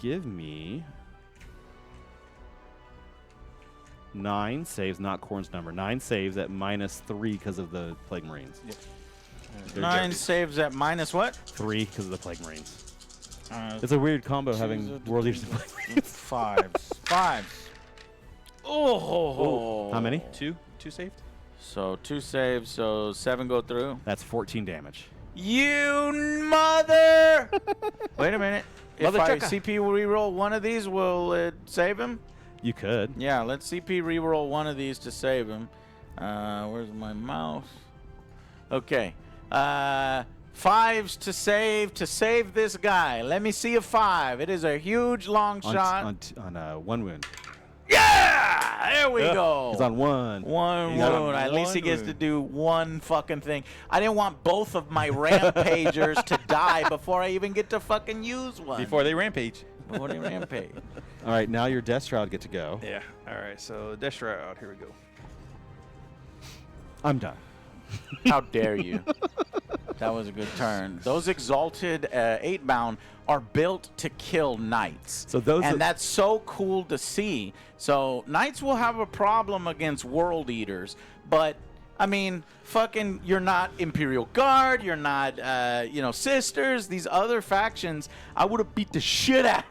Give me 9 saves, not Corn's number. 9 saves at -3 because of the Plague Marines. Yep. They're 9 just saves at minus what? 3 because of the Plague Marines. Uh, It's a weird combo having World Leaders and Plague Marines. 5s. 5s. Oh. How many? 2 saved. So 2 saves, so 7 go through. That's 14 damage. You mother! Wait a minute. If Mother I chucker. CP reroll one of these, will it save him? You could. Yeah, let's CP reroll one of these to save him. Where's my mouse? Okay. 5s to save this guy. Let me see a 5. It is a huge long shot. On 1 wound. Yeah! There we go. He's on 1. One He's on wound. At least he one gets to wound. do one fucking thing. I didn't want both of my rampagers to die before I even get to fucking use one. Before they rampage. Before they rampage. All right, now your Death Shroud get to go. Yeah. All right. So Death Shroud. Here we go. I'm done. How dare you? That was a good turn. Those exalted 8-bound are built to kill knights. So those and are- that's so cool to see. So knights will have a problem against world eaters, but I mean, fucking, you're not Imperial Guard, you're not, sisters, these other factions. I would have beat the shit out.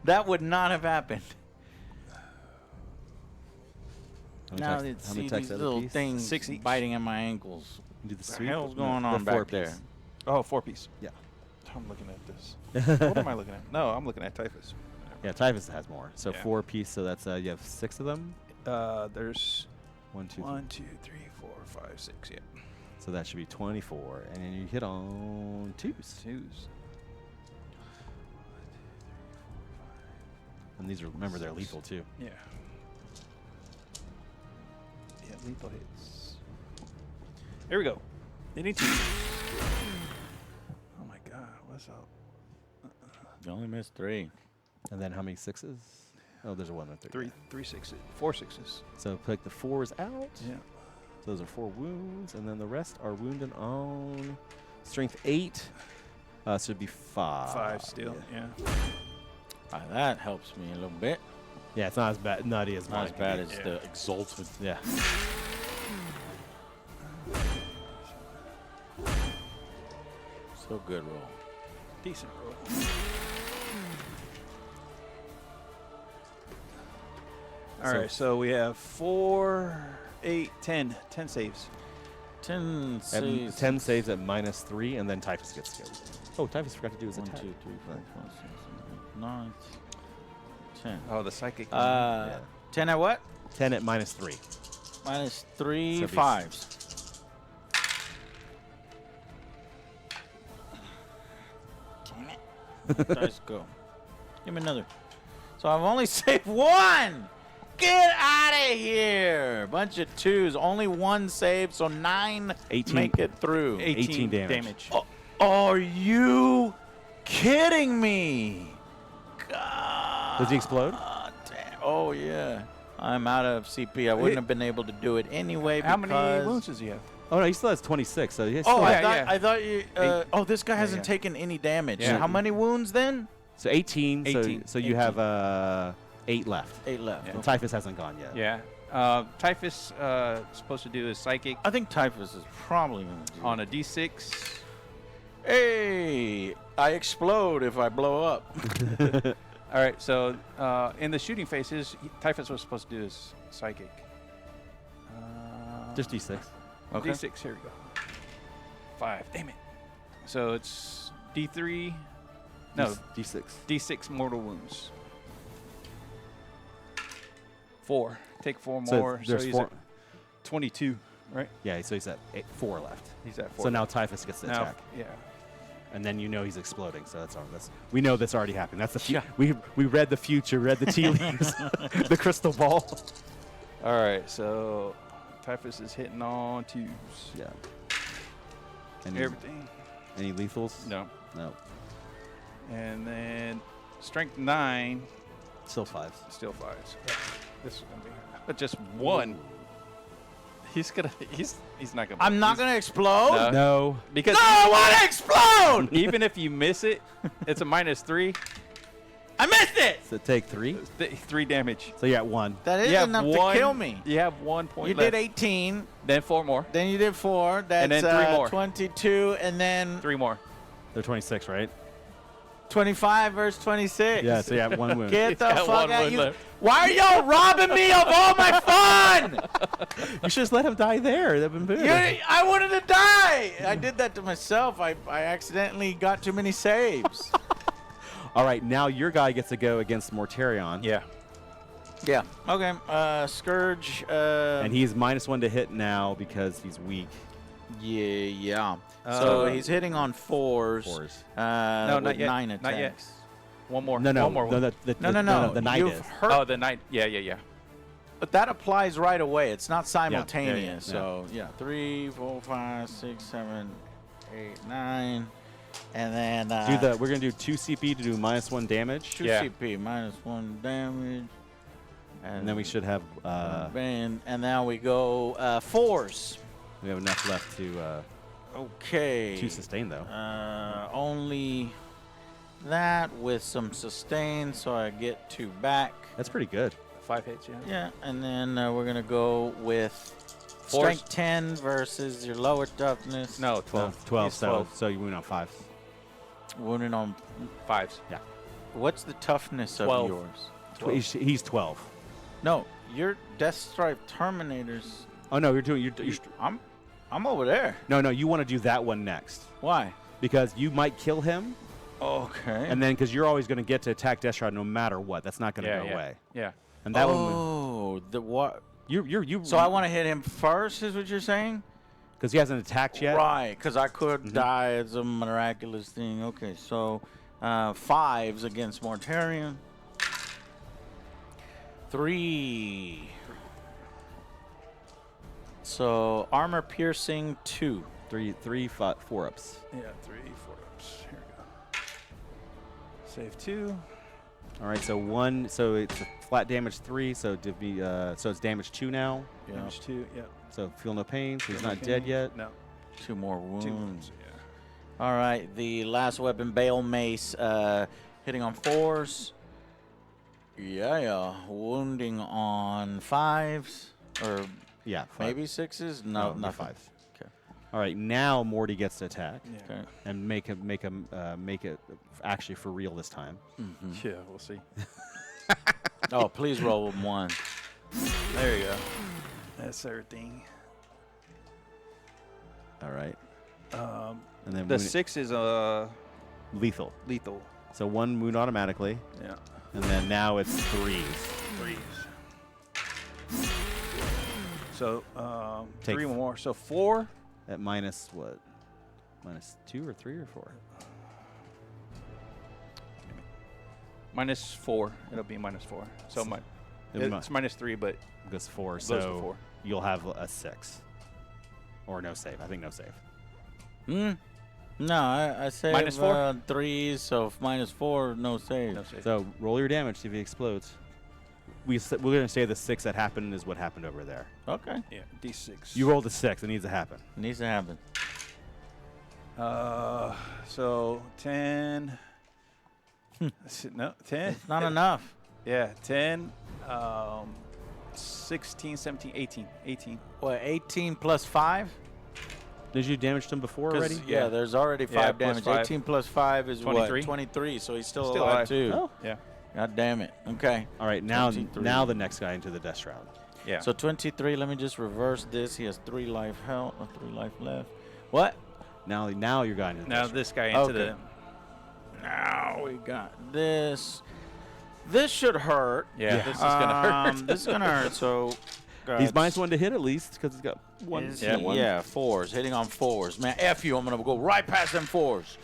That would not have happened. Now How let's many see attacks these at a little piece? things 6 each. biting at my ankles. Do the What the sweep? hell's No, going the on back 4 there? piece. Oh, 4-piece. Yeah. I'm looking at this. What am I looking at? No, I'm looking at Typhus. Yeah, Typhus has more. So Yeah. 4 piece, so that's you have 6 of them. There's 1, 2, 3. 1, 2, 3, 4, 5, 6. Yeah. So that should be 24, and then you hit on 2s. 2s. And these are, remember, they're lethal too. Yeah. Yeah, lethal hits. Here we go. Hitting 2. Oh my god, what's up? You only missed 3. And then how many 6s? Oh, there's a 1 and 3. 3 6s. 4 6s. So pick the 4s out. Yeah. Those are 4 wounds, and then the rest are wounded on strength 8. So it'd be 5. 5 still. Yeah. That helps me a little bit. Yeah, it's not as bad. Not as Not as bad as Yeah. the exalted. Yeah. So good roll. Decent roll. All So- right, so we have 4, 8, 10. 10 saves. 10 At saves. 10 saves at -3, and then Typhus gets killed. Oh, Typhus forgot to do his 1, attack. 2, 3, 4, 5, 6, 7, 8, 9, 10. Oh, the psychic. 10 at what? 10 at -3. Minus 3 So it'd be 5s. Damn it. Let's go. Give me another. So I've only saved 1. Get out of here. Bunch of 2s. Only 1 save, so 9 18. make it through. 18 damage. Are you kidding me? God. Does he explode? Damn. Oh, yeah. I'm out of CP. I wouldn't have been able to do it anyway. How many because- wounds does he have? Oh, no, he still has 26, so he has Oh, still yeah, has- I thought you. This guy hasn't yeah. taken any damage. Yeah. How many wounds then? So 18, 18. so you have 8 left. 8 left. Yeah. And Typhus hasn't gone yet. Yeah. Typhus supposed to do his psychic I think Typhus is probably going to do on a D6. Hey, I explode if I blow up. All right, so in the shooting phases, Typhus was supposed to do his psychic. Just D6. Okay. D6, here we go. 5, damn it. So it's D3, no, D6. D6 mortal wounds. 4, take 4 So more, so there's he's 4. at 22, right? Yeah, so he's at 4 left. He's at 4. So now Typhus gets the now, attack. yeah. And then you know he's exploding, so that's we know that's already happened. That's the Yeah. we read the future, read the tea leaves, the crystal ball. All right, so Typhus is hitting on 2s. Yeah. Everything. Any lethals? No. No. And then strength 9, Still 5s. still 5s. This is gonna be, but just one. He's not gonna. I'm not gonna explode. No. because No, I want to explode. even if you miss it, it's a -3. I missed it. So take 3. 3 damage. So you got 1. That is You have enough one, to kill me. You have 1 point You left. did 18. Then 4 more. Then you did 4. That's And then 3 more. 22, and then 3 more. They're 26, right? 25 versus 26. Yeah, so you have 1 wound. Get the Yeah, fuck one out! wound You. left. Why are y'all robbing me of all my fun? You should just let him die there. That'd been better. I wanted to die. I did that to myself. I accidentally got too many saves. All right, now your guy gets to go against Mortarion. Yeah. Yeah. Okay. Scourge. And he's -1 to hit now because he's weak. Yeah. So he's hitting on 4s. 4s. No, with not yet. 9 attacks. Not yet. One more. No. One more. No, No. the knight You've is. hurt, Oh, the knight. Yeah. but that applies right away. It's not simultaneous. yeah. So yeah, 3, 4, 5, 6, 7, 8, 9, and then We're gonna do 2 CP to do -1 damage, 2 Yeah. CP -1 damage, and then we should have and now we go 4s. we have enough left to Okay. 2 sustain though. Only that with some sustain, so I get 2 back. That's pretty good. 5 hits. Yeah. Yeah, and then we're gonna go with Fours. strength 10 versus your lower toughness. No, 12. 12. He's So 12. so you wound on 5. Wounded on. 5s. What's the toughness of 12. yours? He's 12. No, your Death Stripe Terminators. Oh no, you're I'm over there. no. You want to do that one next Why? because you might kill him, Okay. and then because you're always going to get to attack Deathshot no matter what. That's not going to go away. Yeah. And that one, oh, the what? you. So I want to hit him first, is what you're saying? because he hasn't attacked yet. Right, because I could die as a miraculous thing. Okay, so 5s against Mortarion. 3. So armor piercing 2. 3, 5, 4 ups. Yeah. 3, 4 ups. Here we go. Save 2. All right, so 1. So it's a flat damage 3. So so it's damage 2 now. Yeah. Damage 2. Yeah. So feel no pain. So he's Feel no not dead pain. yet. No. 2 more wounds. 2 wounds. Yeah. All right, the last weapon, Bale Mace, hitting on 4s. Yeah. Wounding on 5s. Or Yeah, 5. maybe 6s? No, No, nothing. 5s. Okay. All right, now Morty gets to attack Yeah. Okay. and make it actually for real this time. Yeah. We'll see. Oh, please roll with 1. There you go. That's everything. All right. And then The wound- 6 is lethal. lethal. So 1 wound automatically, Yeah. and then now it's 3s. 3s. So Take 3 more. So 4. At minus what? -2 or 3 or 4? -4. It'll be -4. So It'll be it's -3, but goes 4. goes So to 4. you'll have a 6. Or no save. I think no save. No, I say -4? 3s, so -4, no save. No save. So roll your damage, see if he explodes. We're going to say the 6 that happened is what happened over there. Okay. Yeah. D6. You rolled a 6. It needs to happen. Needs to happen. So 10. No, 10. Not enough. Yeah, 10. 16, 17, 18. 18. What, 18 plus 5? Did you damage him before already? Yeah, there's already 5 plus damage. 5. 18 plus 5 is 23. what? 23. So he's still Still alive, alive. too. Oh. Yeah. God damn it. Okay. All right, now 23. now the next guy into the Death Shroud. Yeah. So 23, let me just reverse this. He has 3 life health, or 3 life left. What? Now your guy into the now Death this guy into Okay. the. Now we got this. This should hurt. Yeah, this is gonna hurt. This is gonna hurt. So Shroud. He's -1 to hit at least because he's got 1. Yeah, 4s. Hitting on 4s. Man, F you. I'm gonna go right past them 4s.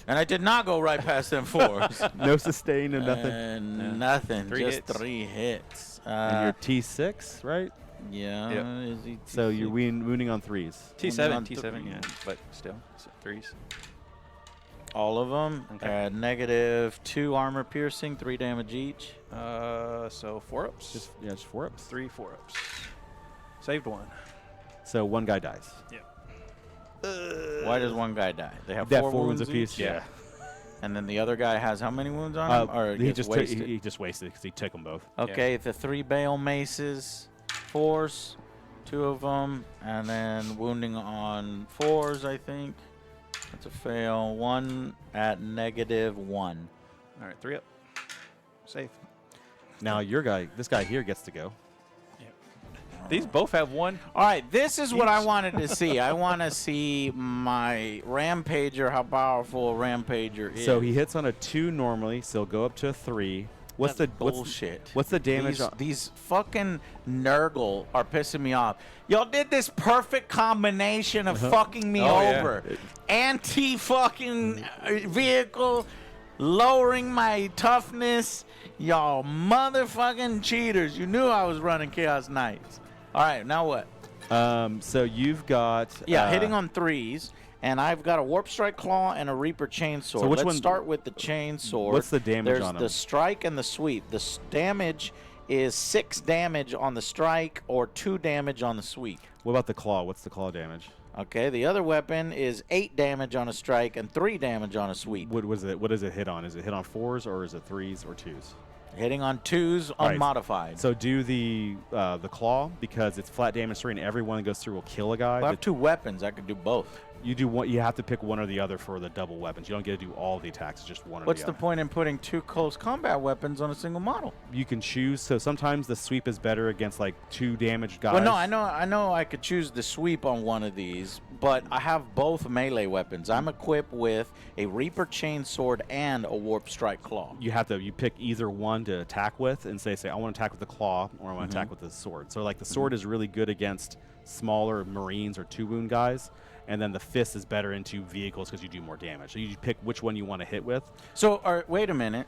And I did not go right past them 4s. No sustain and nothing. And nothing. 3 just hits. 3 hits. And you're T6, right? Yeah. Yep. Is he So you're T6? wounding on 3s. T7, on T7, three. yeah, but still, threes. All of them. Okay. -2 armor piercing, 3 damage each. So 4 ups. Just 4 ups. 3 4-ups. Saved one. So one guy dies. Why does one guy die? They have They have 4 4 wounds wounds apiece. each? Yeah. And then the other guy has how many wounds on him? Or he gets just wasted? he just wasted because he took them both. Okay, the 3 bale maces, 4s, 2 of them, and then wounding on 4s, I think. That's a fail. 1 at -1. All right, 3 up. Safe. Now this guy here gets to go. These both have 1. All right, this is what I wanted to see. I want to see my Rampager, how powerful a Rampager is. So he hits on a 2 normally, so he'll go up to a 3. What's That's the bullshit? What's the damage? These fucking Nurgle are pissing me off. Y'all did this perfect combination of fucking me Oh, yeah. over. Anti-fucking vehicle, lowering my toughness. Y'all motherfucking cheaters. You knew I was running Chaos Knights. All right, now what? So you've got Hitting on 3s. And I've got a Warp Strike Claw and a Reaper Chainsword. So which Let's one- start with the Chainsword. What's the damage There's on 'em? the Strike and the Sweep. The damage is 6 damage on the Strike or 2 damage on the Sweep. What about the claw? What's the claw damage? Okay, the other weapon is 8 damage on a Strike and 3 damage on a Sweep. What does it hit on? Is it hit on 4s or is it 3s or 2s? Hitting on 2s, Right. unmodified. So do the claw because it's flat damage 3 and every one that goes through will kill a guy. I have 2 weapons. I could do both. You do one. You have to pick one or the other for the double weapons. You don't get to do all the attacks. It's just one or What's the the other. point in putting 2 close combat weapons on a single model? You can choose. So sometimes the sweep is better against like 2 damaged guys. Well, no, I know I could choose the sweep on one of these, but I have both melee weapons. I'm equipped with a Reaper Chainsword and a Warp Strike Claw. You pick either one to attack with and say I want to attack with the claw or I want to attack with the sword. So like the sword is really good against smaller Marines or 2 wound guys. And then the fist is better into vehicles because you do more damage. So you pick which one you want to hit with. So, wait a minute.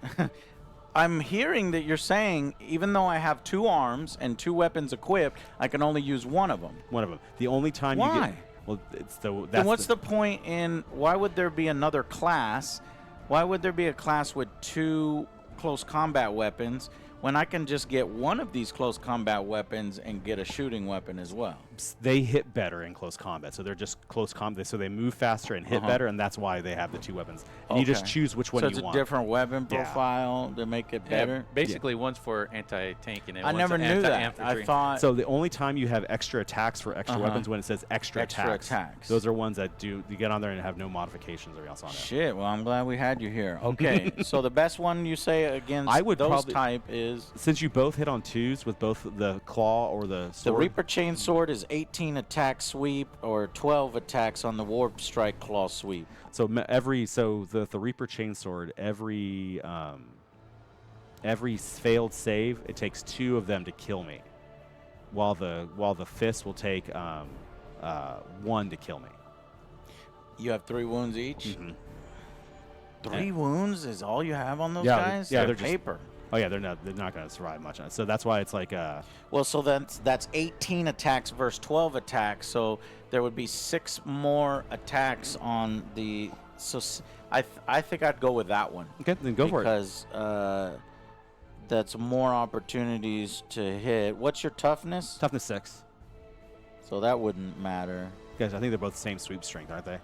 I'm hearing that you're saying even though I have 2 arms and 2 weapons equipped, I can only use one of them. One of them. The only time you Why? get it's the Then what's the point in why would there be another class? Why would there be a class with 2 close combat weapons when I can just get one of these close combat weapons and get a shooting weapon as well? they hit better in close combat. So they're just close combat. So they move faster and hit better, and that's why they have the 2 weapons. And you just Okay. choose which one so you it's want. a different weapon Yeah. profile to make it better? Basically, one's for anti-tank and then I one's never knew that. anti-infantry. I thought So the only time you have extra attacks for extra weapons when it says extra attacks. Those are ones that you get on there and have no modifications or else on it. shit. Well, I'm glad we had you here. Okay, so the best one you say against I would those probably- type is Since you both hit on 2s with both the claw or the the sword. Reaper Chainsword is 18 attack sweep or 12 attacks on the Warp Strike Claw sweep. So the Reaper Chainsword, every failed save, it takes 2 of them to kill me, while the fist will take 1 to kill me. You have 3 wounds each. Mhm. 3 wounds is all you have on those Yeah, guys? yeah, They're they're just- paper. Oh yeah, they're not going to survive much. So that's why it's like Well, so that's 18 attacks versus 12 attacks. So there would be 6 more attacks on the. I think I'd go with that one. okay, then go for it. Because that's more opportunities to hit. What's your toughness? Toughness 6. So that wouldn't matter. Guys, I think they're both the same sweep strength, aren't they?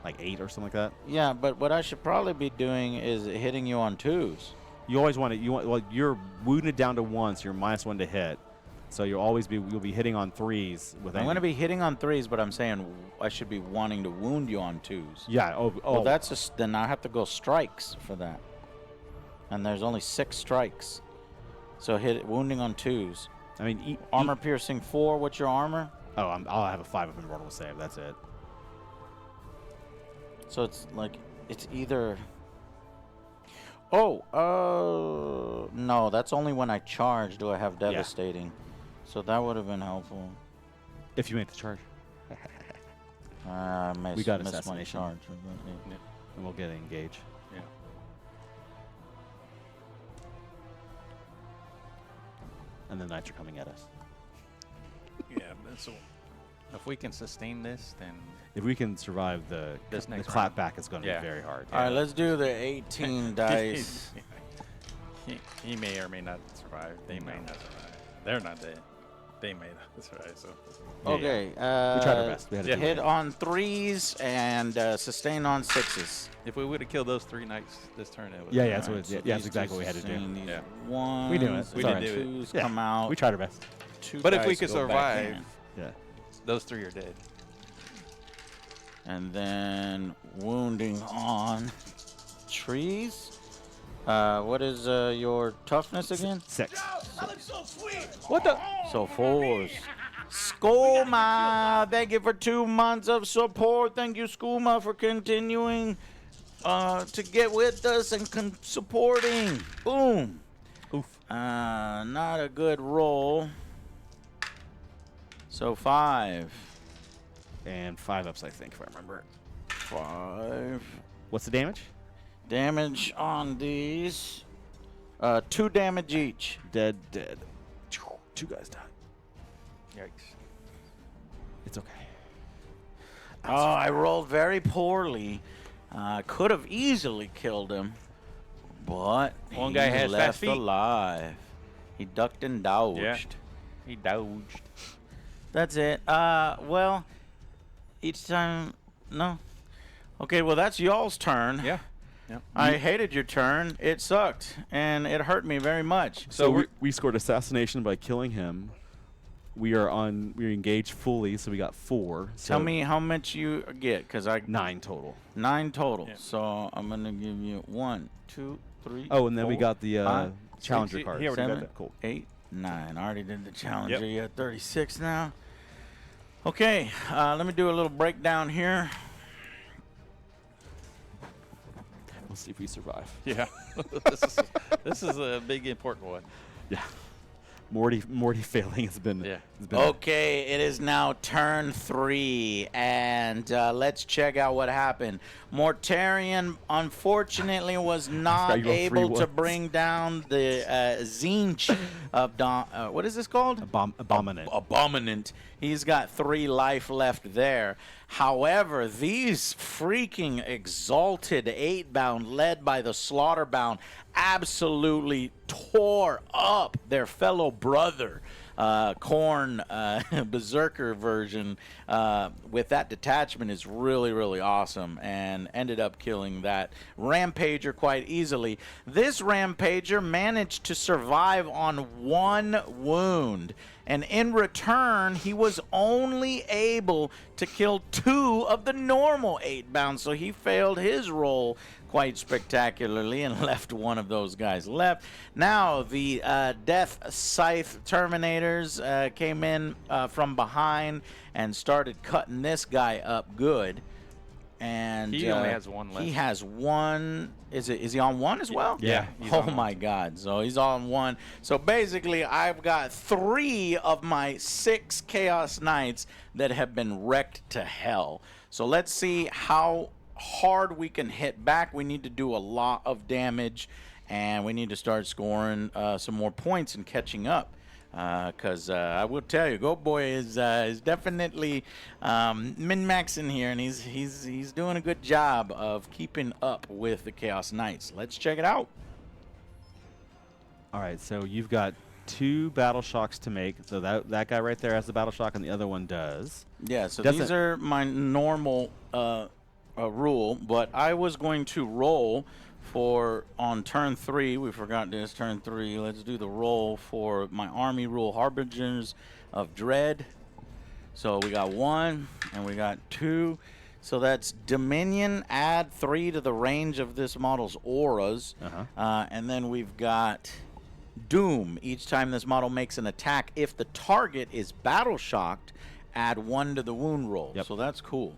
Like 8 or something like that. Yeah, but what I should probably be doing is hitting you on 2s. You always want to. Well, you're wounded down to 1, so you're -1 to hit. So you'll be hitting on 3s with. I'm going to be hitting on 3s, but I'm saying I should be wanting to wound you on 2s. Yeah. Well, that's just then I have to go strikes for that, and there's only 6 strikes. So wounding on 2s. I mean, Armor piercing 4. What's your armor? I'll have a 5 of immortal save. That's it. So it's like it's either. No, that's only when I charge do I have devastating. So that would have been helpful. If you make the charge, I We got missed my assassination. charge. and we'll get it engaged. Yeah. And the knights are coming at us. Yeah, so if we can sustain this, then If we can survive the This next clap round. back, it's going to Yeah. be very hard. All right, let's do the 18 dice. he may or may not survive. They may not survive. They're not dead. They may not survive. So Okay. We tried our best. We had to do Hit it. on 3s and sustain on 6s. if we would have killed those 3 knights this turn, it would. Yeah, yeah, that's All what. right, so Yeah, that's these exactly what we two had to do. sustain, these Yeah. ones, We do it. We and did do it. twos Yeah, come out. we tried our best. 2 But if we dice could go back survive, in. Yeah. those 3 are dead. And then wounding on trees. What is your toughness again? 6. What the? So 4s. Skooma, thank you for 2 months of support. Thank you, Skooma, for continuing to get with us and supporting. Boom. Oof. Not a good roll. So 5. And 5 ups, I think, if I remember. 5. What's the damage? Damage on these. 2 damage each. Dead, dead. 2 guys died. Yikes. It's okay. Oh, I rolled very poorly. Could have easily killed him, but One he guy has fast left feet. alive. He ducked and dodged. Yeah. He dodged. That's it. Well, each time, no. Okay, well that's y'all's turn. Yeah. Yeah. I hated your turn. It sucked, and it hurt me very much. So we scored assassination by killing him. We're engaged fully, so we got 4. So Tell me how much you get, because I 9 total. 9 total. Yeah. So I'm gonna give you 1, 2, 3. Oh, and then we 4, got the 5, challenger 6, card. he already got 7, that. Cool. 8, 9. I already did the challenger. Yep. You're at 36 now. Okay, let me do a little breakdown here. We'll see if we survive. Yeah. this is a big important one. Yeah. Morty failing has been. Yeah. Has been Okay, it is now turn 3, and let's check out what happened. Mortarion, unfortunately, was not you rolled 3 able to ones. bring down the Zinch of what is this called? abominant. Abominant. He's got 3 life left there. However, these freaking exalted 8-bound, led by the Slaughterbound, absolutely tore up their fellow brother. Korn Berserker version with that detachment is really, really awesome, and ended up killing that Rampager quite easily. This Rampager managed to survive on 1 wound, and in return, he was only able to kill 2 of the normal 8-bound, so he failed his roll quite spectacularly and left 1 of those guys left. Now, the Death Scythe Terminators came in from behind and started cutting this guy up good. And He only has 1 left. He has 1. Is he on 1 as well? Yeah, he's Oh on my 1. God! So he's on 1. So basically, I've got 3 of my 6 Chaos Knights that have been wrecked to hell. So let's see how hard we can hit back. We need to do a lot of damage, and we need to start scoring some more points and catching up. Because I will tell you, Goat Boy is definitely min-maxing here, and he's doing a good job of keeping up with the Chaos Knights. Let's check it out. All right, so you've got 2 battle shocks to make. So that guy right there has the battle shock, and the other one does. Yeah, so Doesn't- these are my normal rule, but I was going to roll for on turn 3. We forgot this, turn 3. Let's do the roll for my army rule, Harbingers of Dread. So we got 1 and we got 2. So that's Dominion, add 3 to the range of this model's auras. And then we've got Doom. Each time this model makes an attack, if the target is battle shocked, add 1 to the wound roll. Yep. So that's cool.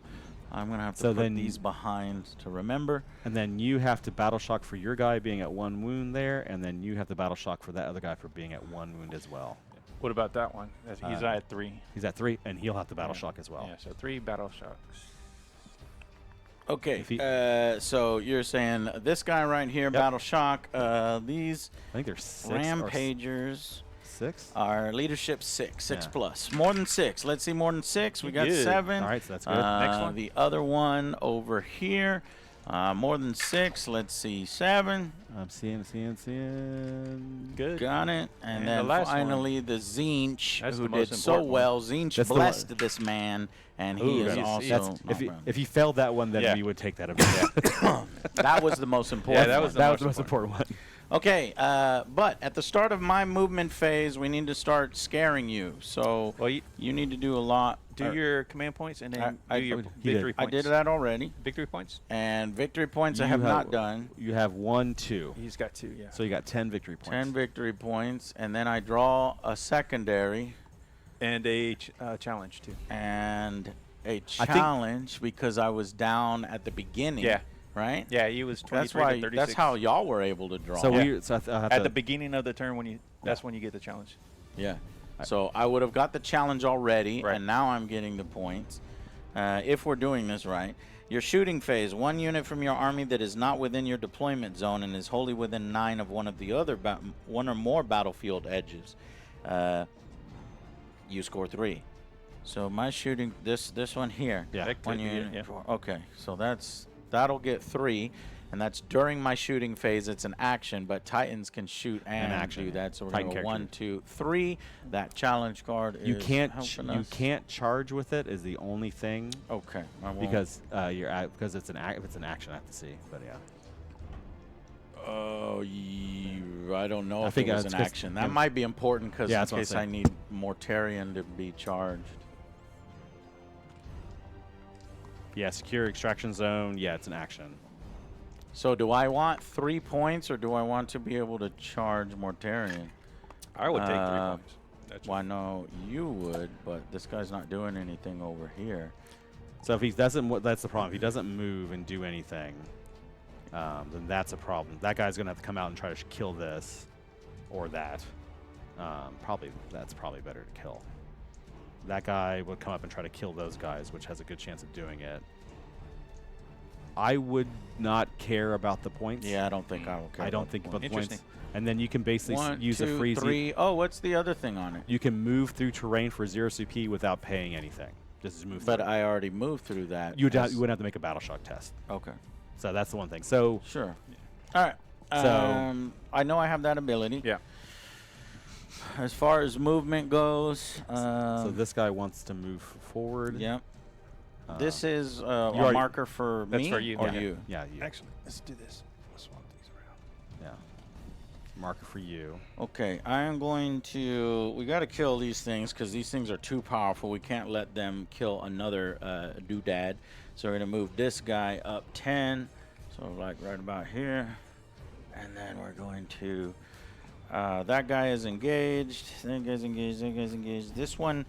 I'm going to have to So put then- these behind to remember. And then you have to battle shock for your guy being at 1 wound there, and then you have to battle shock for that other guy for being at 1 wound as well. What about that one? He's at 3. He's at 3, and he'll have to battle Yeah. shock as well. Yeah, so 3 battle shocks. Okay, If he- so you're saying this guy right here, battle shock, these I think there's 6 or Rampagers. 6? Our leadership 6 Yeah. plus. More than 6. Let's see more than 6. We got Good. 7. All right, so that's good. Next one. The other one over here. More than 6. Let's see 7. I'm seeing. Good. Got it. And And then the last finally the Zinch, That's who the most did so important one. well. Zinch That's the one. blessed this man, and he Ooh, is he's- also. If you failed that one, then Yeah. we would take that. Yeah. That was the most important. that was one. That was the most important one. Okay, but at the start of my movement phase, we need to start scaring you. So Well, you you need to do a lot. do your command points and then I- do your he did. victory I points. did that already, Victory points? and victory points I You have not done. You have 1, 2. He's got 2, yeah. So you got 10 victory points. 10 victory points, and then I draw a secondary And a challenge, too. and a think- challenge because I was down at the beginning. Yeah. Right. Yeah, he was 23 That's to why. 36. That's how y'all were able to draw. So Yeah. we. So I'll have At to, the beginning of the turn, when that's when you get the challenge. Yeah. So I would have got the challenge already, Right. and now I'm getting the points. If we're doing this right. Your shooting phase. 1 unit from your army that is not within your deployment zone and is wholly within 9 of one of the other one or more battlefield edges. You score 3. So my shooting, this one here. Yeah. One Yeah, unit. yeah. Okay. So that'll get 3. And that's during my shooting phase. It's an action, but Titans can shoot and action, do yeah. that. So we're Titan going to go 1, characters. 2, 3. That challenge card is you can't helping us. charge with it is the only thing Okay. I won't. because because it's if it's an action I have to see. But yeah. I don't know I if think it was it's an 'cause- action. That might be important because Yeah, in that's what I'm case I saying. need Mortarion to be charged. Yeah, secure extraction zone. Yeah, it's an action. So do I want 3 points or do I want to be able to charge Mortarion? I would take 3 Uh, points. That's Well, I know you would, but this guy's not doing anything over here. So if he doesn't, that's the problem. If he doesn't move and do anything, then that's a problem. That guy's gonna have to come out and try to kill this, or that. That's probably better to kill. That guy would come up and try to kill those guys, which has a good chance of doing it. I would not care about the points. Yeah, I don't think I will care. I don't think about the points. Interesting. And then you can basically 1, use 2, a freeze. 3. Oh, what's the other thing on it? You can move through terrain for 0 CP without paying anything. Just move But through. I already moved through that. You as- wouldn't have to make a battle shock test. Okay. So that's the one thing. So Sure. All right. So- I know I have that ability. Yeah. As far as movement goes, so this guy wants to move forward. Yep. Uh, This is a already- marker for That's me for you, or yeah. you. Yeah, you. Actually, let's do this. Let's swap these around. Yeah. Marker for you. Okay, I am going to. We got to kill these things because these things are too powerful. We can't let them kill another doodad. So we're gonna move this guy up 10. So like right about here, and then we're going to. That guy is engaged. That guy's engaged. That guy's engaged. This one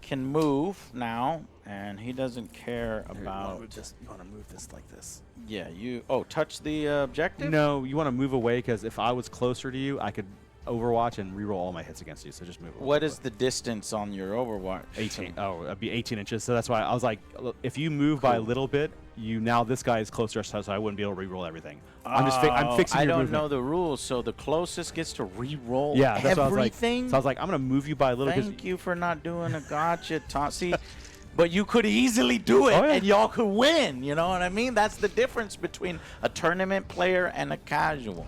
can move now, and he doesn't care about. You want to move this like this. Yeah, you. Oh, touch the objective. No, you want to move away because if I was closer to you, I could Overwatch and reroll all my hits against you. So just move away. What is the distance on your Overwatch? 18? Oh, it'd be 18 inches. So that's why I was like, look, if you move by a little bit, this guy is closer, so I wouldn't be able to reroll everything. I'm fixing I your don't movement. know the rules, so the closest gets to re-roll Yeah, that's what I was like. everything. So I was like, I'm gonna move you by a little. Thank you for not doing a gotcha, See, but you could easily do it, Oh, yeah. and y'all could win. You know what I mean? That's the difference between a tournament player and a casual.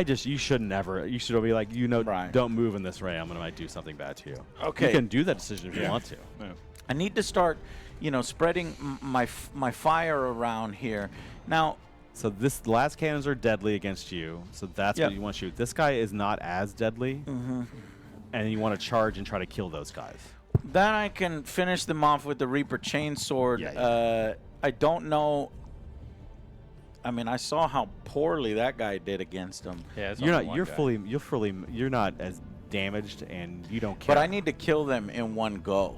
You should never. You should be like, Right. don't move in this way. I'm gonna do something bad to you. Okay. You can do that decision if you want to. I need to start, spreading my fire around here. Now, So this last cannons are deadly against you. So that's Yep. what you want to shoot. This guy is not as deadly, and you want to charge and try to kill those guys. then I can finish them off with the Reaper Chainsword. Yeah, I don't know. I mean, I saw how poorly that guy did against him. Yeah, it's You're only not. one guy. You're not as damaged, and you don't care. But I need to kill them in one go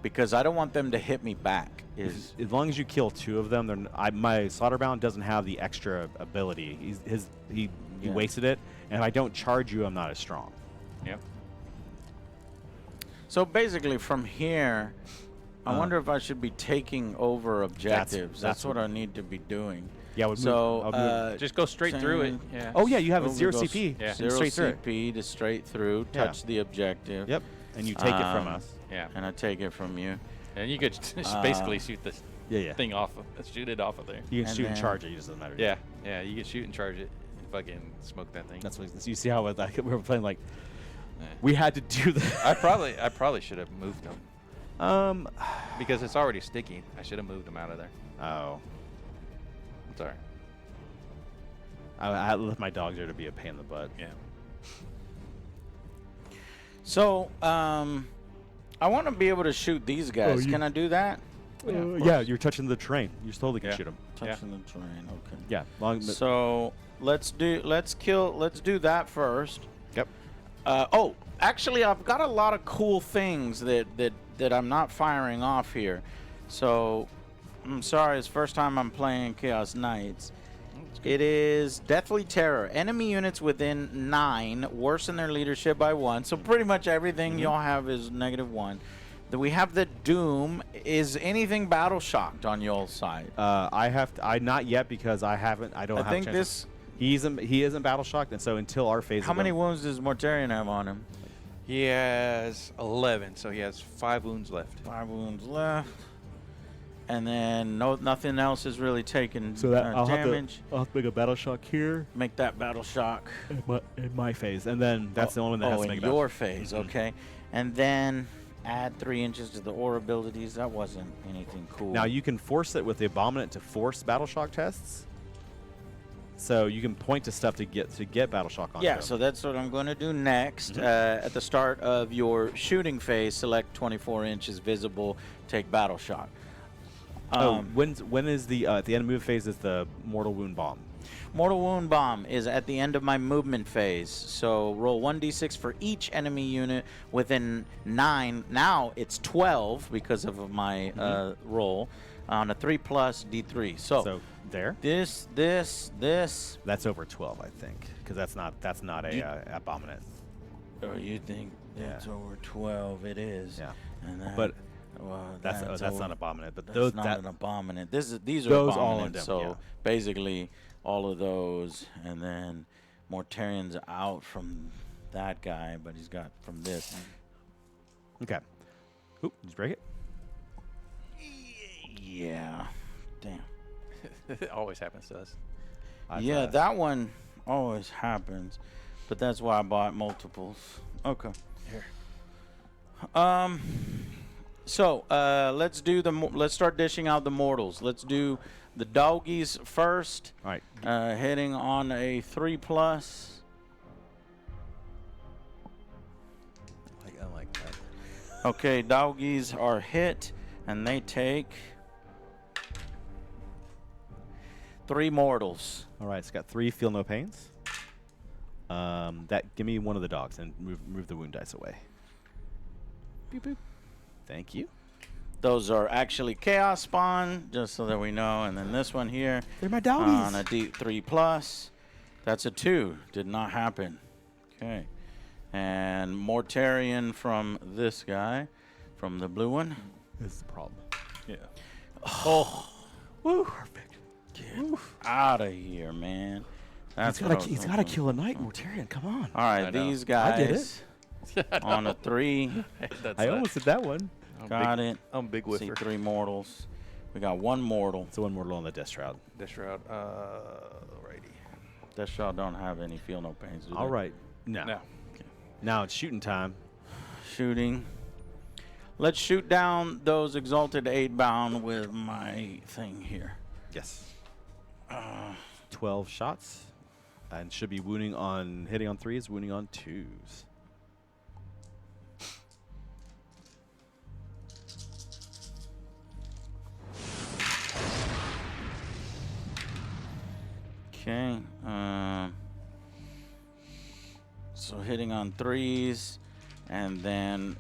because I don't want them to hit me back. As long as you kill 2 of them, my Slaughterbound doesn't have the extra ability. He Yeah. wasted it, and if I don't charge you, I'm not as strong. Yep. So basically, from here, I wonder if I should be taking over objectives. That's that's what what- I need to be doing. Yeah, I would So move. I'll move. Just go straight through it. Yeah. Oh, yeah, you have a We'll 0 go CP. Yeah. and 0 straight through it. CP to straight through, Yeah. touch the objective. Yep. And you take it from us. Yeah. And I take it from you. And you could just basically shoot the Yeah. thing off of, shoot it off of there. You can And shoot and then- charge it. It just doesn't matter. Yeah. Yeah. You can shoot and charge it. And fucking smoke that thing. That's what you see how like, we were playing like Yeah. we had to do that. I probably should have moved them because it's already sticky. I should have moved them out of there. Oh. Sorry. I left my dog there to be a pain in the butt. Yeah. So, I want to be able to shoot these guys. you- Can I do that? Yeah, you're touching the terrain. You totally can Yeah. shoot them. Touching the terrain. Okay. Yeah. Long. So let's do that first. Yep. Oh, actually, I've got a lot of cool things that I'm not firing off here. So I'm sorry, it's the first time I'm playing Chaos Knights. It is Deathly Terror. Enemy units within 9 worsen their leadership by 1. So pretty much everything y'all have is -1. Then we have the Doom. Is anything battle shocked on y'all's side? I have to, I not yet because I haven't. I don't I have. think a chance this. he isn't battle shocked, and so until our phase. How of many them- wounds does Mortarion have on him? He has 11, so he has 5 wounds left. 5 wounds left. And then nothing else is really taking So that I'll damage. I'll have to make a battle shock here Make that battle shock. in my phase, and then that's the only one that has to in make a battle your shock. phase, Mhm. okay. And then add 3 inches to the aura abilities. That wasn't anything cool. Now you can force it with the Abominant to force battle shock tests. So you can point to stuff to get battle shock on. yeah, them. so that's what I'm going to do next. At the start of your shooting phase, select 24 inches visible, take battle shock. When is the at the end of move phase is the mortal wound bomb? Mortal Wound Bomb is at the end of my movement phase. So roll 1d6 for each enemy unit within 9. Now it's 12 because of my roll on a 3+ d3. So there. this. That's over 12, I think, because that's not a Abominant. Oh, you think that's over 12? It is. Yeah. And that, But well, that's over- not Abominant. But That's those not an abominant. These are those all abominants. of them, So yeah. basically, all of those, and then Mortarion's out from that guy, but he's got from this. okay. Oop, did you break it? Yeah. Damn. It always happens to us. Yeah, that one always happens, but that's why I bought multiples. Okay. Here. So let's do let's start dishing out the mortals. Let's do the doggies first. All right. Hitting on a 3+. I like that. Okay, doggies are hit, and they take 3 mortals. All right. It's got 3 feel no pains. Give me one of the dogs and move the wound dice away. Boop, boop. Thank you. Those are actually chaos spawn, just so that we know. And then this one here They're my on doggies. a D3+. That's a 2. Did not happen. Okay. And Mortarion from this guy, from the blue one. This is the problem. Yeah. Oh, Woo. Perfect. get out of here, man. That's what I was He's got to hoping. kill a knight, Mortarion. Come on. All right, I know. these I did guys on a 3. That's I almost did that one. Got it. I'm big See whiffer. 3 mortals. We got 1 mortal. So one mortal on the Death Shroud. This route, righty. That shot don't have any feel no pains. Do All they? right. No. No. Now it's shooting time. Shooting. Let's shoot down those exalted 8-bound with my thing here. Yes. 12 shots. And should be hitting on 3s, wounding on 2s. Okay. So hitting on 3s, and then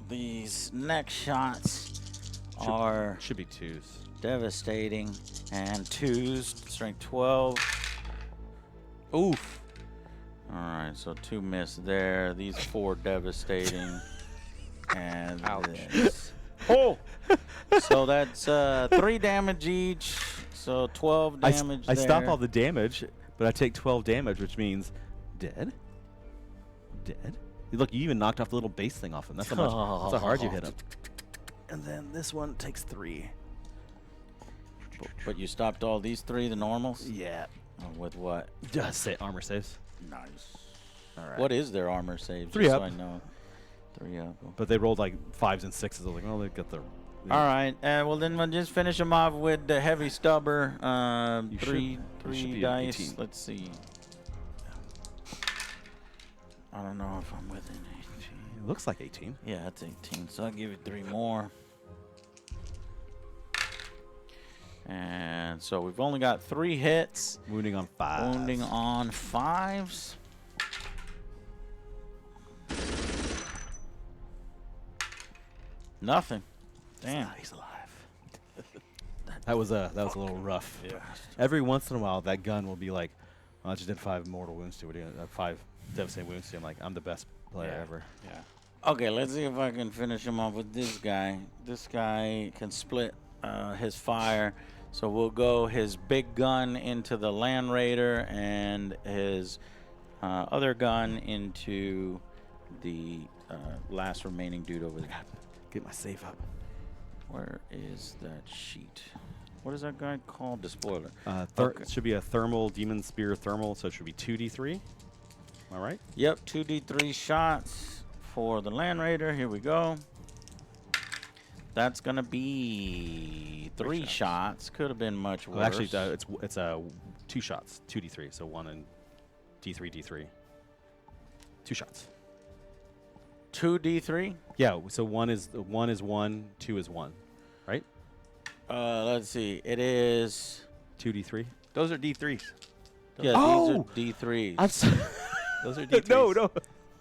these next shots are Should be 2s. devastating, and 2s, strength 12. Oof. All right, so 2 miss there. These 4 devastating, and Ouch. this. Oh! So that's 3 damage each. So 12 I damage stop there. all the damage, but I take 12 damage, which means dead. Dead. Look, you even knocked off the little base thing off him. That's how much. That's how hard you hit him. And then this one takes 3. But you stopped all these 3, the normals? Yeah. With what? Just say armor saves. Nice. All right. What is their armor save? 3 just up. So I know. 3 up. But they rolled like 5s and 6s. I was like, oh, they got the. All right. Well, then we'll just finish them off with the heavy stubber. You Three should be dice. 18. Let's see. I don't know if I'm within 18. It looks like 18. Yeah, that's 18. So I'll give it 3 more. And so we've only got 3 hits. Wounding on 5. Wounding on 5s. Nothing. Damn. He's alive. That was a little rough. Yeah. Every once in a while, that gun will be like, oh, I just did 5 mortal wounds to it. 5 devastating wounds to him. Like, I'm the best player ever. Yeah. Okay, let's see if I can finish him off with this guy. This guy can split his fire. So we'll go his big gun into the Land Raider and his other gun into the last remaining dude over there. Get my save up. Where is that sheet? What is that guy called? The spoiler. It should be a thermal demon spear thermal, so it should be 2d3. Am I right? Yep, 2d3 shots for the Land Raider. Here we go. That's gonna be 3 shots. Could have been much worse. Well, actually, it's 2 shots, 2d3, so 1 and d3, d3. 2 shots. 2d3. Yeah, so 1 is 1, 2 is 1, right? Let's see. It is. 2d3. Those are D3s. Yeah, Oh! these are D3s. I'm sorry. Those are D3s. No.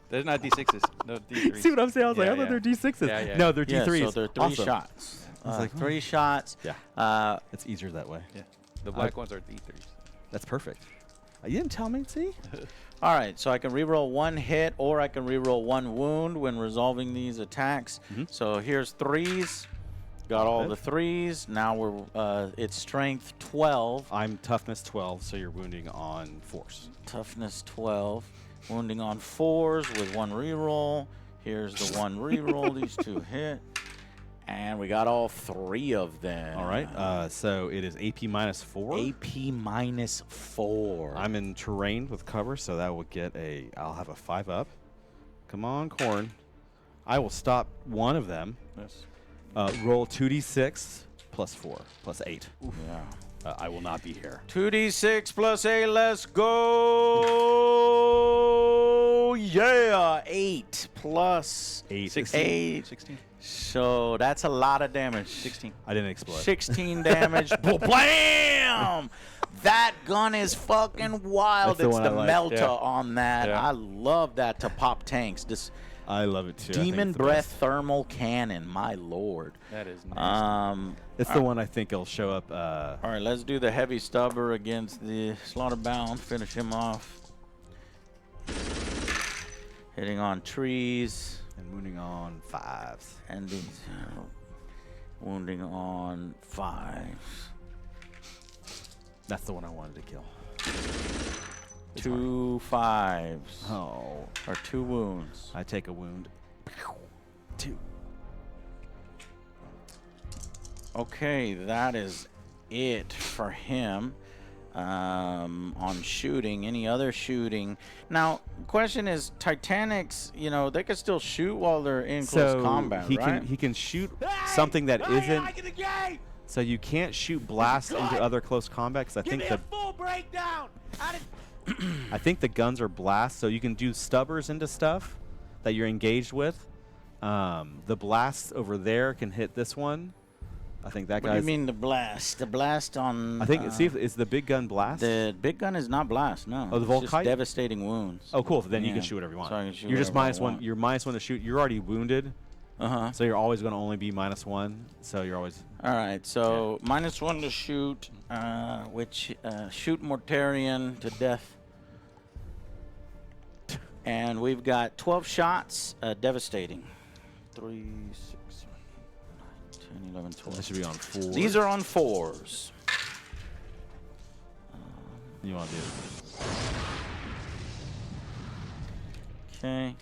They're not D6s. No, D3s. See what I'm saying? I was like, Yeah, I thought yeah. they're d6s. Yeah, yeah. No, they're Yeah, d3s. so they're 3 Awesome. shots. I was like, 3 shots. Yeah. It's easier that way. Yeah. The black ones are D3s. That's perfect. You didn't tell me, see? All right, so I can reroll 1 hit or I can reroll 1 wound when resolving these attacks. So here's 3s. Got all the 3s. Now we're it's strength 12. I'm toughness 12, so you're wounding on 4s. Toughness 12. Wounding on 4s with 1 reroll. Here's the 1 reroll. These 2 hit. And we got all 3 of them. All right. So it is AP minus 4. AP minus 4. I'm in terrain with cover, so that will get I'll have a 5 up. Come on, Corn. I will stop one of them. Yes. Roll 2d6 plus 4 plus 8. Yeah. I will not be here. 2d6 plus 8. Let's go. Yeah. 8 plus 8. 8. 16. So that's a lot of damage. 16. I didn't explode. 16 damage. Blam! That gun is fucking wild. That's the It's one the I like. melter Yeah. on that. Yeah. I love that to pop tanks. This I love it too. I think demon it's the breath best. thermal cannon. My lord. That is nasty. It's the one I think will show up. All right, let's do the heavy stubber against the Slaughterbound. Finish him off. Hitting on trees. And wounding on 5s. And these wounding on 5s. That's the one I wanted to kill. 2 5s. Oh. Or 2 wounds. I take a wound. 2. Okay, that is it for him. On shooting, any other shooting. Now, question is, Titanics, they can still shoot while they're in close combat, right? He can shoot something that isn't. So you can't shoot blast into other close combat because I think the full breakdown. I think the guns are blast, so you can do stubbers into stuff that you're engaged with. The blast over there can hit this one. I think that What do guy's. you mean the blast? The blast on... I think see if is the big gun blast. The big gun is not blast, no. Oh, the It's just Volkite? devastating wounds. Oh, cool. So then you can Yeah. shoot whatever you want. So I can shoot You're just whatever I minus 1. want. You're minus 1 to shoot. You're already wounded, Uh-huh. so you're always going to only be minus 1. So you're always. All right, so minus 1 to shoot, which shoot Mortarian to death. And we've got 12 shots, devastating. 3, 6, 9, 10, 11, 12. This should be on 4. These are on 4s. You want to do? Okay.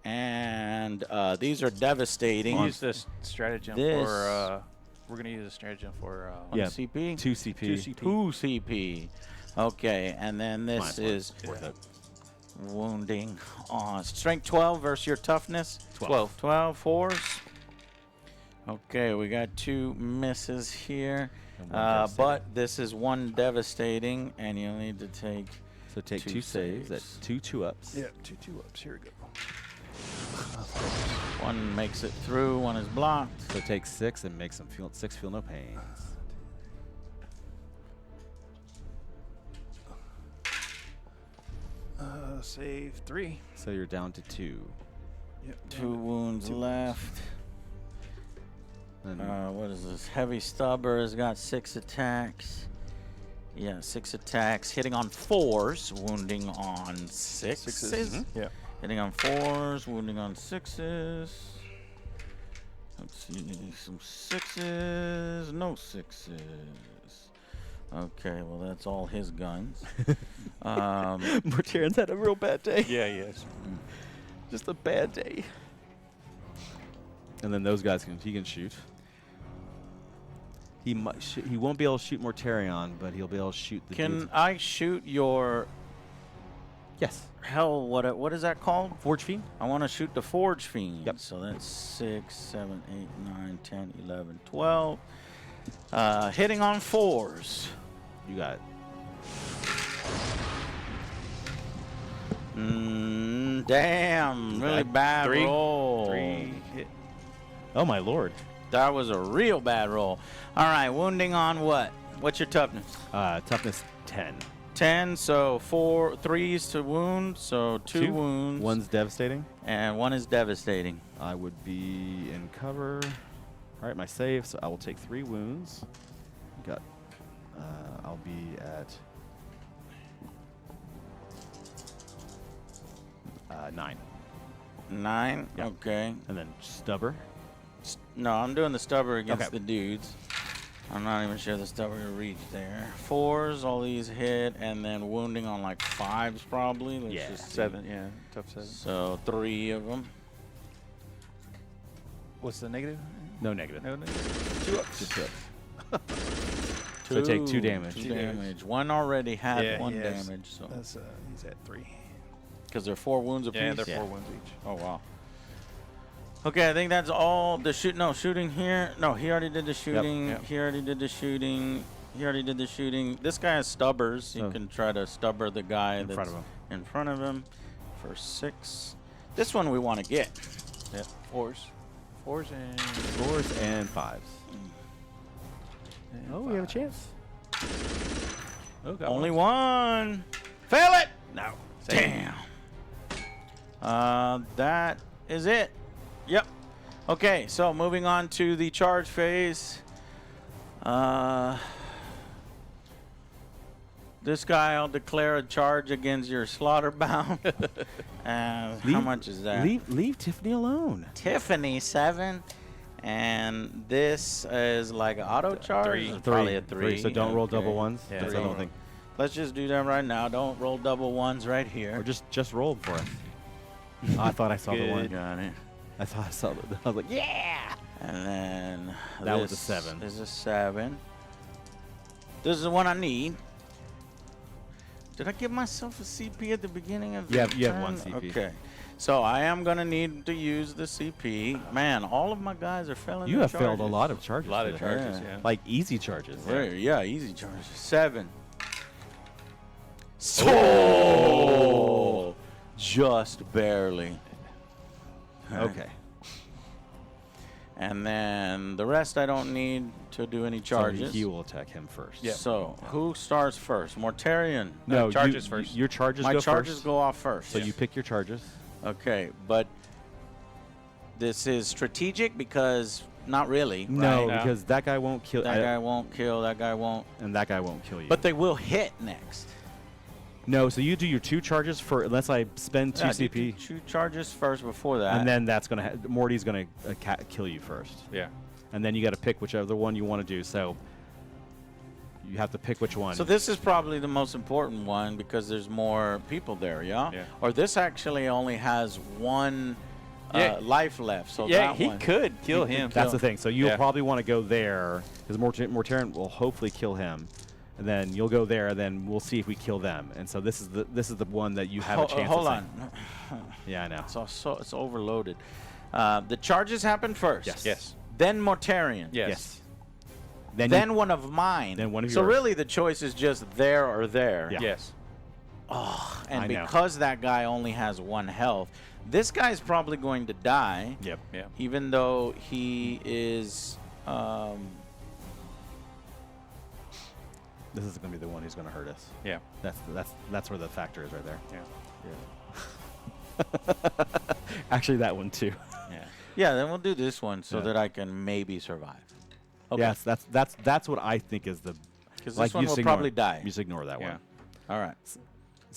And these are devastating. Use this stratagem This- for. We're gonna use a stratagem for. One Yeah, CP? 2 CP. 2 CP. Okay, and then this Minus one. is Worth it. wounding on strength 12 versus your toughness 12. 12 fours. Okay, we got 2 misses here. And one devastating. But this is 1 devastating, and you'll need to take So take 2 2 saves. saves. That's 2 2-ups. Yeah, 2 ups. Here we go. 1 makes it through, 1 is blocked. So take 6 and make some feel 6 feel no pains. Save 3. So you're down to 2. Yep. 2 wounds left. And What is this? Heavy Stubber has got 6 attacks. Yeah, 6 attacks. Hitting on 4s, wounding on 6s. Yeah. Hitting on 4s, wounding on 6s. Let's see, some 6s, no 6s. Okay, well that's all his guns. Mortarian's had a real bad day. Yeah, yes. Just a bad day. And then those guys he can shoot. He won't be able to shoot Mortarion, but he'll be able to shoot the Can dudes. I shoot your Yes. hell? What is that called? Forge Fiend? I want to shoot the Forge Fiend. Yep. So that's 6, 7, 8, 9, 10, 11, 12. Hitting on 4s. You got it. Damn, really bad 3. roll. 3 hit. Oh my lord. That was a real bad roll. All right, wounding on what? What's your toughness? Toughness 10. 10, so 4 3s to wound, so 2 wounds. One's devastating. And 1 is devastating. I would be in cover. All right, my save. So I will take 3 wounds. Got. I'll be at 9, 9, Yep. okay. and then stubber. No, I'm doing the stubber against Okay. the dudes. I'm not even sure the stubber will reach there. 4s, all these hit, and then wounding on like 5s probably. Let's Yeah. just see. 7. Yeah, tough 7. So 3 of them. What's the negative? No negative. No negative. 2 ups. Just 2 ups. So take 2 damage. 2 damage. 1 already had Yeah, 1 yes. damage, so That's he's at 3. because they're 4 wounds apiece. Yeah, they're Yeah. 4 wounds each. Oh wow. Okay, I think that's all the shooting here. No, he already did the shooting. Yep. He already did the shooting. He already did the shooting. This guy has stubbers. You Oh. can try to stubber the guy In that's front of him. in front of him for 6. This one we want to get. Yeah, 4s. 4s and. 4s and 5s. and Oh, we have a 5. chance. Oh, got Only one. 1. Fail it. No. Damn. That is it. Yep. Okay, so moving on to the charge phase. This guy, I'll declare a charge against your slaughterbound. How much is that? Leave Tiffany alone. Tiffany 7. And this is like an auto charge. 3. It's probably a 3. So don't roll Okay. double ones. Yeah, That's the don't only thing. Let's just do that right now. Don't roll double ones right here. Or just roll for us. I thought I saw the one. Got it. I thought I saw the. I was like, yeah. And then That was a this 7. is a 7. This is the one I need. Did I give myself a CP at the beginning of the You have 1 turn? CP. Okay. So I am going to need to use the CP. Man, all of my guys are failing You their have failed a charges. lot of charges. A lot of today. charges, Yeah. yeah. Like easy charges. Yeah, easy charges. 7. So just barely. Okay. And then the rest I don't need to do any So charges. he will attack him first. Yeah. So who starts first? Mortarion. No, charges first. Your charges My go charges first. go off first. So you pick your charges. Okay, but this is strategic because not really. No, right? because that guy won't kill. That guy won't kill. That guy won't. And that guy won't kill you. But they will hit next. no, so you do your 2 charges for unless I spend 2 Yeah, do CP, 2 charges first before that. and then that's gonna Morty's gonna kill you first, Yeah. and then you got to pick whichever one you want to do. So you have to pick which one. So this is probably the most important one because there's more people there, yeah? Yeah. Or this actually only has one Yeah. life left. So Yeah, that he one. could kill him. That's the thing. So you'll Yeah. probably want to go there because Mortarion will hopefully kill him, and then you'll go there. And then we'll see if we kill them. And so this is the one that you have a chance. Hold to on. Yeah, I know. It's overloaded. The charges happen first. Yes. Yes. Then Mortarion. Yes. Then one of mine. Then one of so yours. really the choice is just there or there. Yeah. Yes. And I know. because that guy only has 1 health, this guy's probably going to die. Yep. Yeah. Even though he is This is going to be the one who's going to hurt us. Yeah. That's where the factor is right there. Yeah. Actually, that one too. Yeah, then we'll do this one so Yeah. that I can maybe survive. Okay. Yes, that's what I think is the. Because like this one you will just ignore- probably die. You just ignore that Yeah. one. All right.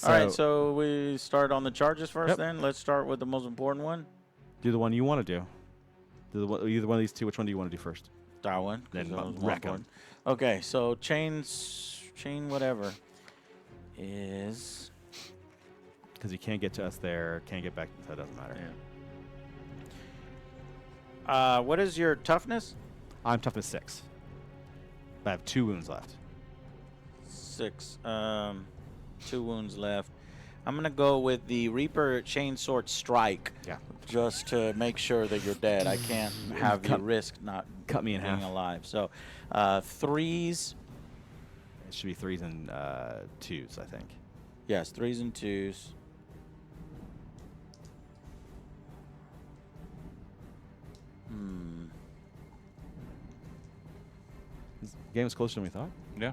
All right, so we start on the charges first Yep. then. Let's start with the most important one. do the one you want to do. Either one of these two. Which one do you want to do first? That one. 'cause Then that was more wreck 'em. important. Okay, so chain whatever is... Because you can't get to us there, can't get back, so it doesn't matter. what is your toughness? I'm toughness 6. I have 2 wounds left. 6. 2 wounds left. I'm going to go with the Reaper Chainsword Strike. Yeah. Just to make sure that you're dead. I can't have you risk not cut me in being half. alive. So, 3s. It should be 3s and 2s, I think. Yes, 3s and 2s. This game was closer than we thought. Yeah.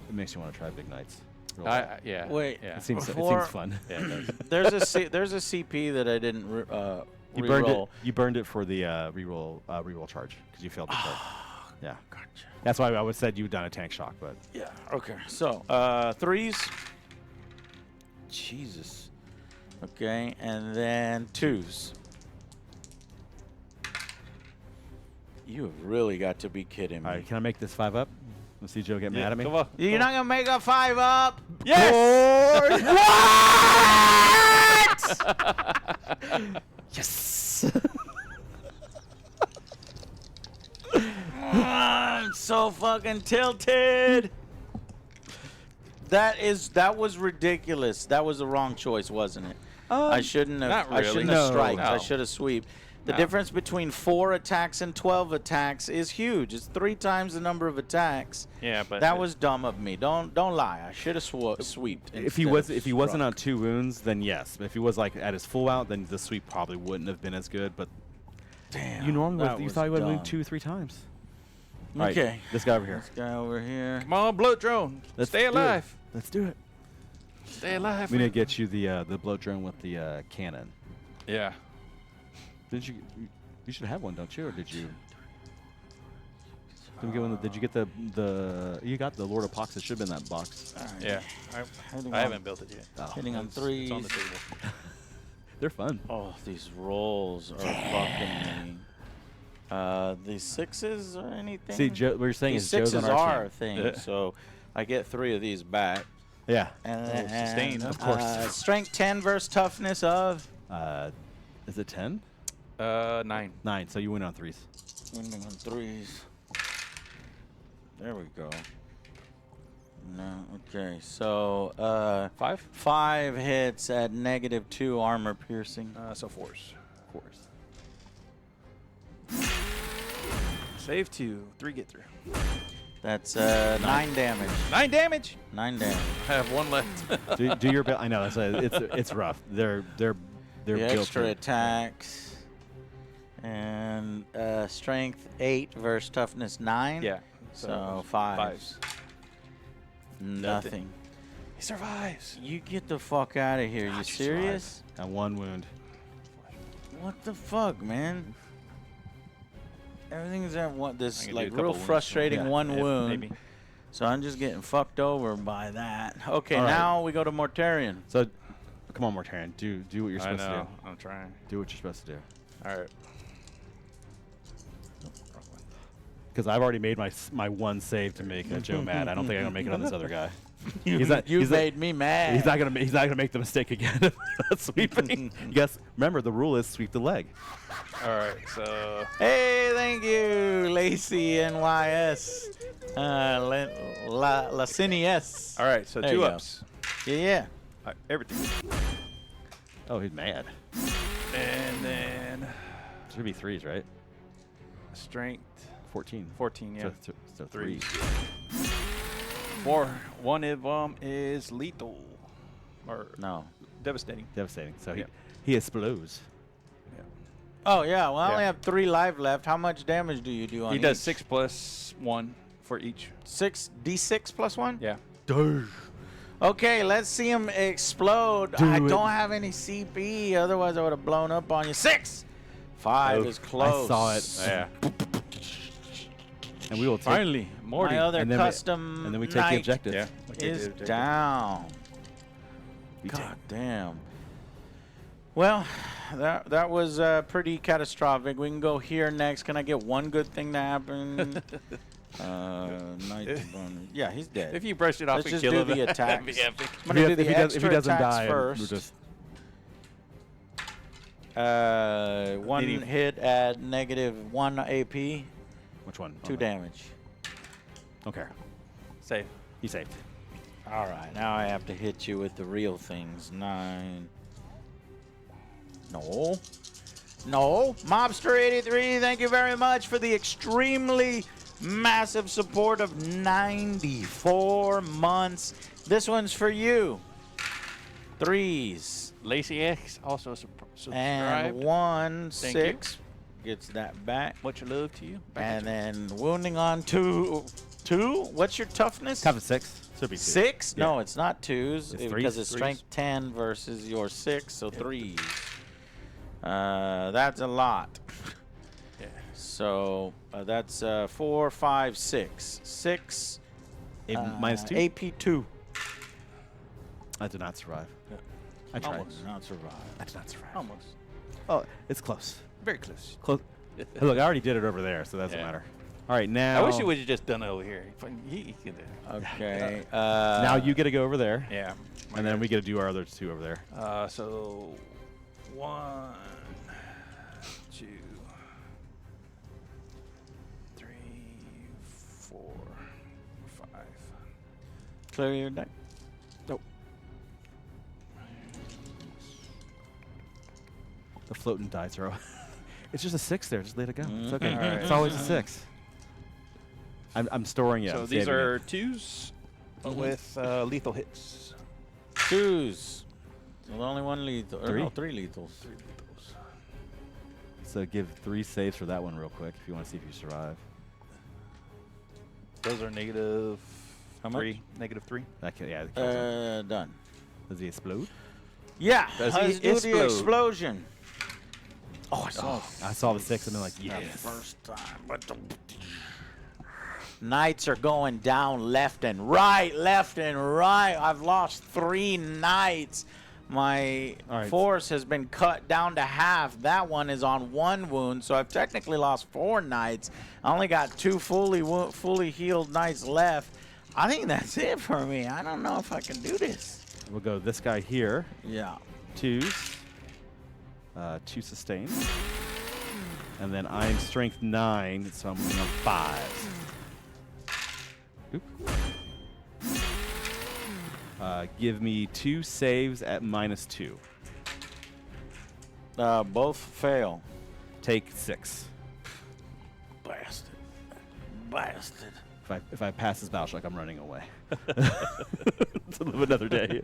It makes you want to try Big Knights. Yeah. Wait. Yeah. It seems Before- fun. Yeah, it does. There's a CP that I didn't You burned reroll. it. You burned it for the reroll charge because you failed the charge. Yeah. Gotcha. That's why I would said you've done a tank shock, but Yeah. Okay. So 3s. Jesus. Okay, and then 2s. You have really got to be kidding me. all right. Can I make this 5 up? Let's see Joe get mad at me. Come on. You're not gonna make a 5 up. Yes. Yes. I'm so fucking tilted. That was ridiculous. That was the wrong choice, wasn't it? I shouldn't have. not I shouldn't really. have No. striked. I No. should have sweep. The No. difference between 4 attacks and 12 attacks is huge. It's 3 times the number of attacks. Yeah, but That was dumb of me. Don't lie. I should have sweeped. If he wasn't on 2 wounds, then yes. But if he was like at his full out, then the sweep probably wouldn't have been as good. But Damn, you normally that you was thought you would dumb. move 2 or 3 times. All right, Okay. this guy over here. This guy over here. Come on, bloat drone. Let's Stay do it. alive. Let's do it. Stay alive. We need to get you the bloat drone with the cannon. Yeah. Did you? You should have one, don't you? Or did you? Did we get one? Did you get the? You got the Lord of Pox. It should have been that box. All right. Yeah. Hitting I on- haven't built it yet. Oh, Hitting on It's 3s. on the table. they're fun. Oh, these rolls are fucking me. The 6s or anything? See, Joe, what you're saying These is Joe's on 6s our are a team. thing, so I get 3 of these back. Yeah. And Oh, sustain, of course. Strength 10 versus toughness of? Is it 10? 9. 9. So you win on 3s. Winning on 3s. There we go. No, okay, so 5. 5 hits at -2 armor piercing. So 4s. 4s. Save 2. 3 get through. That's 9 damage. 9 damage. 9 damage. I have 1 left. do your best. I know it's rough. They're The built extra for- attacks. And strength 8 versus toughness 9. Yeah. So 5. 5s. Nothing. He survives. You get the fuck out of here. You you serious? and 1 wound. What the fuck, man? Everything's at one. I This can do a like couple real wounds. frustrating Yeah, one If wound. Maybe. So I'm just getting fucked over by that. Okay, All right. now we go to Mortarion. So, come on, Mortarion. Do what you're I supposed to know. do. I'm trying. Do what you're supposed to do. All right. Because I've already made my one save to make Joe mad. I don't think I'm gonna make it on this other guy. You made me mad. He's not gonna make the mistake again. Sweeping. You guys remember the rule is sweep the leg. All right, so Hey, thank you, Lacey NYS. Lacinius. all right, so There 2 you go. ups. Yeah. Everything. Oh, he's mad. And then It should be 3s, right? strength 14. 14, yeah. So Threes. 3s. 4. One of them is lethal. Or No. devastating. Devastating. So Yep. he explodes. Oh, yeah. Well, I only Yeah. have 3 life left. How much damage do you do on He each? does 6 plus 1 for each. 6d6 plus 1? Yeah. Okay, let's see him explode. Do I it. don't have any CP. Otherwise, I would have blown up on you. 6! 5 is close. I saw it. Yeah. And we will take. Finally, Morty. My other and then custom we take the knight objective. Yeah. is down. We take- God damn. Well, that was pretty catastrophic. We can go here next. Can I get one good thing to happen? Yeah, he's dead. If you brush it off Let's and just kill do him, the that'd be attacks. epic. I'm gonna do the if extra he doesn't attacks die, we'll first. just One Need him. hit at -1 AP, which one? 2 damage. Okay. Save. He saved. All right, now I have to hit you with the real things. 9. No. No. Mobster83, thank you very much for the extremely massive support of 94 months. This one's for you. 3s. Lacey X also subscribed. And 1, Thank 6. Gets that back. Much love to you. And then wounding on 2. 2? What's your toughness? Top of 6. Should be 2. 6? Yeah. No, it's not 2s It's because 3s? it's strength 10 versus your 6, so 3s. That's a lot. Yeah. So that's 4, 5, 6. 6 minus 2. AP2. I did not survive. I tried. Almost not survive. I did not survive. Almost. Oh, it's close. Very close. Close. Hey, look, I already did it over there, so that doesn't Yeah. matter. All right, now. I wish you would have just done it over here. He could have. Okay. Now you get to go over there, Yeah. and then we get to do our other 2 over there. So 1, 2, 3, 4, 5. Clear your deck. The floating die throw. It's just a 6 there. Just let it go. It's okay. All right. It's always a 6. I'm storing it. So I'm these saving are it. 2s with lethal hits. 2s. Well, only 1 lethal. Or 3? no, 3 lethals. 3 lethals. So give 3 saves for that one real quick if you want to see if you survive. Those are negative How much? 3. Negative 3. That can, yeah. That counts it. Done. Does he explode? Yeah. Does he Let's do the explode? explosion. Oh, I saw. I saw the 6 and then like, the yes. first time. But Knights are going down left and right, left and right. I've lost 3 knights. My All right. force has been cut down to half. That one is on 1 wound, so I've technically lost 4 knights. I only got 2 fully healed knights left. I think that's it for me. I don't know if I can do this. We'll go this guy here. Yeah. 2s. 2 sustain. And then I'm strength 9, so I'm going on 5s. Oop. Give me 2 saves at -2. Both fail. Take 6. Bastard. Bastard. If I pass this battle shock, I'm running away. To live another day.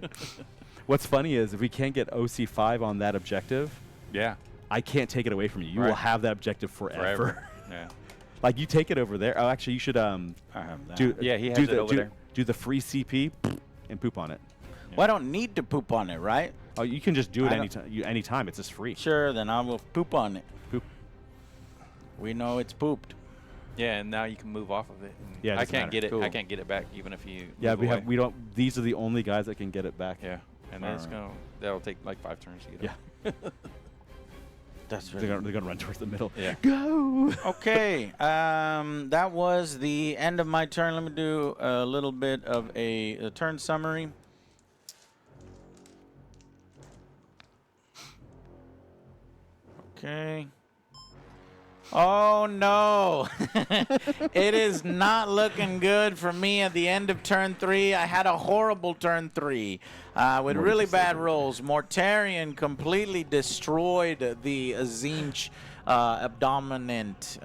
What's funny is if we can't get OC5 on that objective, Yeah. I can't take it away from you. You will Right. have that objective forever. Yeah. Like you take it over there. Oh, actually, you should I have that. do. Yeah, he has do it the, over do, there. Do the free CP and poop on it. Well, I don't need to poop on it, right? Oh, you can just do it I don't- anytime. Anytime. It's just free. Sure, then I will poop on it. Poop. We know it's pooped. Yeah, and now you can move off of it. And Yeah, it I doesn't can't matter. get it. Cool. I can't get it back even if you. Yeah, move we away. have. We don't. These are the only guys that can get it back. Yeah, and then it's Alright. gonna. That'll take like 5 turns to get Yeah. it. That's They're gonna run towards the middle. Yeah. Go. Okay, that was the end of my turn. Let me do a little bit of a turn summary. Okay. Oh no, it is not looking good for me at the end of turn 3. I had a horrible turn 3 with really bad rolls. Mortarion completely destroyed the Zinch Abdominant.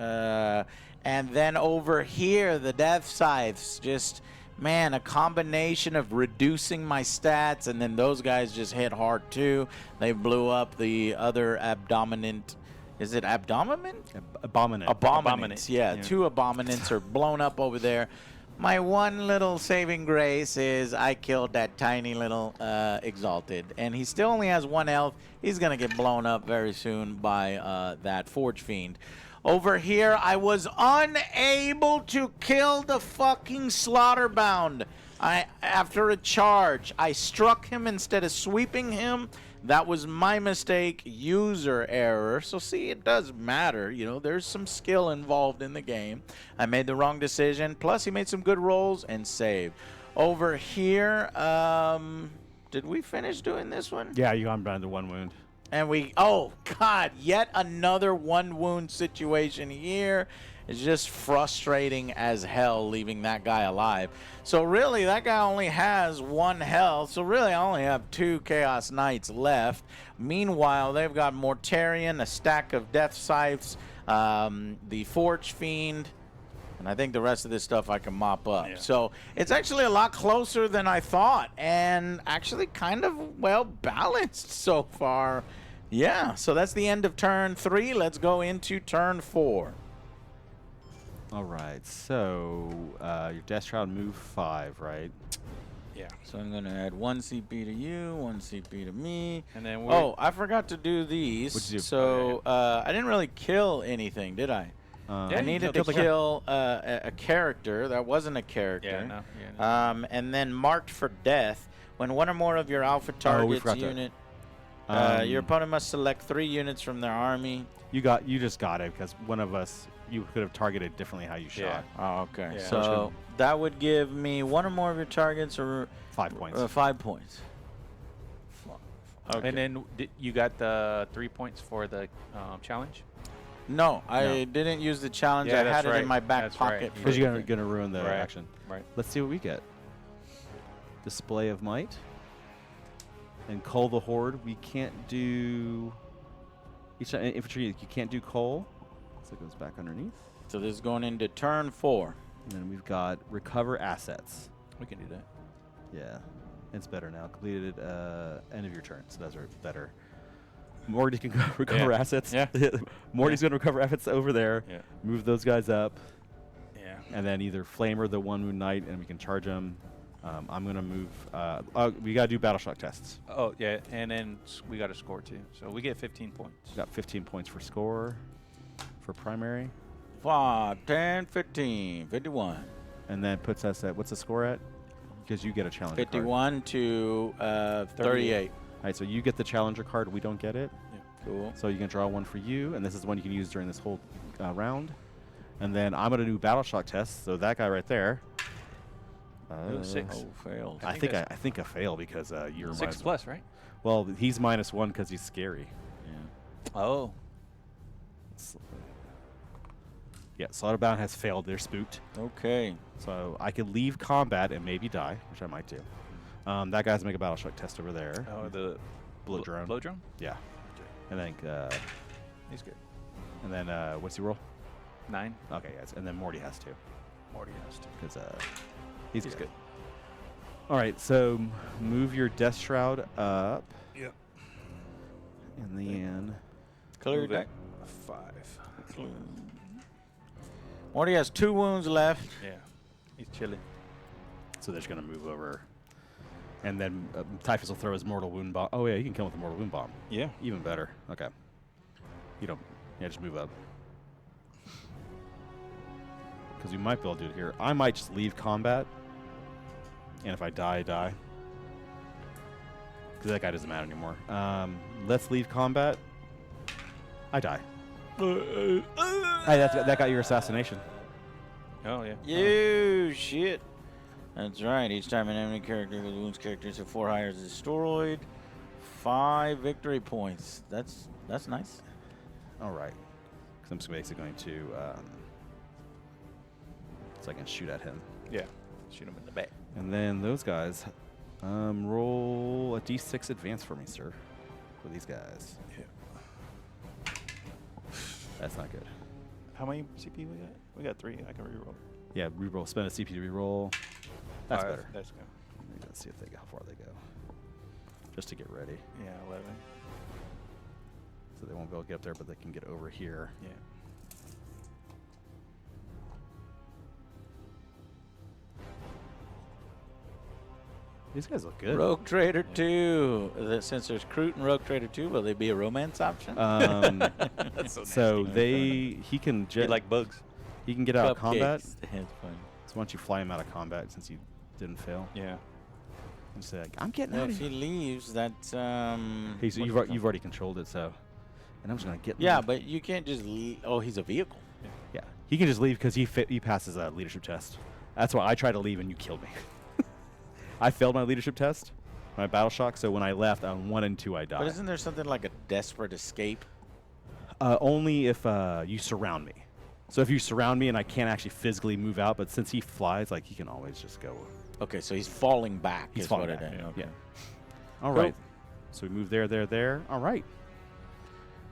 And then over here, the Death Scythes just, man, a combination of reducing my stats, and then those guys just hit hard too. They blew up the other Abdominant. Is it Abdominant? Abominant. Abominants, yeah. Yeah. 2 Abominants are blown up over there. My one little saving grace is I killed that tiny little Exalted, and he still only has 1 health. He's going to get blown up very soon by that Forge Fiend. Over here, I was unable to kill the fucking Slaughterbound. After a charge, I struck him instead of sweeping him. That was my mistake, user error. So see, it does matter. You know, there's some skill involved in the game. I made the wrong decision. Plus, he made some good rolls and saved. Over here, did we finish doing this one? Yeah, I'm down to 1 wound. And we, oh God, yet another 1 wound situation here. It's just frustrating as hell leaving that guy alive. So really, that guy only has 1 health. So really, I only have 2 Chaos Knights left. Meanwhile, they've got Mortarion, a stack of Death Scythes, the Forge Fiend, and I think the rest of this stuff I can mop up. Yeah. So it's actually a lot closer than I thought, and actually kind of well balanced so far. Yeah, so that's the end of turn 3. Let's go into turn 4. All right, so your Death Shroud move 5, right? Yeah. So I'm going to add 1 CP to you, 1 CP to me. And then we're, Oh, I forgot to do these. What'd you do? So I didn't really kill anything, did I? Yeah, I you needed to killed the guy. kill a character. That wasn't a character. Yeah, no. And then marked for death. When one or more of your alpha targets forgot that. unit, your opponent must select 3 units from their army. You just got it because one of us, you could have targeted differently how you shot. Oh, okay. Yeah. So that would give me 1 or more of your targets or 5 points. 5 points. Okay. And then you got the 3 points for the challenge? No, I didn't use the challenge. Yeah, I that's had it in right. my back That's right. pocket. Because you're going to ruin the Right. action. Right. Let's see what we get. Display of Might. And Cull the Horde. We can't do... Each infantry, you can't do Cull. So it goes back underneath. So this is going into turn 4. And then we've got Recover Assets. We can do that. Yeah. It's better now. Completed end of your turn. So those are better. Morty can go recover assets. Yeah. Morty's going to recover assets over there. Yeah. Move those guys up. Yeah. And then either Flamer the 1 wound knight and we can charge them. I'm going to move. We got to do battle shock tests. Oh, yeah. And then we got to score, too. So we get 15 points. We got 15 points for score for primary. 5, 10, 15, 51. And that puts us at, what's the score at? Because you get a challenger 51 to 38. All right, so you get the challenger card. We don't get it. Cool. So you can draw 1 for you, and this is the one you can use during this whole round. And then I'm going to do battle shock tests. So that guy right there. Ooh, 6. Oh, failed. I think I fail because you're 6 plus, right? Well, he's -1 because he's scary. Oh. Yeah, Slaughterbound has failed. They're spooked. Okay. So I could leave combat and maybe die, which I might do. That guy's make a battle shock test over there. Oh, the Blow drone. Blow drone? Yeah. And then He's good. and then what's he roll? 9. Okay, yes. And then Morty has to Morty has to. because he's good. All right, so move your Death Shroud up. Yep. Clear And then Move deck. it. 5. Morty has 2 wounds left. Yeah. He's chilling. so they're just gonna move over. And then Typhus will throw his mortal wound bomb. Oh yeah, you can kill him with a mortal wound bomb. Yeah. Even better. Okay. You don't. Yeah, just move up. Because we might be able to do it here. I might just leave combat. And if I die, I die. Because that guy doesn't matter anymore. Let's leave combat. I die. Hey, that got your assassination. Oh, yeah. You shit. That's right. Each time an enemy character with wounds characters of 4 higher is destroyed, 5 victory points. That's nice. All right. Because I'm just basically going to, so I can shoot at him. Yeah. Shoot him in the back. And then those guys, roll a d6 advance for me, sir. For these guys. Yeah. That's not good. How many CP we got? We got 3. I can reroll. Yeah, reroll. Spend a CP to reroll. That's 5. better. That's good. Let's see if they how far they go. Just to get ready. Yeah, 11. So they won't be able to get up there, but they can get over here. Yeah. These guys look good. Rogue Trader 2. Since there's Crute and Rogue Trader 2, will they be a romance option? That's So nasty. he can They like bugs. he can get out of combat. Cupcakes. That's funny. So once you fly him out of combat, since you didn't fail, Yeah. and say like, I'm getting Well, out of if here. he leaves, that's You've already controlled it, so. And I'm just gonna get. yeah, but you can't just leave. Oh, he's a vehicle. Yeah, he can just leave because he passes a leadership test. That's why I tried to leave and you killed me. I failed my leadership test, my battle shock. So when I left on 1 and 2, I died. But isn't there something like a desperate escape? Only if you surround me. So if you surround me and I can't actually physically move out, but since he flies, like he can always just go. Okay, so he's falling back. He's is falling what back. it is. Yeah. Okay. All Cool. right. So we move there. All right.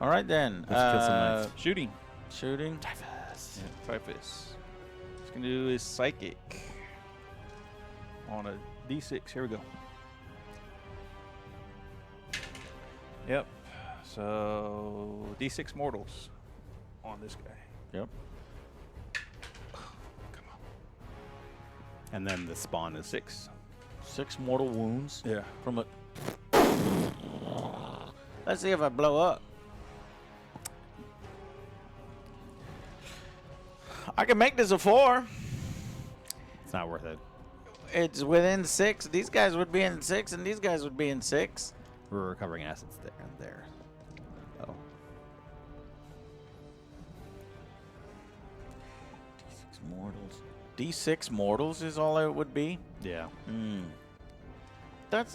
All right then. Let's kill some knights. Shooting. Shooting. Typhus. Yeah, Typhus. He's going to do his psychic on a D6. Here we go. Yep. So D6 mortals on this guy. Yep. Come on. And then the spawn is 6. 6 mortal wounds Yeah. from a. Let's see if I blow up. I can make this a 4. It's not worth it. It's within 6. These guys would be in 6, and these guys would be in 6. We're recovering assets there and there. Oh. D6 mortals. D6 mortals is all it would be. Yeah.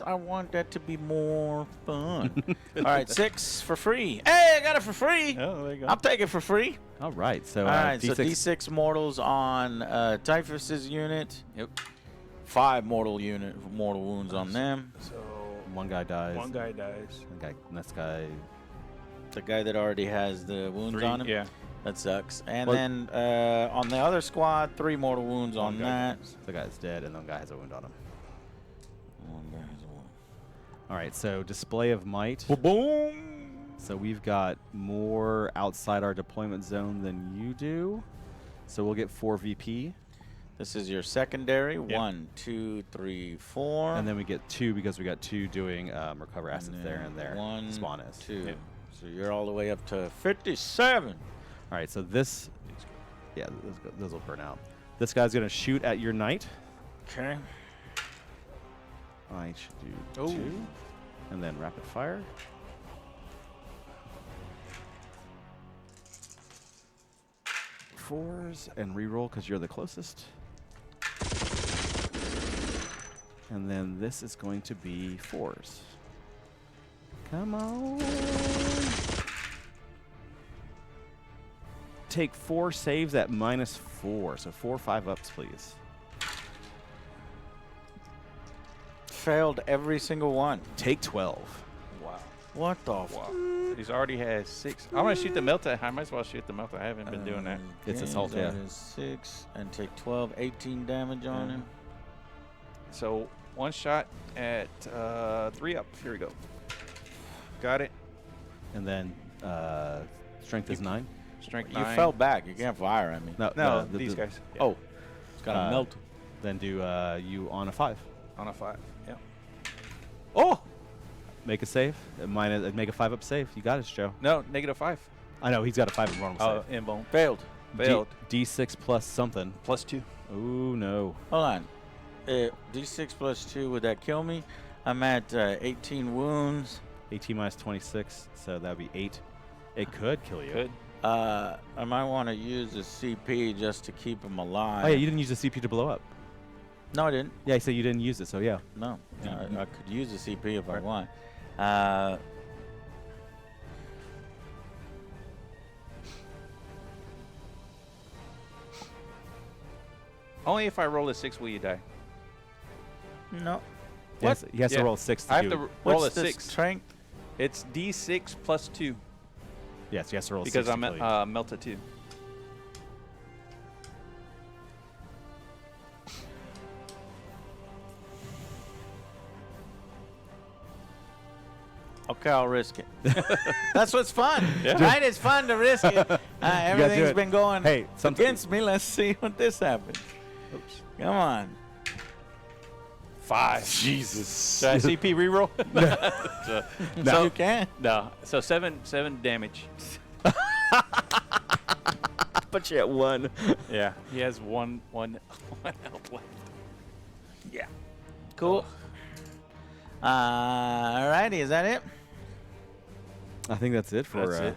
I want that to be more fun. All right, 6 for free. Hey, I got it for free. Oh, there you go. I'll take it for free. All right. So All right, so D6. D6 mortals on Typhus's unit. Yep. 5 mortal wounds on them. So One guy dies. one guy dies. This guy. The guy that already has the wounds 3. on him. Yeah. That sucks. And Well- then on the other squad, 3 mortal wounds on One guy that. dies. The guy's dead, and the guy has a wound on him. One guy has a wound. All right. So display of might. Boom! So we've got more outside our deployment zone than you do. So we'll get 4 VP. This is your secondary. 1, 2, 3, 4. And then we get 2 because we got 2 doing recover assets there and there. 1, Spawn is. 2. Yeah. So you're all the way up to 57. All right, so this, yeah, those will burn out. This guy's gonna shoot at your knight. Okay. I should do Ooh. 2, and then rapid fire. Fours and reroll because you're the closest. And then this is going to be 4s. Come on. Take 4 saves at -4. So 4 5-ups, please. Failed every single one. Take 12. Wow. What the Wow. He's already has 6. I'm going to shoot the melta. I might as well shoot the melta. I haven't been doing that. It's Okay, assault, that yeah. is 6 and take 12, 18 damage on him. So one shot at 3 up. Here we go. Got it. And then strength is 9. Strength You 9. fell back. You can't fire at me. No, these guys. Yeah. Oh, it's got a melt. Then do you on a 5. On a 5. Yeah. Oh! Make a save. Make a 5-up save. You got it, Joe. No, -5. I know, he's got a 5 and normal Oh, save. invuln. Failed. Failed. D6 plus something. +2. Oh, no. Hold on. D6 plus 2, would that kill me? I'm at 18 wounds. 18 minus 26, so that would be 8. It could kill you. Could. I might want to use the CP just to keep him alive. Oh yeah, you didn't use the CP to blow up. No, I didn't. Yeah, so you didn't use it, so yeah. No, I could use the CP if I want. Only if I roll a 6 will you die. No. Yes, he has Yeah. to roll 6 to I do have to roll a What's the 6. strength? It's D6 plus 2 Yes, he has to roll because 6 I'm to kill you. at melted 2. Okay, I'll risk it. That's what's fun, Yeah. right? It's fun to risk it. Everything's it. been going Hey, against me. Let's see what this happens. Oops. Come on. 5. Jesus. Should I CP reroll? No, you can. No. So 7 damage. But you at 1. Yeah. He has one health left. Yeah. Cool. Alrighty, is that it? I think that's it for That's it.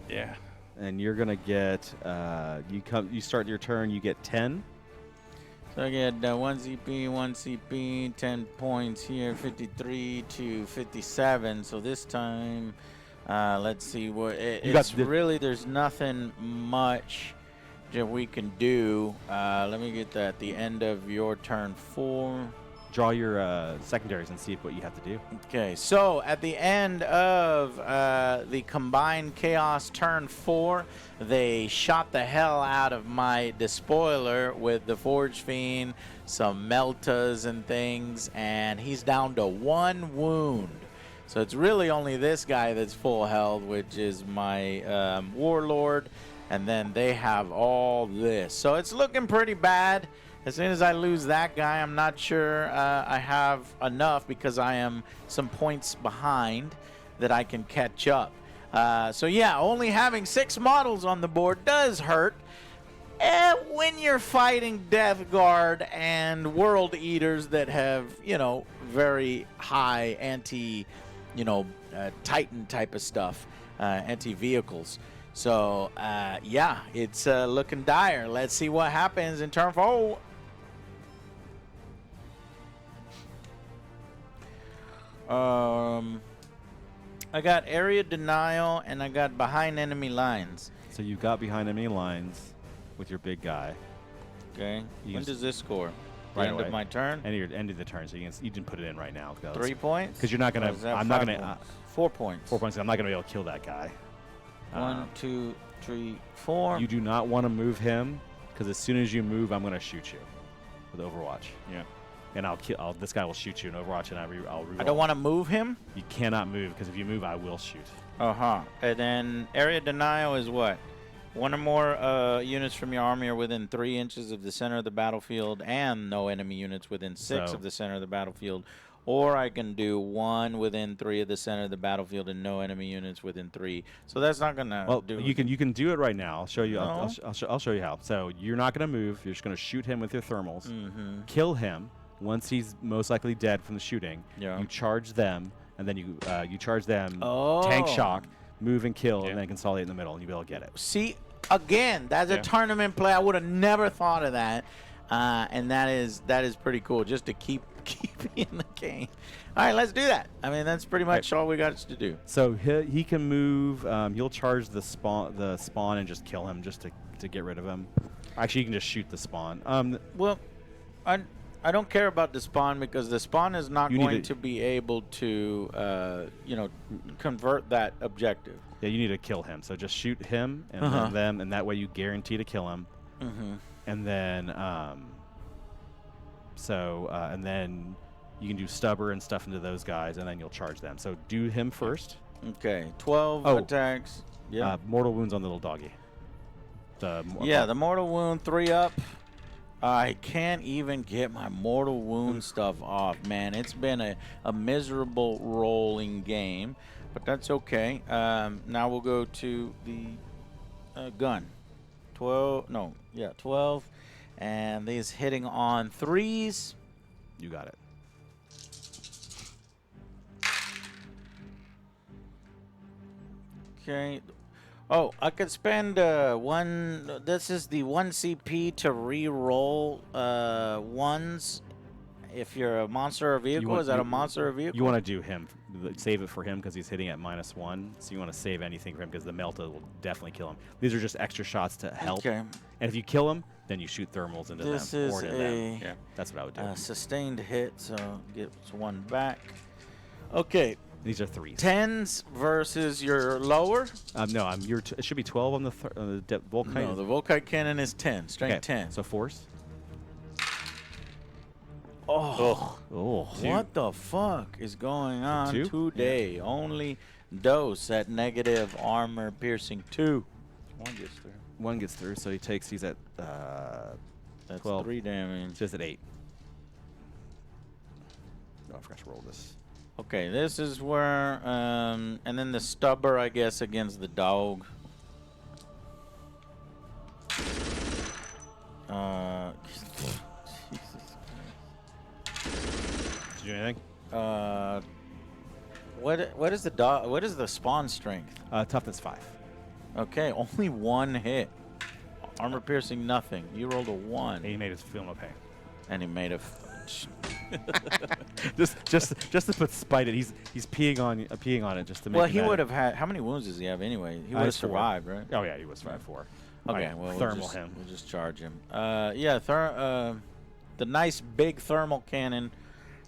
Yeah. And you're gonna get you start your turn, you get 10. So I get 1 CP, 10 points here, 53 to 57. So this time, let's see what there's nothing much that we can do. Let me get that at the end of your turn 4. Draw your secondaries and see what you have to do. Okay, so at the end of the combined chaos turn 4, they shot the hell out of my despoiler with the Forge Fiend, some Meltas and things, and he's down to 1 wound. So it's really only this guy that's full health, which is my Warlord, and then they have all this. So it's looking pretty bad. As soon as I lose that guy, I'm not sure I have enough because I am some points behind that I can catch up. So yeah, only having 6 models on the board does hurt. When you're fighting Death Guard and World Eaters that have, very high anti, Titan type of stuff, anti-vehicles. So, yeah, it's looking dire. Let's see what happens in turn 4. I got area denial and I got behind enemy lines. So you got behind enemy lines with your big guy. Okay. You When can does this score? right End away. of my turn? End of the turn, so you didn't put it in right now. 3 points? Because you're not Or gonna. is that I'm not 5 gonna. points? 4 points. 4 points. I'm not gonna be able to kill that guy. 1, 2, 3, 4. You do not want to move him because as soon as you move, I'm gonna shoot you with Overwatch. Yeah. And I'll kill. This guy will shoot you in Overwatch, and I'll reroll. I don't want to move him? You cannot move because if you move, I will shoot. Uh-huh. And then area denial is what? 1 or more units from your army are within 3 inches of the center of the battlefield, and no enemy units within 6 So- of the center of the battlefield. Or I can do 1 within 3 of the center of the battlefield and no enemy units within 3. So that's not gonna Well, do. you can do it right now. I'll show you. No. I'll show you how. So you're not gonna move. You're just gonna shoot him with your thermals. Mm-hmm. Kill him. Once he's most likely dead from the shooting, Yeah. you charge them, and then you charge them. Oh. Tank shock, move and kill, Yeah. and then consolidate in the middle, and you'll be able to get it. See, again, that's a Yeah. tournament play. I would have never thought of that, and that is pretty cool. Just to keep me in the game. All right, let's do that. I mean, that's pretty much all we got to do. So he can move. You'll charge the spawn and just kill him, just to get rid of him. Actually, you can just shoot the spawn. Well, I don't care about the spawn because the spawn is not You need going to- to be able to, convert that objective. Yeah, you need to kill him. So just shoot him and Uh-huh. then them, and that way you guarantee to kill him. Mm-hmm. And then, and then you can do stubber and stuff into those guys, and then you'll charge them. So do him first. Okay, 12 Oh. attacks. Yeah. Mortal wounds on the little doggy. Yeah, the mortal wound 3 up. I can't even get my mortal wound stuff off, man. It's been a miserable rolling game, but that's okay. Now we'll go to the gun. 12. And these hitting on 3s. You got it. Okay. Oh, I could spend one. This is the 1 CP to re-roll ones. If you're a monster or vehicle, is that a monster or vehicle? You want to do him, save it for him because he's hitting at -1. So you want to save anything for him because the Melta will definitely kill him. These are just extra shots to help. Okay. And if you kill him, then you shoot thermals into This them is or into a them. Yeah, that's what I would do. sustained hit, so gets one back. Okay. These are 3s. 10s versus your lower. No, it should be 12 on the Volkite. No, the Volkite cannon is 10. Strength 10. So 4s. Oh. Oh. What the fuck is going on Two? today? Only dose at negative armor piercing 2. One gets through. 1 gets through, so he's at That's 12. 3 damage. Just at 8. Oh, I forgot to roll this. Okay, this is where, and then the stubber, I guess, against the dog. Did you do anything? What is the dog? What is the spawn strength? Toughness 5. Okay, only 1 hit. Armor piercing, nothing. You rolled a 1, He made us feel no pain. and he made a. just to put spite it. He's peeing on it just to make. Well, you he mad. would have had. How many wounds does he have anyway? He would have has 4. survived, right? Oh yeah, he was 5-4. Okay, Might well, thermal him. We'll just charge him. Yeah, the nice big thermal cannon,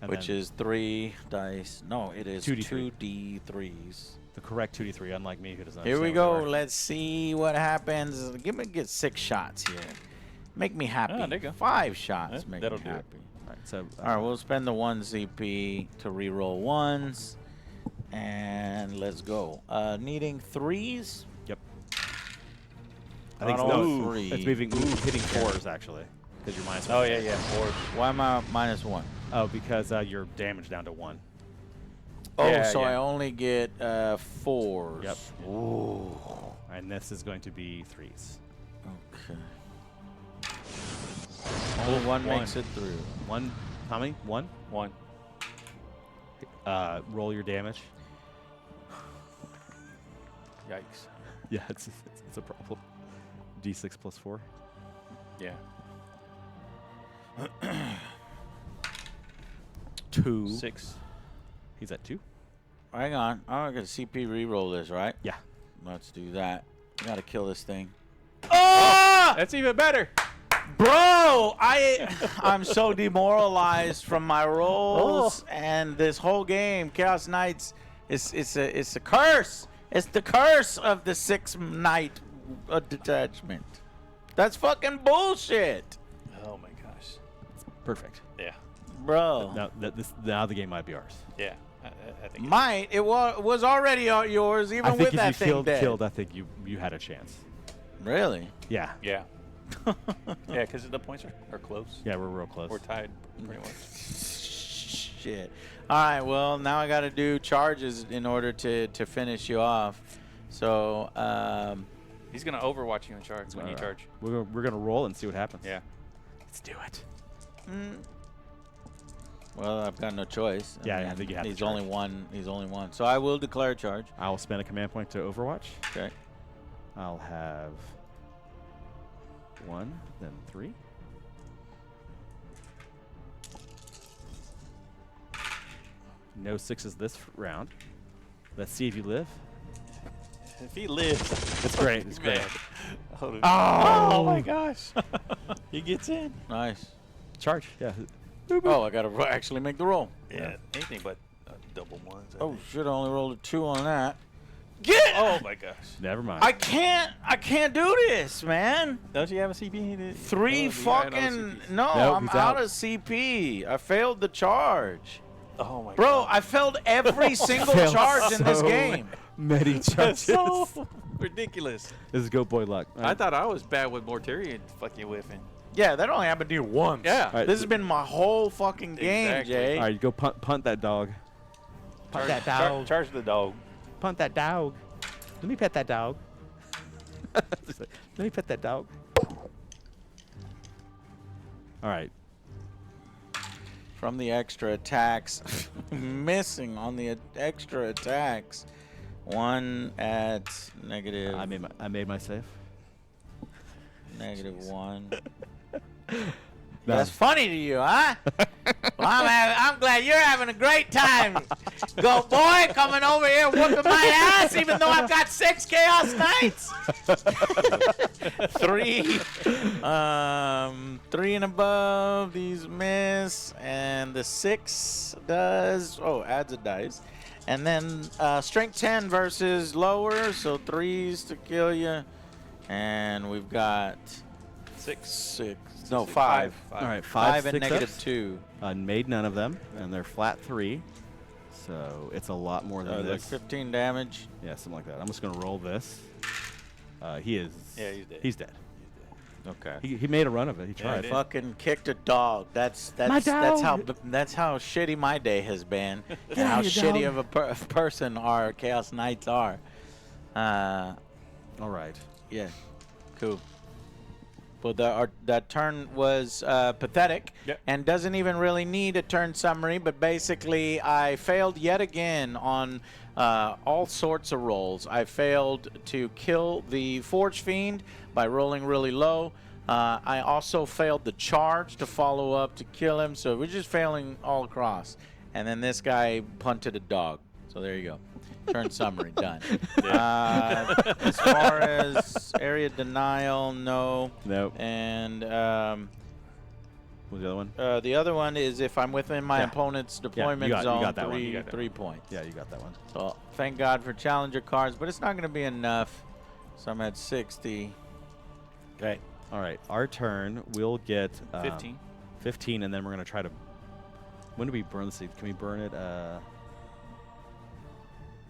And which then is 3 dice. No, it is 2d3. 2d3s. the correct 2d3, unlike me who doesn't. Here we understand go. what they are. Let's see what happens. Get 6 shots here. Make me happy. Oh, there you go. 5 shots. Make that'll me do it. happy. All right, so All right, we'll spend the 1 CP to reroll 1s, and let's go. Needing 3s. Yep. I think On no, all 3. it's moving, hitting 4s actually, because you're -1. Oh yeah, yeah. Or Why am I -1? Oh, because you're damaged down to 1. Oh, Yeah, so yeah. I only get 4s. Yep. Ooh. And this is going to be 3s. Okay. Only 1 makes it through. 1. How many? 1. 1. Roll your damage. Yikes. Yeah, it's a problem. D6 plus 4. Yeah. 2. 6. He's at 2. Hang on. I'm going to CP reroll this, right? Yeah. Let's do that. I got to kill this thing. That's even better. Bro, I'm so demoralized from my rolls and this whole game. Chaos Knights it's a curse. It's the curse of the 6 Knight detachment. That's fucking bullshit, Oh my gosh. Perfect. Yeah. bro. Now the game might be ours. Yeah. I think. Might it was already yours even I think with that if you thing dead. killed, I think you had a chance. Really? Yeah. Yeah. Yeah, because the points are close. Yeah, we're real close. We're tied, pretty much. Shit. All right. Well, now I got to do charges in order to finish you off. So, He's gonna overwatch you in charge when you charge. We're gonna roll and see what happens. Yeah. Let's do it. well, I've got no choice. Yeah, I think you have to He's charge. only one. He's only one. So I will declare charge. I will spend a command point to Overwatch. Okay. I'll have 1, then 3. No 6s this round. Let's see if you live. If he lives, It's great. It's great. Oh my gosh. He gets in. Nice. Charge. Yeah. Oh, I got to actually make the roll. Yeah. Anything but double ones. I Oh think. shit! I only rolled a 2 on that. Oh my gosh. Never mind. I can't do this, man. Don't you have a CP? 3 fucking no. Nope, I'm he's out out. of CP. I failed the charge. Oh my Bro, god. I failed every single Failed charge in this so game. Many That's charges. so ridiculous. This is Goat Boy luck. I thought I was bad with Mortarian fucking whiffing. Yeah, that only happened to you once. Yeah. All right, This has been my whole fucking game, Exactly. Jay. All right, go punt that dog. Punt that dog. Charge the dog. Punt that dog. Let me pet that dog. Let me pet that dog. All right. From the extra attacks, missing on the extra attacks. 1 at negative. I made my save. -1. That's funny to you, huh? Well, I'm glad you're having a great time. Go boy, coming over here whooping my ass, even though I've got 6 Chaos Knights. 3, 3 and above. These miss, and the 6 does. Oh, adds a dice, and then strength 10 versus lower, so 3s to kill you, and we've got 6. No, 5. All right, 5 and success. -2. Made none of them, and they're flat 3. So it's a lot more than Like this. 15 damage. Yeah, something like that. I'm just gonna roll this. He is. Yeah, he's dead. He's dead. Okay. He made a run of it. He tried. did. Fucking kicked a dog. That's My how dog. that's how shitty my day has been, and Get how out of here, shitty dog. of a person our Chaos Knights are. All right. Yeah, cool. Well, that turn was pathetic, Yep. and doesn't even really need a turn summary. But basically, I failed yet again on all sorts of rolls. I failed to kill the Forge Fiend by rolling really low. I also failed the charge to follow up to kill him. So we're just failing all across. And then this guy punted a dog. So there you go. Turn summary, done. As far as area denial, no. Nope. And What was the other one? the other one is if I'm within my Yeah. opponent's deployment you got zone, that one. You got that 3 points. Yeah, you got that one. So thank God for challenger cards, but it's not going to be enough. So I'm at 60. Okay. All right. Our turn. We'll get 15. 15, and then we're gonna try to. When do we burn the seed? Can we burn it?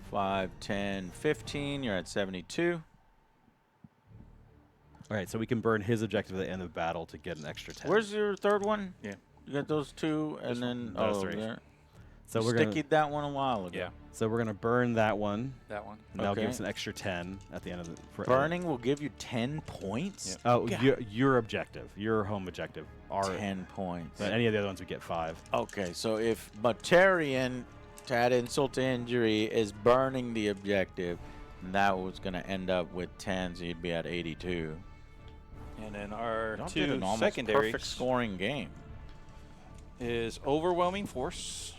5, 10, 15. You're at 72. All right. So we can burn his objective at the end of battle to get an extra 10. Where's your third one? Yeah. You got those 2, and This then Those 3. there. So You we're stickied gonna. that one a while ago. Yeah, So we're gonna burn that one, that one. and that'll give Okay. us an extra 10 at the end of the. Burning will give you 10 points. Yep. Oh, God. your objective, your home objective. Our 10 points. But any of the other ones we get 5. Okay, so if Batarian, to add insult to injury, is burning the objective, that was going to end up with 10, so you'd be at 82. And then our Y'all did 2 an almost secondaries perfect scoring game. is overwhelming force.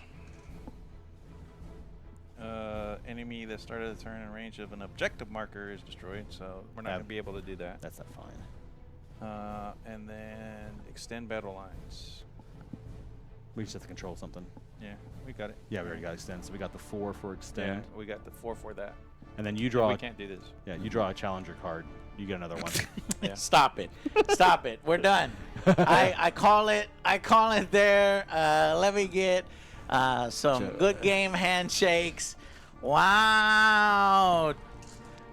Enemy that started the turn in range of an objective marker is destroyed, so we're not going to be able to do that. That's not fine. And then extend battle lines. We just have to control something. Yeah, we got it. Yeah, we already got extend. So we got the 4 for extend, Yeah, we got the 4 for that. and then you draw. We can't do this. Yeah, you draw a challenger card. You get another one. Yeah. Stop it. Stop it. We're done. I call it there. Let me get some good game handshakes. Wow.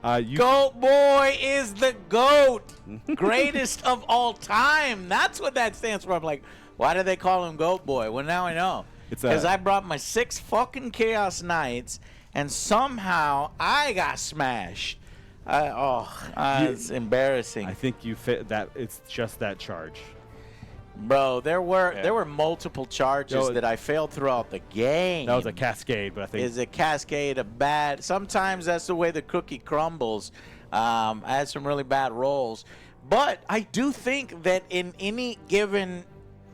You Goat Boy is the GOAT. Greatest of all time. That's what that stands for. I'm like, why do they call him Goat Boy? Well, now I know. It's Because I brought my 6 fucking Chaos Knights, and somehow I got smashed. It's embarrassing. I think you fit that. It's just that charge. Bro, there were multiple charges No, that I failed throughout the game. That was a cascade, but I think Is a cascade of bad. Sometimes that's the way the cookie crumbles. I had some really bad rolls, but I do think that in any given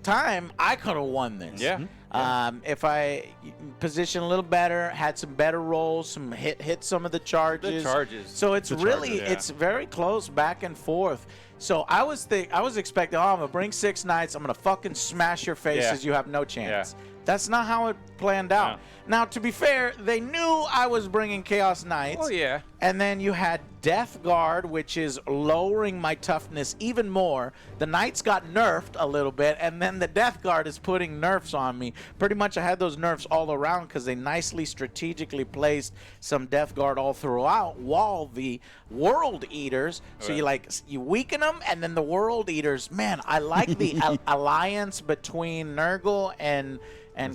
time I could have won this. Yeah. If I positioned a little better, had some better rolls, some hit some of the charges. The charges. So it's The really charges, yeah. it's very close back and forth. So I was expecting, I'm gonna bring 6 Knights, I'm gonna fucking smash your faces. Yeah. You have no chance. Yeah. That's not how it planned out. Now, to be fair, they knew I was bringing Chaos Knights. Oh, yeah. And then you had Death Guard, which is lowering my toughness even more. The Knights got nerfed a little bit, and then the Death Guard is putting nerfs on me. Pretty much I had those nerfs all around because they nicely strategically placed some Death Guard all throughout, while the World Eaters, so you weaken them, and then the World Eaters, man, I like the alliance between Nurgle and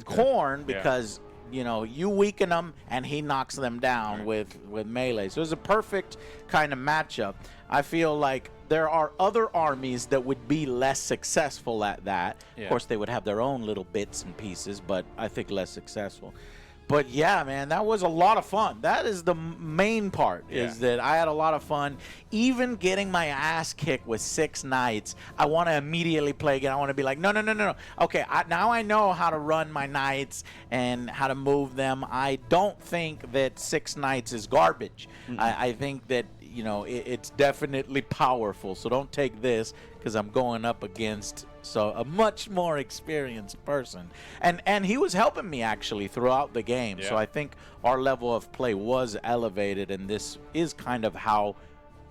Khorne, because you weaken them and he knocks them down with melee. So it was a perfect kind of matchup. I feel like there are other armies that would be less successful at that. Yeah. Of course, they would have their own little bits and pieces, but I think less successful. But yeah, man, that was a lot of fun. That is the main part, is that I had a lot of fun. Even getting my ass kicked with 6 knights, I want to immediately play again. I want to be like, no. Okay, now I know how to run my knights and how to move them. I don't think that 6 knights is garbage. I think that, you know, it's definitely powerful. So don't take this, because I'm going up against a much more experienced person. And he was helping me actually throughout the game. So I think our level of play was elevated, and this is kind of how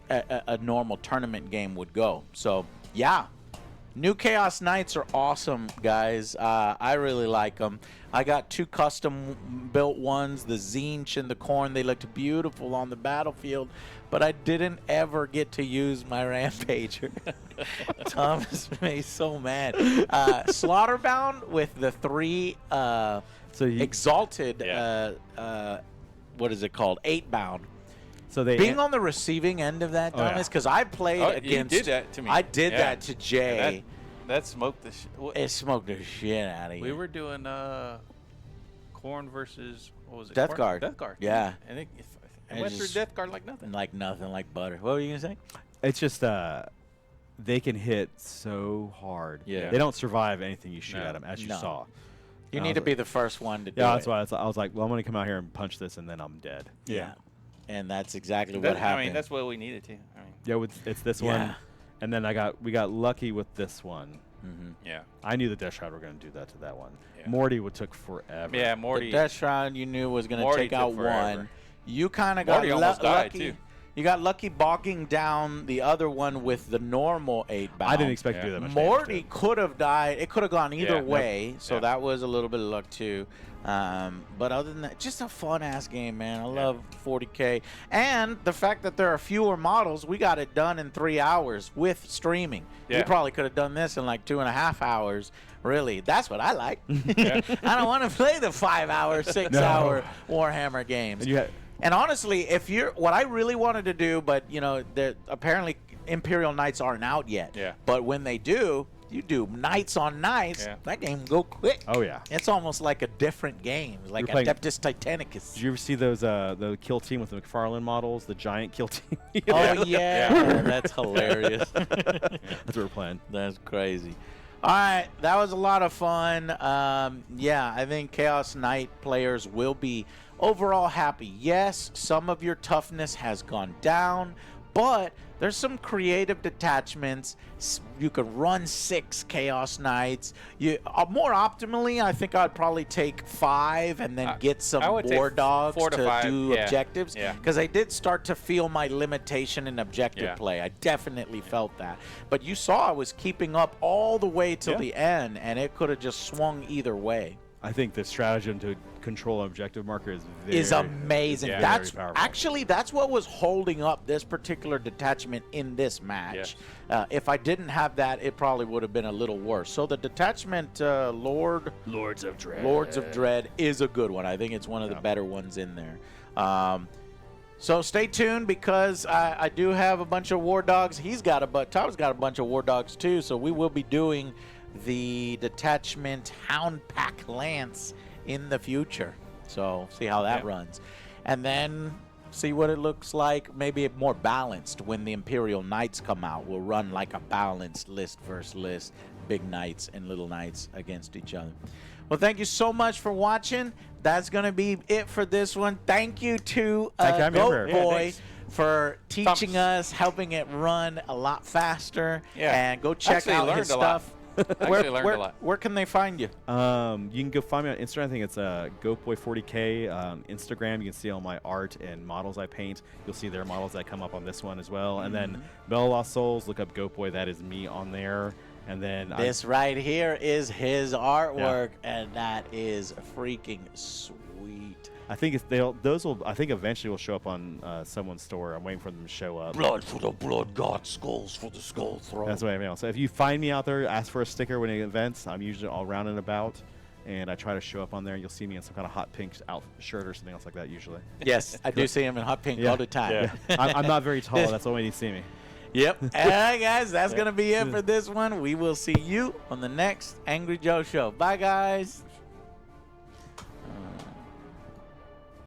a normal tournament game would go. So yeah, new Chaos Knights are awesome, guys. I really like them. I got 2 custom built ones, the Zinch and the Corn. They looked beautiful on the battlefield, but I didn't ever get to use my Rampager. Thomas made so mad. Slaughterbound with the 3 exalted, what is it called? 8-bound. So they being on the receiving end of that, Thomas, because I played against. You did that to me. I did that to Jay. That smoked the shit. It smoked the shit out of you. We were doing Corn versus, what was it? Death Guard. Death Guard. Yeah. And it went through Death Guard like nothing. Like nothing, like butter. What were you going to say? It's just they can hit so hard. Yeah. They don't survive anything you shoot at them, as you saw. You need to be the first one to do it. Yeah, that's why I was like, well, I'm going to come out here and punch this, and then I'm dead. Yeah. And that's exactly what happened. I mean, that's what we needed to. Yeah, it's this one. And then we got lucky with this one. Yeah. I knew the Death Shroud were going to do that to that one. Yeah. Morty took forever. Yeah, Morty. The Death Shroud you knew was going to take out one. You kind of got Morty almost died, lucky. too. You got lucky bogging down the other one with the normal 8-bound. I didn't expect to do that much Morty damage could have died. It could have gone either way, so Yeah. that was a little bit of luck too. But other than that, just a fun-ass game, man. I love 40K. And the fact that there are fewer models, we got it done in 3 hours with streaming. Yeah. You probably could have done this in like 2.5 hours. Really, that's what I like. I don't want to play the 5-hour, 6-hour Warhammer games. And honestly, if you're what I really wanted to do, but you know, apparently Imperial Knights aren't out yet. Yeah. But when they do, you do Knights on Knights. Yeah. That game will go quick. Oh yeah. It's almost like a different game, like You're playing- Adeptus Titanicus. Did you ever see those the kill team with the McFarlane models, the giant kill team? Oh yeah, that's hilarious. That's what we're playing. That's crazy. All right, that was a lot of fun. Yeah, I think Chaos Knight players will be overall happy. Yes, some of your toughness has gone down, but there's some creative detachments. You could run 6 Chaos Knights. More optimally, I think I'd probably take 5 and then get some I would war take dogs 4 to 5, do objectives. Yeah. Because I did start to feel my limitation in objective play. I definitely felt that. But you saw I was keeping up all the way till the end, and it could have just swung either way. I think the stratagem to control an objective marker is amazing. very That's powerful. actually that's what was holding up this particular detachment in this match. If I didn't have that, it probably would have been a little worse. So the detachment Lords of Dread is a good one. I think it's one of the better ones in there. So stay tuned, because I do have a bunch of war dogs. Tom's got a bunch of war dogs too. So we will be doing the detachment Hound Pack Lance in the future. So see how that runs. And then see what it looks like, maybe more balanced when the Imperial Knights come out. We'll run like a balanced list versus list, big knights and little knights against each other. Well, thank you so much for watching. That's going to be it for this one. Thank you to Goat Boy for teaching us, helping it run a lot faster. And go check out his stuff. Where can they find you? You can go find me on Instagram. I think it's GoatBoy40K. Instagram, you can see all my art and models I paint. You'll see their models that come up on this one as well. And then Bell Lost Souls, look up Goatboy. That is me on there. And then this right here is his artwork, and that is freaking sweet. I think I think eventually will show up on someone's store. I'm waiting for them to show up. Blood for the blood god, skulls for the skull throne. That's what I mean. So if you find me out there, ask for a sticker when it events. I'm usually all round and about, and I try to show up on there. You'll see me in some kind of hot pink shirt or something else like that usually. Yes, I do see him in hot pink all the time. I'm not very tall. That's the only way you see me. Yep. All right, guys, that's going to be it for this one. We will see you on the next Angry Joe Show. Bye, guys.